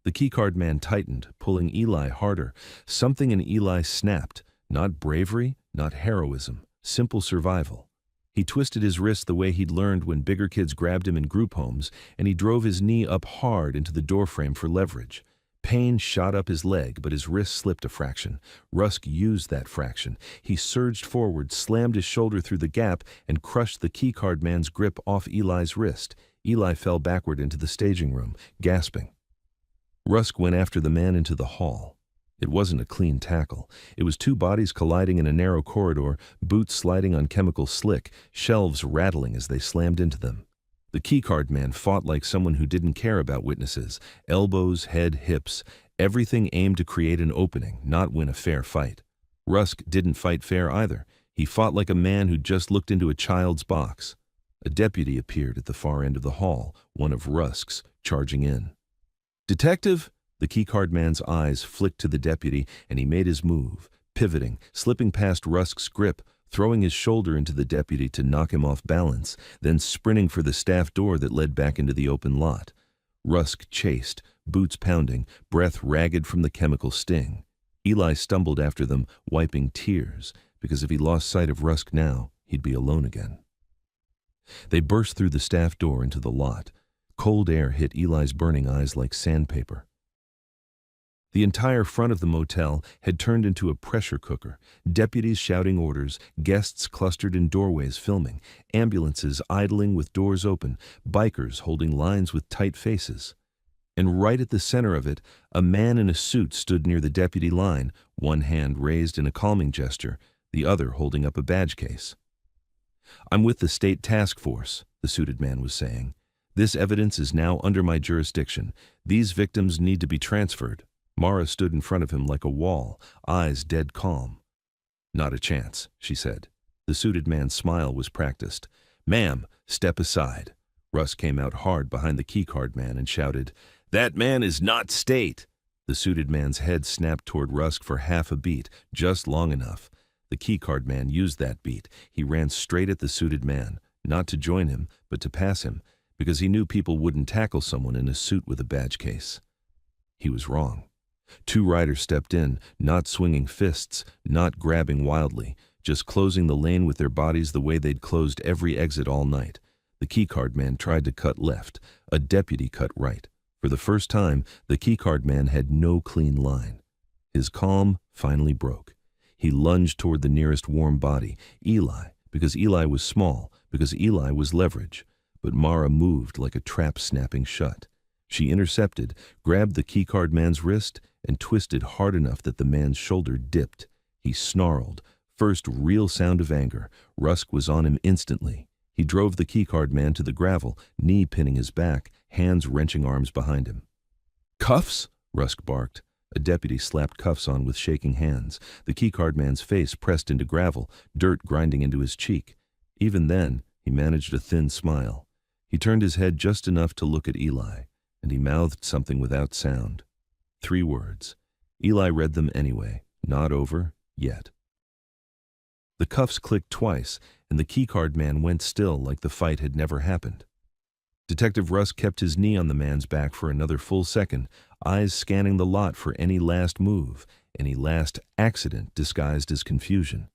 Speaker 1: The keycard man tightened, pulling Eli harder. Something in Eli snapped, not bravery, not heroism. Simple survival. He twisted his wrist the way he'd learned when bigger kids grabbed him in group homes, and he drove his knee up hard into the doorframe for leverage. Pain shot up his leg, but his wrist slipped a fraction. Rusk used that fraction. He surged forward, slammed his shoulder through the gap, and crushed the keycard man's grip off Eli's wrist. Eli fell backward into the staging room, gasping. Rusk went after the man into the hall. It wasn't a clean tackle. It was two bodies colliding in a narrow corridor, boots sliding on chemical slick, shelves rattling as they slammed into them. The keycard man fought like someone who didn't care about witnesses. Elbows, head, hips, everything aimed to create an opening, not win a fair fight. Rusk didn't fight fair either. He fought like a man who'd just looked into a child's box. A deputy appeared at the far end of the hall, one of Rusk's, charging in. "Detective!" The keycard man's eyes flicked to the deputy, and he made his move, pivoting, slipping past Rusk's grip, throwing his shoulder into the deputy to knock him off balance, then sprinting for the staff door that led back into the open lot. Rusk chased, boots pounding, breath ragged from the chemical sting. Eli stumbled after them, wiping tears, because if he lost sight of Rusk now, he'd be alone again. They burst through the staff door into the lot. Cold air hit Eli's burning eyes like sandpaper. The entire front of the motel had turned into a pressure cooker, deputies shouting orders, guests clustered in doorways filming, ambulances idling with doors open, bikers holding lines with tight faces. And right at the center of it, a man in a suit stood near the deputy line, one hand raised in a calming gesture, the other holding up a badge case. "I'm with the state task force," the suited man was saying. "This evidence is now under my jurisdiction. These victims need to be transferred." Mara stood in front of him like a wall, eyes dead calm. "Not a chance," she said. The suited man's smile was practiced. "Ma'am, step aside." Rusk came out hard behind the keycard man and shouted, "That man is not state." The suited man's head snapped toward Rusk for half a beat, just long enough. The keycard man used that beat. He ran straight at the suited man, not to join him, but to pass him, because he knew people wouldn't tackle someone in a suit with a badge case. He was wrong. Two riders stepped in, not swinging fists, not grabbing wildly, just closing the lane with their bodies the way they'd closed every exit all night. The keycard man tried to cut left. A deputy cut right. For the first time, the keycard man had no clean line. His calm finally broke. He lunged toward the nearest warm body, Eli, because Eli was small, because Eli was leverage. But Mara moved like a trap snapping shut. She intercepted, grabbed the keycard man's wrist, and twisted hard enough that the man's shoulder dipped. He snarled, First real sound of anger, Rusk was on him instantly. He drove the keycard man to the gravel, knee pinning his back, hands wrenching arms behind him. "Cuffs?" Rusk barked. A deputy slapped cuffs on with shaking hands. The keycard man's face pressed into gravel, dirt grinding into his cheek. Even then, he managed a thin smile. He turned his head just enough to look at Eli, and he mouthed something without sound. 3 words. Eli read them anyway. Not over yet. The cuffs clicked twice, and the keycard man went still like the fight had never happened. Detective Rusk kept his knee on the man's back for another full second, eyes scanning the lot for any last move, any last accident disguised as confusion.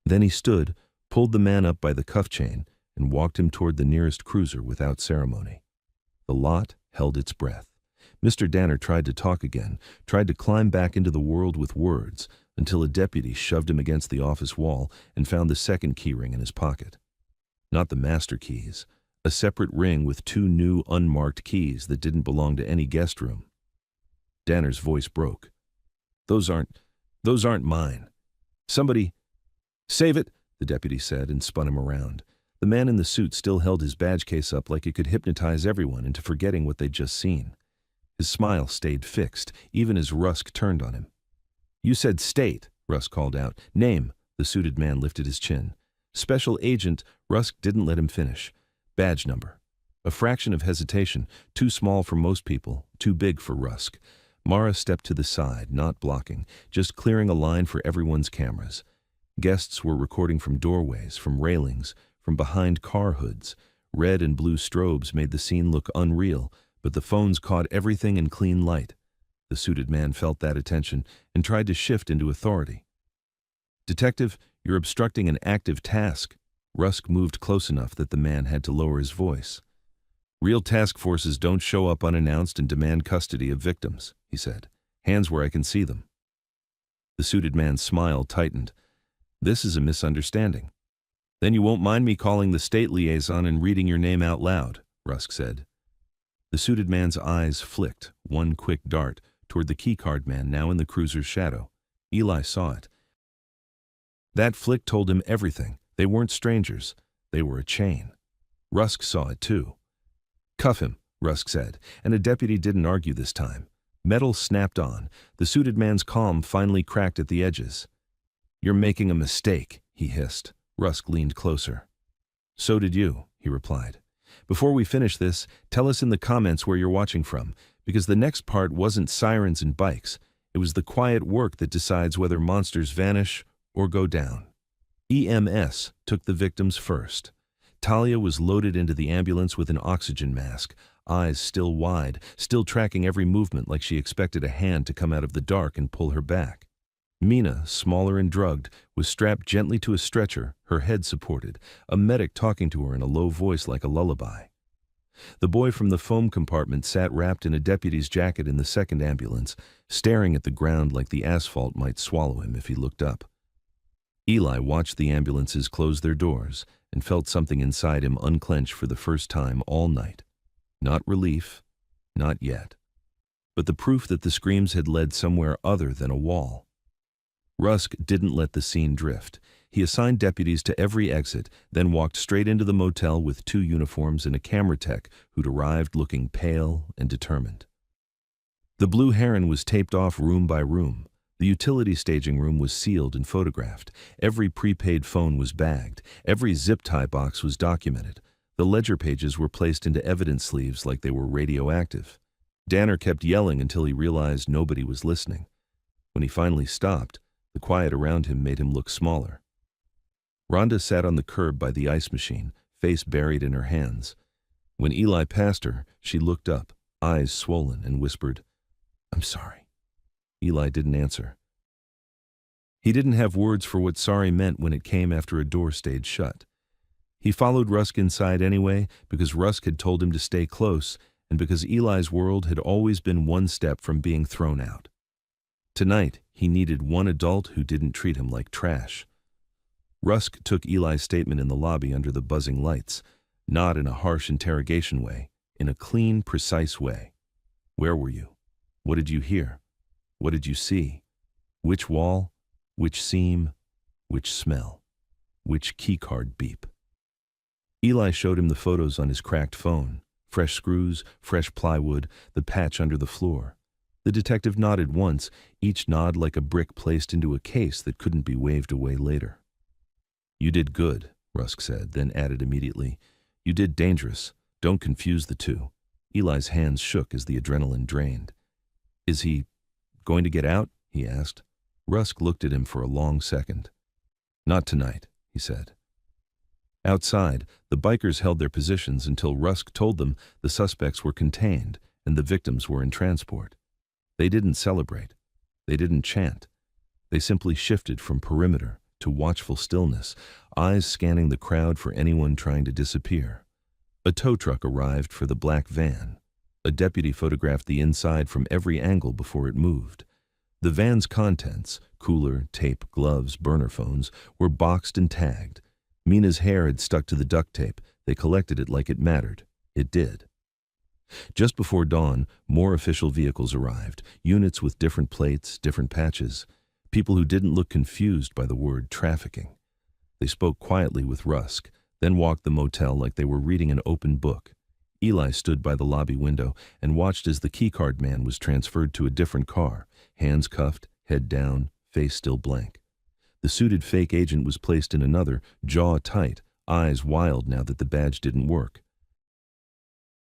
Speaker 1: Then he stood, pulled the man up by the cuff chain, and walked him toward the nearest cruiser without ceremony. The lot held its breath. Mr. Danner tried to talk again, tried to climb back into the world with words, until a deputy shoved him against the office wall and found the second keyring in his pocket. Not the master keys, a separate ring with 2 new unmarked keys that didn't belong to any guest room. Danner's voice broke. Those aren't mine. Somebody—" "Save it," the deputy said and spun him around. The man in the suit still held his badge case up like it could hypnotize everyone into forgetting what they'd just seen. His smile stayed fixed, even as Rusk turned on him. "You said state," Rusk called out. "Name," the suited man lifted his chin. "Special Agent," Rusk didn't let him finish. "Badge number." A fraction of hesitation, too small for most people, too big for Rusk. Mara stepped to the side, not blocking, just clearing a line for everyone's cameras. Guests were recording from doorways, from railings, from behind car hoods. Red and blue strobes made the scene look unreal, but the phones caught everything in clean light. The suited man felt that attention and tried to shift into authority. "Detective, you're obstructing an active task." Rusk moved close enough that the man had to lower his voice. "Real task forces don't show up unannounced and demand custody of victims," he said. "Hands where I can see them." The suited man's smile tightened. "This is a misunderstanding." "Then you won't mind me calling the state liaison and reading your name out loud," Rusk said. The suited man's eyes flicked, one quick dart, toward the keycard man now in the cruiser's shadow. Eli saw it. That flick told him everything. They weren't strangers. They were a chain. Rusk saw it too. "Cuff him," Rusk said, and a deputy didn't argue this time. Metal snapped on. The suited man's calm finally cracked at the edges. "You're making a mistake," he hissed. Rusk leaned closer. "So did you," he replied. "Before we finish this, tell us in the comments where you're watching from, because the next part wasn't sirens and bikes. It was the quiet work that decides whether monsters vanish or go down." EMS took the victims first. Talia was loaded into the ambulance with an oxygen mask, eyes still wide, still tracking every movement like she expected a hand to come out of the dark and pull her back. Mina, smaller and drugged, was strapped gently to a stretcher, her head supported, a medic talking to her in a low voice like a lullaby. The boy from the foam compartment sat wrapped in a deputy's jacket in the second ambulance, staring at the ground like the asphalt might swallow him if he looked up. Eli watched the ambulances close their doors and felt something inside him unclench for the first time all night. Not relief, not yet, but the proof that the screams had led somewhere other than a wall. Rusk didn't let the scene drift. He assigned deputies to every exit, then walked straight into the motel with 2 uniforms and a camera tech who'd arrived looking pale and determined. The Blue Heron was taped off room by room. The utility staging room was sealed and photographed. Every prepaid phone was bagged. Every zip tie box was documented. The ledger pages were placed into evidence sleeves like they were radioactive. Danner kept yelling until he realized nobody was listening. When he finally stopped, the quiet around him made him look smaller. Rhonda sat on the curb by the ice machine, face buried in her hands. When Eli passed her, she looked up, eyes swollen, and whispered, "I'm sorry." Eli didn't answer. He didn't have words for what sorry meant when it came after a door stayed shut. He followed Rusk inside anyway because Rusk had told him to stay close and because Eli's world had always been one step from being thrown out. Tonight, he needed one adult who didn't treat him like trash. Rusk took Eli's statement in the lobby under the buzzing lights, not in a harsh interrogation way, in a clean, precise way. Where were you? What did you hear? What did you see? Which wall? Which seam? Which smell? Which keycard beep? Eli showed him the photos on his cracked phone. Fresh screws, fresh plywood, the patch under the floor. The detective nodded once, each nod like a brick placed into a case that couldn't be waved away later. "You did good," Rusk said, then added immediately, "You did dangerous. Don't confuse the two." Eli's hands shook as the adrenaline drained. "Is he going to get out?" he asked. Rusk looked at him for a long second. "Not tonight," he said. Outside, the bikers held their positions until Rusk told them the suspects were contained and the victims were in transport. They didn't celebrate. They didn't chant. They simply shifted from perimeter to watchful stillness, eyes scanning the crowd for anyone trying to disappear. A tow truck arrived for the black van. A deputy photographed the inside from every angle before it moved. The van's contents, cooler, tape, gloves, burner phones, were boxed and tagged. Mina's hair had stuck to the duct tape. They collected it like it mattered. It did. Just before dawn, more official vehicles arrived, units with different plates, different patches, people who didn't look confused by the word trafficking. They spoke quietly with Rusk, then walked the motel like they were reading an open book. Eli stood by the lobby window and watched as the keycard man was transferred to a different car, hands cuffed, head down, face still blank. The suited fake agent was placed in another, jaw tight, eyes wild now that the badge didn't work.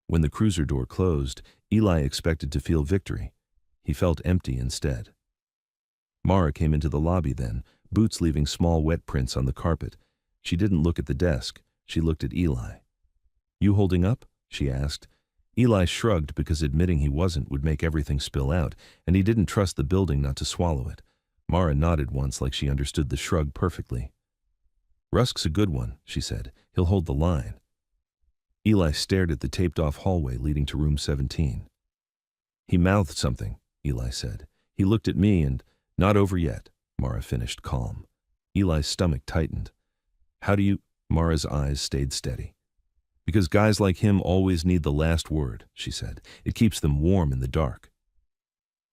Speaker 1: When the cruiser door closed, Eli expected to feel victory. He felt empty instead. Mara came into the lobby then, boots leaving small wet prints on the carpet. She didn't look at the desk. She looked at Eli. "You holding up?" she asked. Eli shrugged because admitting he wasn't would make everything spill out, and he didn't trust the building not to swallow it. Mara nodded once like she understood the shrug perfectly. "Rusk's a good one," she said. "He'll hold the line." Eli stared at the taped-off hallway leading to room 17. "He mouthed something," Eli said. "He looked at me and—" "Not over yet," Mara finished calm. Eli's stomach tightened. "How do you—" Mara's eyes stayed steady. "Because guys like him always need the last word," she said. "It keeps them warm in the dark."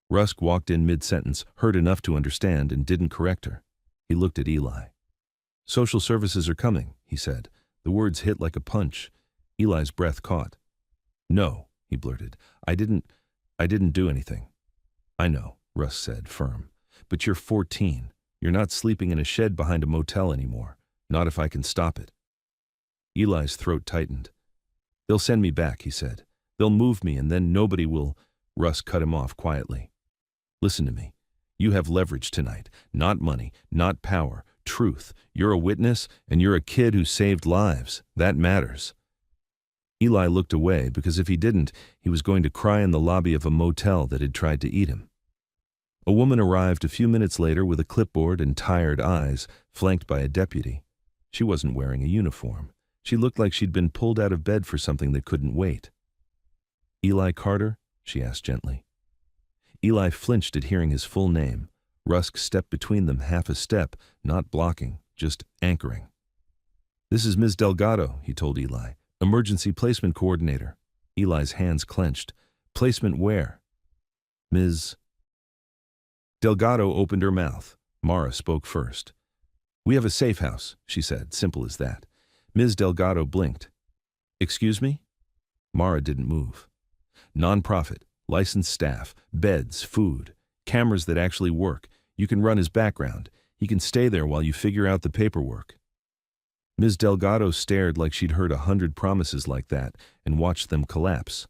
Speaker 1: Rusk walked in mid-sentence, heard enough to understand, and didn't correct her. He looked at Eli. "Social services are coming," he said. The words hit like a punch. Eli's breath caught. "No," he blurted. I didn't do anything." "I know," Rusk said, firm. "But you're 14. You're not sleeping in a shed behind a motel anymore. Not if I can stop it." Eli's throat tightened. "They'll send me back," he said. "They'll move me and then nobody will—" Rusk cut him off quietly. "Listen to me. You have leverage tonight. Not money, not power, truth. You're a witness and you're a kid who saved lives. That matters." Eli looked away because if he didn't, he was going to cry in the lobby of a motel that had tried to eat him. A woman arrived a few minutes later with a clipboard and tired eyes, flanked by a deputy. She wasn't wearing a uniform. She looked like she'd been pulled out of bed for something that couldn't wait. "Eli Carter?" she asked gently. Eli flinched at hearing his full name. Rusk stepped between them half a step, not blocking, just anchoring. "This is Ms. Delgado," he told Eli. "Emergency placement coordinator." Eli's hands clenched. "Placement where?" "Ms." Delgado opened her mouth. Mara spoke first. "We have a safe house," she said, simple as that. Ms. Delgado blinked. "Excuse me?" Mara didn't move. "Non-profit, licensed staff, beds, food, cameras that actually work. You can run his background. He can stay there while you figure out the paperwork." Ms. Delgado stared like she'd heard 100 promises like that and watched them collapse.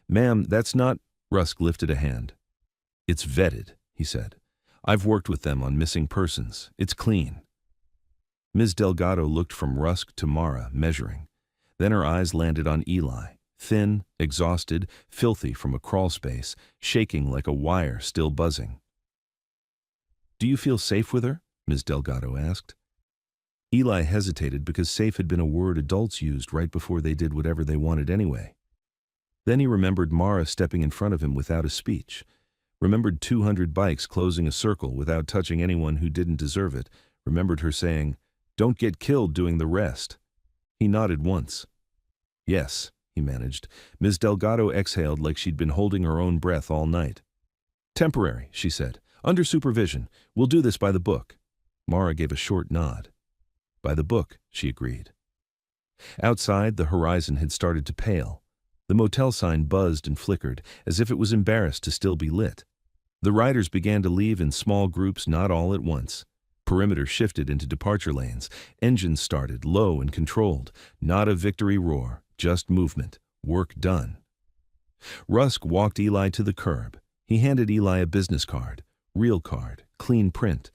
Speaker 1: "Ma'am, that's not—" Rusk lifted a hand. "It's vetted," he said. "I've worked with them on missing persons. It's clean." Ms. Delgado looked from Rusk to Mara, measuring. Then her eyes landed on Eli, thin, exhausted, filthy from a crawl space, shaking like a wire still buzzing. "Do you feel safe with her?" Ms. Delgado asked. Eli hesitated because safe had been a word adults used right before they did whatever they wanted anyway. Then he remembered Mara stepping in front of him without a speech, remembered 200 bikes closing a circle without touching anyone who didn't deserve it, remembered her saying, "Don't get killed doing the rest." He nodded once. "Yes," he managed. Ms. Delgado exhaled like she'd been holding her own breath all night. "Temporary," she said. "Under supervision. We'll do this by the book." Mara gave a short nod. By the book, she agreed. Outside, the horizon had started to pale. The motel sign buzzed and flickered, as if it was embarrassed to still be lit. The riders began to leave in small groups, not all at once. Perimeter shifted into departure lanes. Engines started, low and controlled. Not a victory roar, just movement. Work done. Rusk walked Eli to the curb. He handed Eli a business card. Real card, clean print.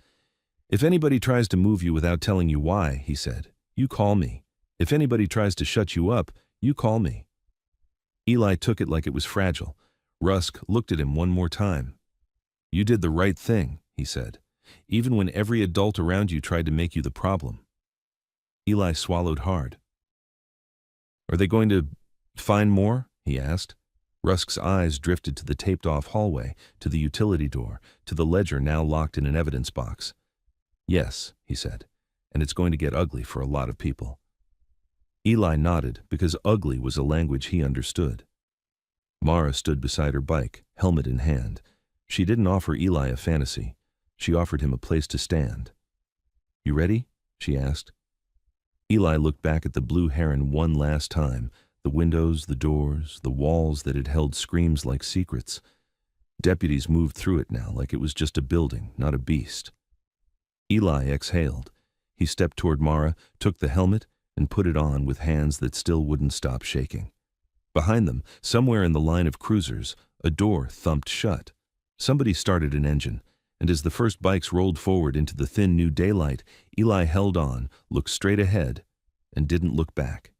Speaker 1: "If anybody tries to move you without telling you why," he said, "you call me. If anybody tries to shut you up, you call me." Eli took it like it was fragile. Rusk looked at him one more time. "You did the right thing," he said, "even when every adult around you tried to make you the problem." Eli swallowed hard. "Are they going to find more?" he asked. Rusk's eyes drifted to the taped-off hallway, to the utility door, to the ledger now locked in an evidence box. "Yes," he said, "and it's going to get ugly for a lot of people." Eli nodded, because ugly was a language he understood. Mara stood beside her bike, helmet in hand. She didn't offer Eli a fantasy. She offered him a place to stand. "You ready?" she asked. Eli looked back at the blue heron one last time, the windows, the doors, the walls that had held screams like secrets. Deputies moved through it now like it was just a building, not a beast. Eli exhaled. He stepped toward Mara, took the helmet, and put it on with hands that still wouldn't stop shaking. Behind them, somewhere in the line of cruisers, a door thumped shut. Somebody started an engine, and as the first bikes rolled forward into the thin new daylight, Eli held on, looked straight ahead, and didn't look back.